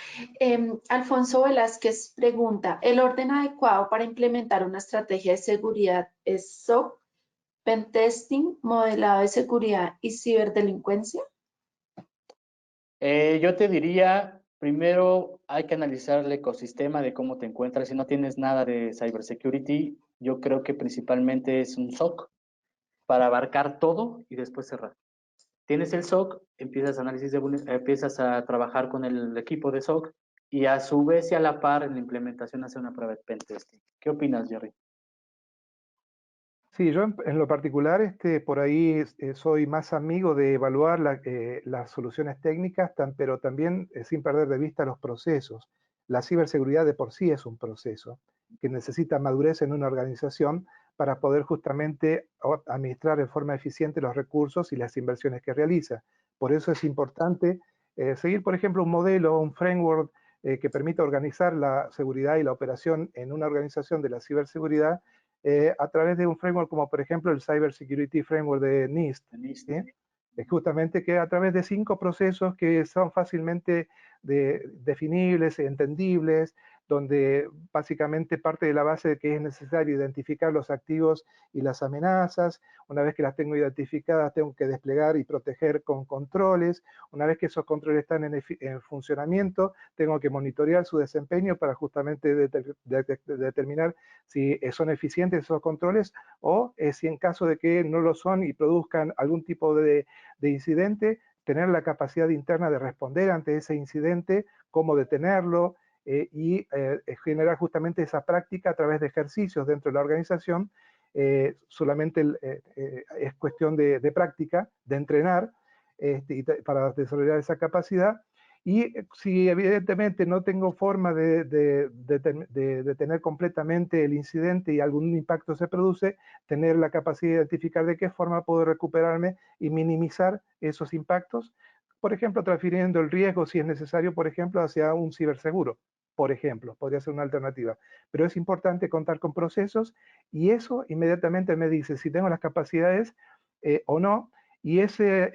Alfonso Velázquez pregunta, ¿el orden adecuado para implementar una estrategia de seguridad es SOC, pentesting, modelado de seguridad y ciberdelincuencia? Yo te diría, primero hay que analizar el ecosistema de cómo te encuentras. Si no tienes nada de cybersecurity, yo creo que principalmente es un SOC para abarcar todo y después cerrar. Tienes el SOC, empiezas a trabajar con el equipo de SOC y a su vez y a la par en la implementación hacer una prueba de pentesting. ¿Qué opinas, Jerry? Sí, yo en lo particular, por ahí soy más amigo de evaluar las soluciones técnicas, pero también sin perder de vista los procesos. La ciberseguridad de por sí es un proceso que necesita madurez en una organización para poder justamente administrar de forma eficiente los recursos y las inversiones que realiza. Por eso es importante seguir, por ejemplo, un modelo, un framework que permita organizar la seguridad y la operación en una organización de la ciberseguridad a través de un framework como por ejemplo el Cyber Security Framework de NIST. ¿Sí? Es justamente que a través de 5 procesos que son fácilmente definibles, entendibles, donde básicamente parte de la base de que es necesario identificar los activos y las amenazas. Una vez que las tengo identificadas, tengo que desplegar y proteger con controles. Una vez que esos controles están en funcionamiento, tengo que monitorear su desempeño para justamente determinar si son eficientes esos controles o si en caso de que no lo son y produzcan algún tipo de incidente, tener la capacidad interna de responder ante ese incidente, cómo detenerlo y generar justamente esa práctica a través de ejercicios dentro de la organización. Solamente es cuestión de práctica, de entrenar para desarrollar esa capacidad. Y si evidentemente no tengo forma de detener completamente el incidente y algún impacto se produce, tener la capacidad de identificar de qué forma puedo recuperarme y minimizar esos impactos, por ejemplo, transfiriendo el riesgo si es necesario, por ejemplo, hacia un ciberseguro, por ejemplo, podría ser una alternativa. Pero es importante contar con procesos y eso inmediatamente me dice si tengo las capacidades o no. Y ese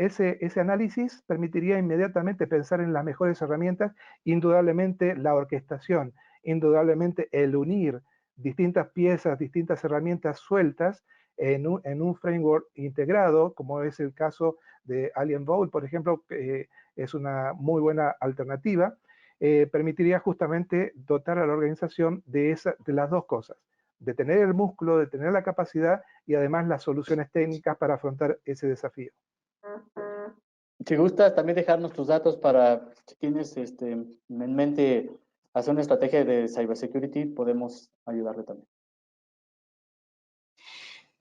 análisis permitiría inmediatamente pensar en las mejores herramientas, indudablemente la orquestación, indudablemente el unir distintas piezas, distintas herramientas sueltas en un framework integrado, como es el caso de Alien Vault, por ejemplo, que es una muy buena alternativa, permitiría justamente dotar a la organización de las dos cosas, de tener el músculo, de tener la capacidad y además las soluciones técnicas para afrontar ese desafío. Si gustas también dejarnos tus datos para, si tienes en mente hacer una estrategia de cybersecurity, podemos ayudarle también.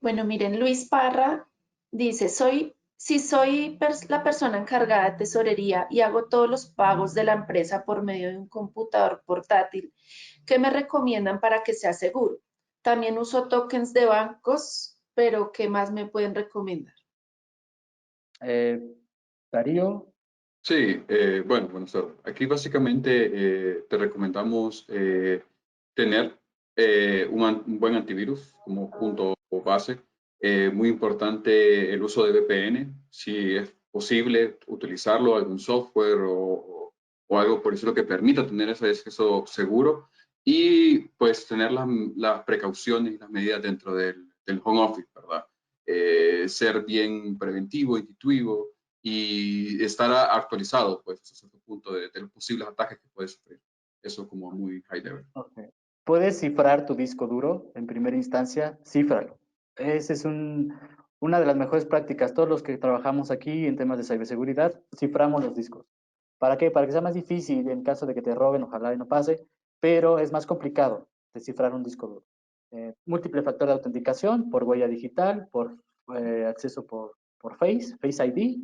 Bueno, miren, Luis Parra dice, si soy la persona encargada de tesorería y hago todos los pagos de la empresa por medio de un computador portátil, ¿qué me recomiendan para que sea seguro? También uso tokens de bancos, pero ¿qué más me pueden recomendar? Darío. Sí, bueno, buenas tardes. Aquí básicamente te recomendamos tener un buen antivirus como punto base. Muy importante el uso de VPN, si es posible utilizarlo, algún software o algo por eso que permita tener ese acceso seguro y pues tener las precauciones y las medidas dentro del home office, ¿verdad? Ser bien preventivo, intuitivo y estar actualizado, pues, hasta cierto punto de los posibles ataques que puedes sufrir. Eso como muy high level. Okay. ¿Puedes cifrar tu disco duro en primera instancia? Cífralo. Esa es una de las mejores prácticas. Todos los que trabajamos aquí en temas de ciberseguridad, ciframos los discos. ¿Para qué? Para que sea más difícil en caso de que te roben, ojalá y no pase, pero es más complicado descifrar un disco duro. Múltiple factor de autenticación por huella digital, por acceso por Face ID.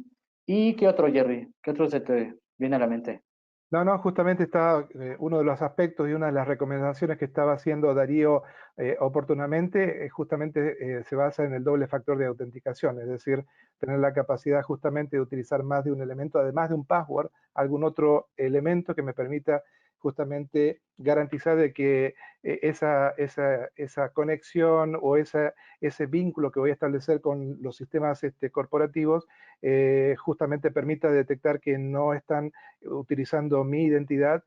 ¿Y qué otro, Jerry? ¿Qué otro se te viene a la mente? No, justamente está uno de los aspectos y una de las recomendaciones que estaba haciendo Darío oportunamente, justamente se basa en el doble factor de autenticación, es decir, tener la capacidad justamente de utilizar más de un elemento, además de un password, algún otro elemento que me permita justamente garantizar de que esa conexión o ese vínculo que voy a establecer con los sistemas corporativos justamente permita detectar que no están utilizando mi identidad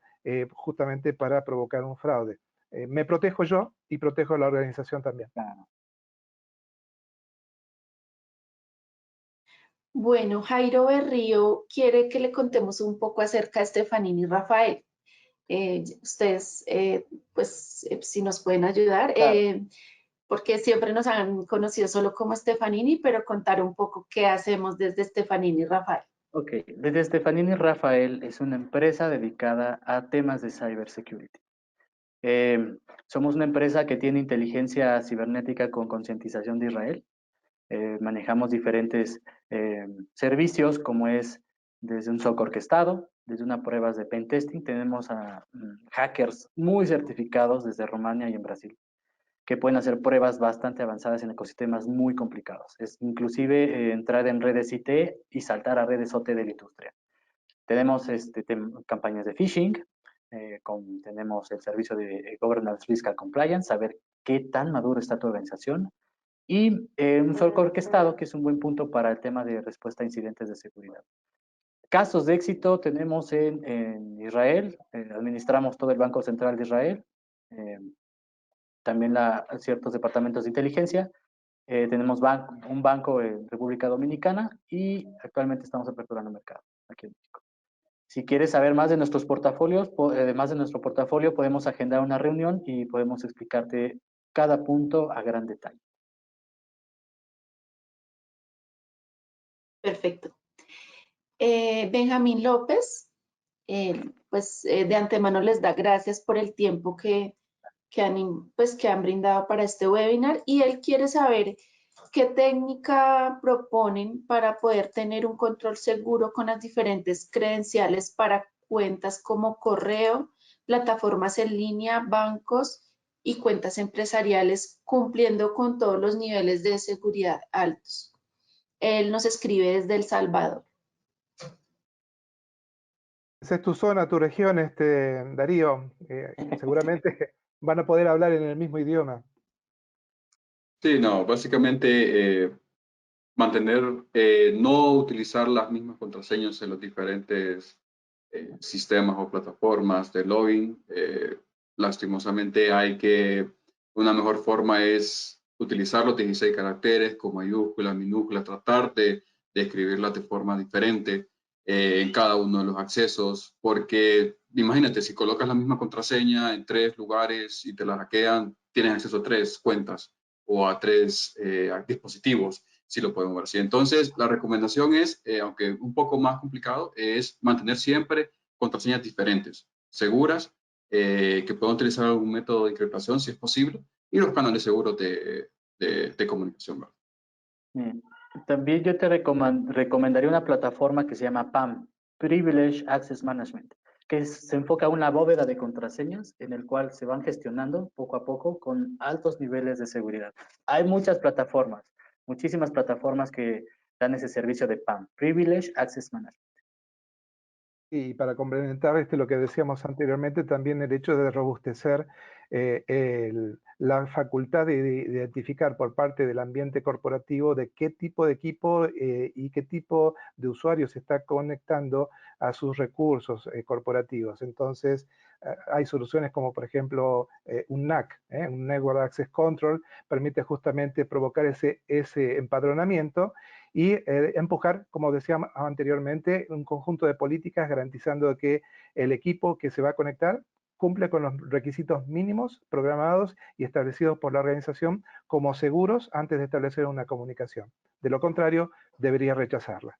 justamente para provocar un fraude. Me protejo yo y protejo a la organización también. Bueno, Jairo Berrío quiere que le contemos un poco acerca de Stefanini y Rafael. Ustedes, pues, si nos pueden ayudar, Claro. porque siempre nos han conocido solo como Stefanini, pero contar un poco qué hacemos desde Stefanini y Rafael. Ok, desde Stefanini Rafael es una empresa dedicada a temas de cybersecurity. Somos una empresa que tiene inteligencia cibernética con concientización de Israel. Manejamos diferentes servicios, como es desde un SOC orquestado, desde unas pruebas de pen testing. Tenemos a hackers muy certificados desde Rumania y en Brasil, que pueden hacer pruebas bastante avanzadas en ecosistemas muy complicados. Es inclusive entrar en redes IT y saltar a redes OT de la industria. Tenemos campañas de phishing, tenemos el servicio de Governance Risk and Compliance, saber qué tan maduro está tu organización, y un SOC orquestado, que es un buen punto para el tema de respuesta a incidentes de seguridad. Casos de éxito tenemos en Israel, administramos todo el Banco Central de Israel, también ciertos departamentos de inteligencia, tenemos un banco en República Dominicana y actualmente estamos aperturando mercado aquí en México. Si quieres saber más de nuestros portafolios, además de nuestro portafolio, podemos agendar una reunión y podemos explicarte cada punto a gran detalle. Perfecto. Benjamín López, de antemano les da gracias por el tiempo que han brindado para este webinar, y él quiere saber qué técnica proponen para poder tener un control seguro con las diferentes credenciales para cuentas como correo, plataformas en línea, bancos y cuentas empresariales, cumpliendo con todos los niveles de seguridad altos. Él nos escribe desde El Salvador. Esa es tu zona, tu región, Darío. Seguramente van a poder hablar en el mismo idioma. Sí, no, básicamente no utilizar las mismas contraseñas en los diferentes sistemas o plataformas de login. Lastimosamente una mejor forma es utilizar los 16 caracteres con mayúsculas, minúsculas, tratar de escribirlas de forma diferente en cada uno de los accesos, porque imagínate, si colocas la misma contraseña en 3 lugares y te la hackean, tienes acceso a 3 cuentas o a 3 dispositivos, si lo podemos ver así. Entonces, la recomendación es, aunque un poco más complicado, es mantener siempre contraseñas diferentes, seguras, que puedan utilizar algún método de encriptación si es posible, y los canales seguros de comunicación, ¿verdad? También yo te recomendaría una plataforma que se llama PAM, Privilege Access Management, que se enfoca en una bóveda de contraseñas en el cual se van gestionando poco a poco con altos niveles de seguridad. Hay muchas plataformas, muchísimas plataformas que dan ese servicio de PAM, Privilege Access Management. Y para complementar lo que decíamos anteriormente, también el hecho de robustecer la facultad de identificar por parte del ambiente corporativo de qué tipo de equipo y qué tipo de usuario se está conectando a sus recursos corporativos. Entonces, hay soluciones como, por ejemplo, un NAC, un Network Access Control, permite justamente provocar ese empadronamiento y empujar, como decíamos anteriormente, un conjunto de políticas garantizando que el equipo que se va a conectar cumple con los requisitos mínimos programados y establecidos por la organización como seguros antes de establecer una comunicación. De lo contrario, debería rechazarla.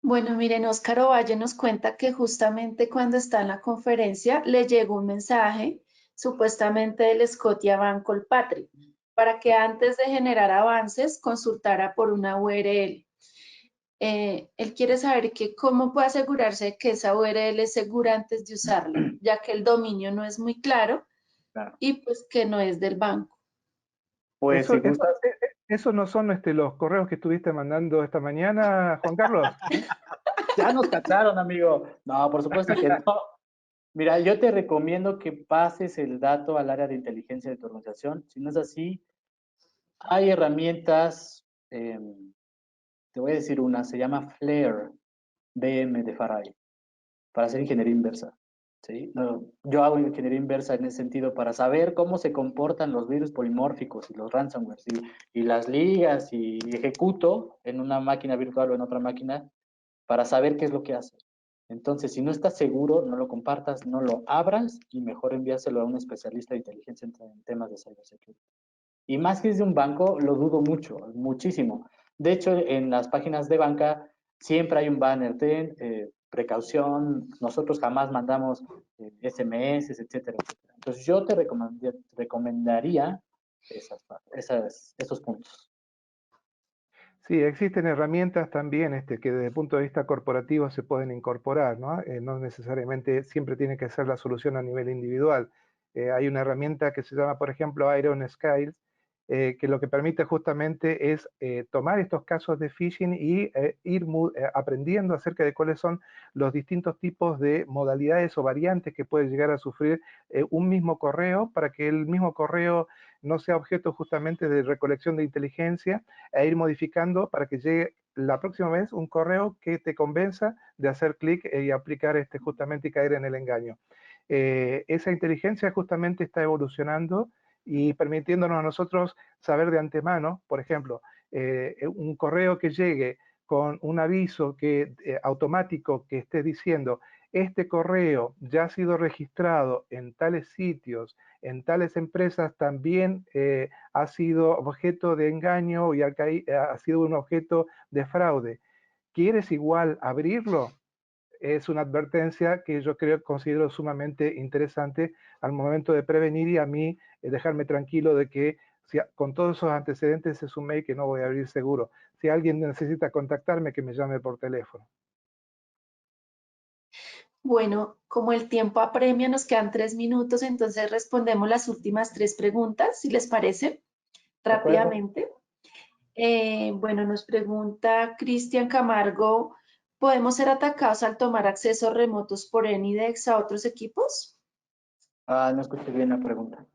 Bueno, miren, Óscar Ovalle nos cuenta que justamente cuando está en la conferencia le llegó un mensaje supuestamente del Scotiabank Colpatri para que antes de generar avances consultara por una URL. Él quiere saber cómo puede asegurarse que esa URL es segura antes de usarla, ya que el dominio no es muy claro, y pues que no es del banco. Pues si gustas... ¿Esos no son los correos que estuviste mandando esta mañana, Juan Carlos? Ya nos cacharon, amigo. No, por supuesto que no. Mira, yo te recomiendo que pases el dato al área de inteligencia de tu organización. Si no es así, hay herramientas, te voy a decir una, se llama Flare, BM de Faray, para hacer ingeniería inversa. ¿Sí? No, yo hago ingeniería inversa en ese sentido para saber cómo se comportan los virus polimórficos y los ransomwares y las ligas, y ejecuto en una máquina virtual o en otra máquina para saber qué es lo que hace. Entonces, si no estás seguro, no lo compartas, no lo abras y mejor envíaselo a un especialista de inteligencia en temas de cybersecurity. Y más que es de un banco, lo dudo mucho, muchísimo. De hecho, en las páginas de banca siempre hay un banner, precaución, nosotros jamás mandamos SMS, etcétera, etcétera. Entonces yo te recomendaría esos puntos. Sí, existen herramientas también que desde el punto de vista corporativo se pueden incorporar, ¿no? No necesariamente siempre tiene que ser la solución a nivel individual. Hay una herramienta que se llama, por ejemplo, Iron Skies, que lo que permite justamente es tomar estos casos de phishing y ir aprendiendo acerca de cuáles son los distintos tipos de modalidades o variantes que puede llegar a sufrir un mismo correo, para que el mismo correo no sea objeto justamente de recolección de inteligencia, e ir modificando para que llegue la próxima vez un correo que te convenza de hacer clic y aplicar justamente y caer en el engaño. Esa inteligencia justamente está evolucionando y permitiéndonos a nosotros saber de antemano, por ejemplo, un correo que llegue con un aviso automático que esté diciendo: este correo ya ha sido registrado en tales sitios, en tales empresas, también ha sido objeto de engaño y ha sido un objeto de fraude. ¿Quieres igual abrirlo? Es una advertencia que yo considero sumamente interesante al momento de prevenir, y a mí dejarme tranquilo de que con todos esos antecedentes es un mail que no voy a abrir seguro. Si alguien necesita contactarme, que me llame por teléfono. Bueno, como el tiempo apremia, nos quedan 3 minutos, entonces respondemos las últimas 3 preguntas, si les parece, rápidamente. Bueno, nos pregunta Cristian Camargo, ¿podemos ser atacados al tomar accesos remotos por Anydesk a otros equipos? No escuché bien la pregunta.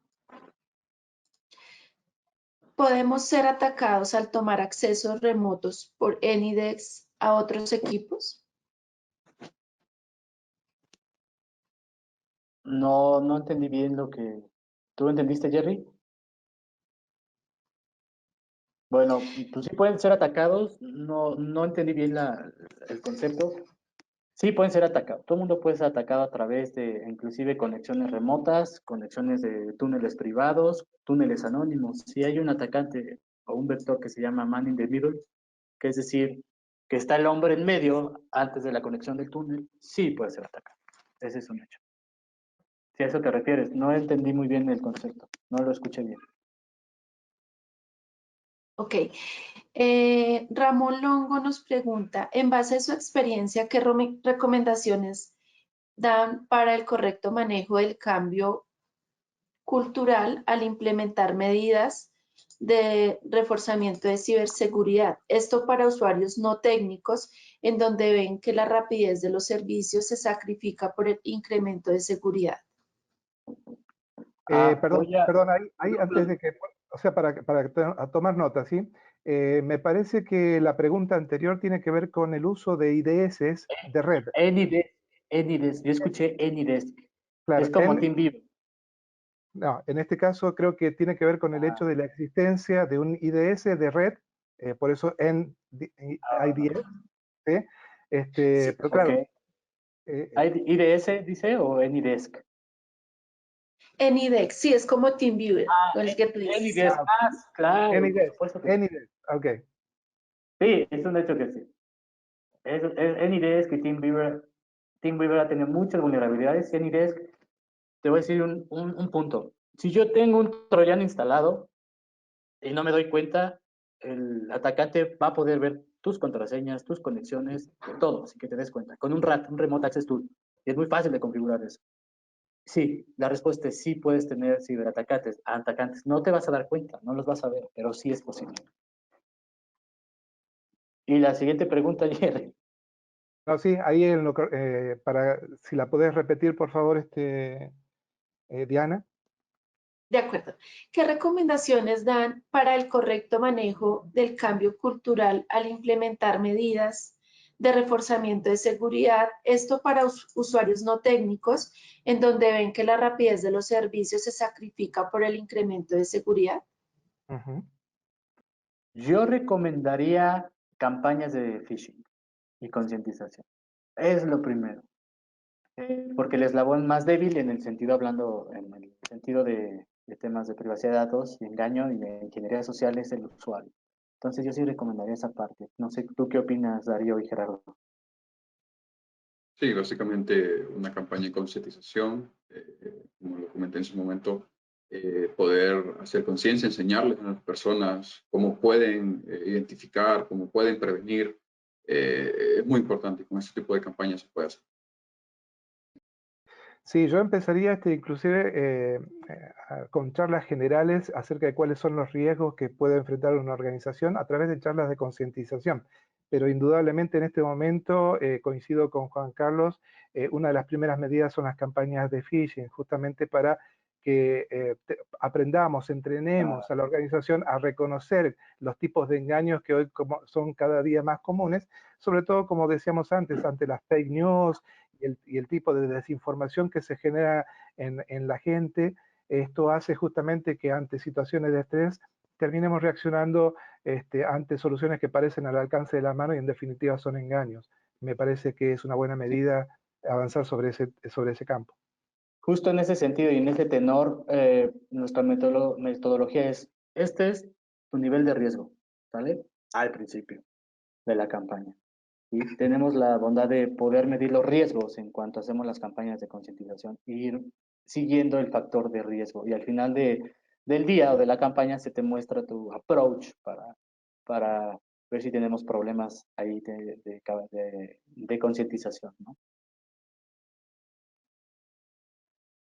¿Podemos ser atacados al tomar accesos remotos por Anydesk a otros equipos? No entendí bien lo que... ¿Tú entendiste, Jerry? Bueno, pues sí pueden ser atacados. No entendí bien el concepto. Sí, pueden ser atacados. Todo el mundo puede ser atacado a través de, inclusive, conexiones remotas, conexiones de túneles privados, túneles anónimos. Si hay un atacante o un vector que se llama man in the middle, que es decir, que está el hombre en medio antes de la conexión del túnel, sí puede ser atacado. Ese es un hecho. Si a eso te refieres, no entendí muy bien el concepto. No lo escuché bien. Ok. Ramón Longo nos pregunta, en base a su experiencia, ¿qué recomendaciones dan para el correcto manejo del cambio cultural al implementar medidas de reforzamiento de ciberseguridad? Esto para usuarios no técnicos, en donde ven que la rapidez de los servicios se sacrifica por el incremento de seguridad. Perdón, ahí antes de que, o sea, para tomar nota, ¿sí? Me parece que la pregunta anterior tiene que ver con el uso de IDS de red. Anydesk. Yo escuché Anydesk. Claro, Es como TeamViewer. no, en este caso creo que tiene que ver con el hecho de la existencia de un IDS de red, por eso en IDS, ¿sí? Sí, Pero claro. Okay. ¿IDS dice o Anydesk? Anydesk, sí, es como TeamViewer, con el que tú dices. Anydesk. Claro, por Anydesk, supuesto que Anydesk, ok. sí, es un hecho que sí. Anydesk y TeamViewer ha tenido muchas vulnerabilidades. Anydesk, te voy a decir un punto. Si yo tengo un troyano instalado y no me doy cuenta, el atacante va a poder ver tus contraseñas, tus conexiones, todo, sin que te des cuenta. Con un RAT, un Remote Access Tool. Y es muy fácil de configurar eso. Sí, la respuesta es sí, puedes tener ciberatacantes. Atacantes. No te vas a dar cuenta, no los vas a ver, pero sí es posible. Y la siguiente pregunta, Jerry. No, sí, ahí si la podés repetir, por favor, Diana. De acuerdo. ¿Qué recomendaciones dan para el correcto manejo del cambio cultural al implementar medidas de reforzamiento de seguridad? Esto para usuarios no técnicos, en donde ven que la rapidez de los servicios se sacrifica por el incremento de seguridad. Yo recomendaría campañas de phishing y concientización. Es lo primero. Porque el eslabón más débil en el sentido, hablando en el sentido de temas de privacidad de datos y engaño y de ingeniería social, es el usuario. Entonces yo sí recomendaría esa parte. No sé, ¿tú qué opinas, Darío y Gerardo? Sí, básicamente una campaña de concientización, como lo comenté en su momento, poder hacer conciencia, enseñarles a las personas cómo pueden identificar, cómo pueden prevenir. Es muy importante, con este tipo de campañas se puede hacer. Sí, yo empezaría inclusive con charlas generales acerca de cuáles son los riesgos que puede enfrentar una organización a través de charlas de concientización. Pero indudablemente en este momento, coincido con Juan Carlos, una de las primeras medidas son las campañas de phishing, justamente para que aprendamos, entrenemos a la organización a reconocer los tipos de engaños que hoy son cada día más comunes, sobre todo, como decíamos antes, ante las fake news, y el tipo de desinformación que se genera en la gente. Esto hace justamente que ante situaciones de estrés terminemos reaccionando ante soluciones que parecen al alcance de la mano y en definitiva son engaños. Me parece que es una buena medida avanzar sobre ese campo. Justo en ese sentido y en ese tenor, nuestra metodología es, este es tu nivel de riesgo, ¿vale? Al principio de la campaña. Y tenemos la bondad de poder medir los riesgos en cuanto hacemos las campañas de concientización e ir siguiendo el factor de riesgo. Y al final del día o de la campaña se te muestra tu approach para ver si tenemos problemas ahí de concientización, ¿no?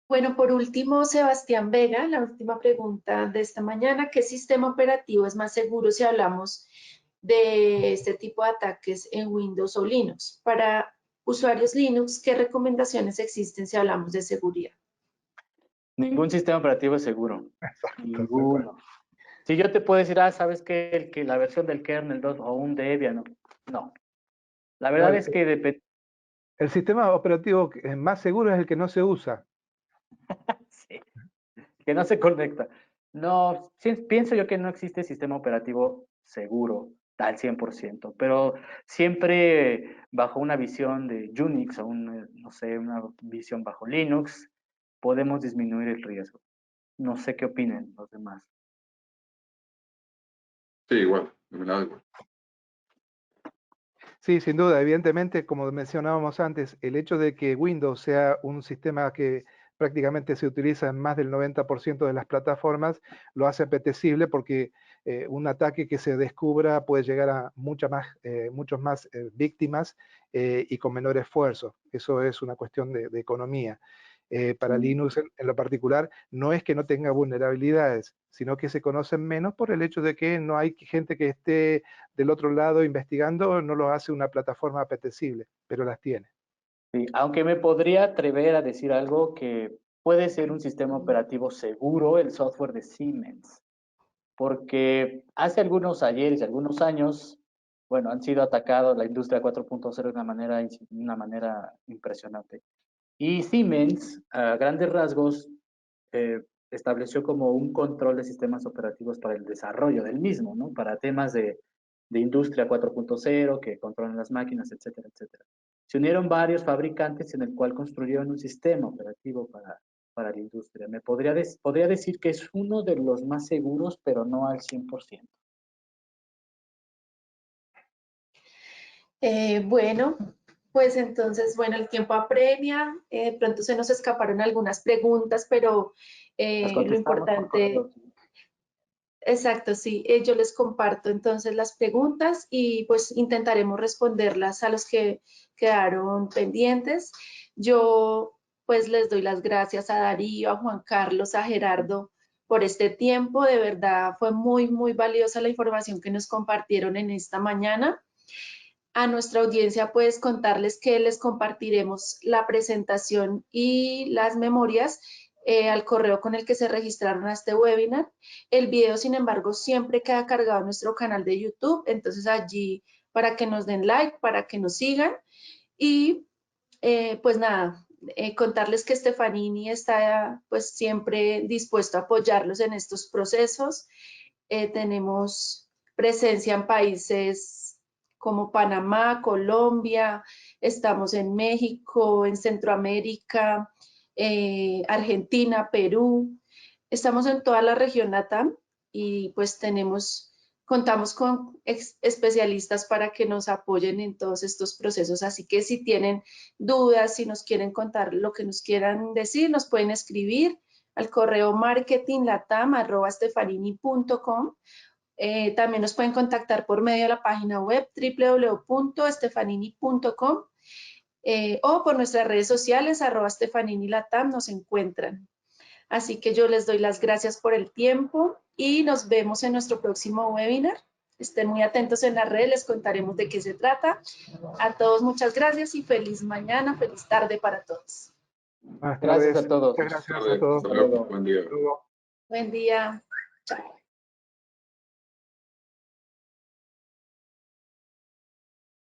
Bueno, por último, Sebastián Vega, la última pregunta de esta mañana, ¿qué sistema operativo es más seguro si hablamos de este tipo de ataques en Windows o Linux? Para usuarios Linux, ¿qué recomendaciones existen si hablamos de seguridad? Ningún sistema operativo es seguro. Exacto. Ninguno. Si yo te puedo decir, ¿sabes qué? Que la versión del kernel 2 o un Debian, no. La verdad es que depende. El sistema operativo más seguro es el que no se usa. Sí, que no se conecta. No, pienso yo que no existe sistema operativo seguro al 100%, pero siempre bajo una visión de Unix o no sé, una visión bajo Linux, podemos disminuir el riesgo. No sé qué opinen los demás. Sí, igual, de mi lado igual. Sí, sin duda, evidentemente, como mencionábamos antes, el hecho de que Windows sea un sistema que prácticamente se utiliza en más del 90% de las plataformas, lo hace apetecible porque un ataque que se descubra puede llegar a muchos más víctimas y con menor esfuerzo. Eso es una cuestión de economía. Para Linux en lo particular, no es que no tenga vulnerabilidades, sino que se conocen menos por el hecho de que no hay gente que esté del otro lado investigando, no lo hace una plataforma apetecible, pero las tiene. Sí, aunque me podría atrever a decir algo que puede ser un sistema operativo seguro, el software de Siemens, porque hace algunos ayeres, algunos años, bueno, han sido atacados la industria 4.0 de una manera impresionante. Y Siemens, a grandes rasgos, estableció como un control de sistemas operativos para el desarrollo del mismo, ¿no? Para temas de industria 4.0, que controlan las máquinas, etcétera, etcétera. Se unieron varios fabricantes en el cual construyeron un sistema operativo para la industria. Podría decir que es uno de los más seguros, pero no al 100%. Bueno, pues entonces, bueno, el tiempo apremia, pronto se nos escaparon algunas preguntas, pero lo importante, exacto, sí, yo les comparto entonces las preguntas y pues intentaremos responderlas a los que quedaron pendientes. Yo pues les doy las gracias a Darío, a Juan Carlos, a Gerardo por este tiempo. De verdad fue muy, muy valiosa la información que nos compartieron en esta mañana. A nuestra audiencia, pues contarles que les compartiremos la presentación y las memorias al correo con el que se registraron a este webinar. El video, sin embargo, siempre queda cargado en nuestro canal de YouTube, entonces allí para que nos den like, para que nos sigan y pues nada, contarles que Stefanini está pues siempre dispuesto a apoyarlos en estos procesos. Tenemos presencia en países como Panamá, Colombia, estamos en México, en Centroamérica, Argentina, Perú, estamos en toda la región LATAM y pues tenemos contamos con especialistas para que nos apoyen en todos estos procesos. Así que si tienen dudas, si nos quieren contar lo que nos quieran decir, nos pueden escribir al correo marketinglatam@stefanini.com. También nos pueden contactar por medio de la página web www.stefanini.com o por nuestras redes sociales @stefaninilatam nos encuentran. Así que yo les doy las gracias por el tiempo y nos vemos en nuestro próximo webinar. Estén muy atentos en la red, les contaremos de qué se trata. A todos muchas gracias y feliz mañana, feliz tarde para todos. Buenas Gracias tardes. a todos. Muchas gracias a todos. Hasta luego. Buen día. Hasta luego. Buen día. Chao.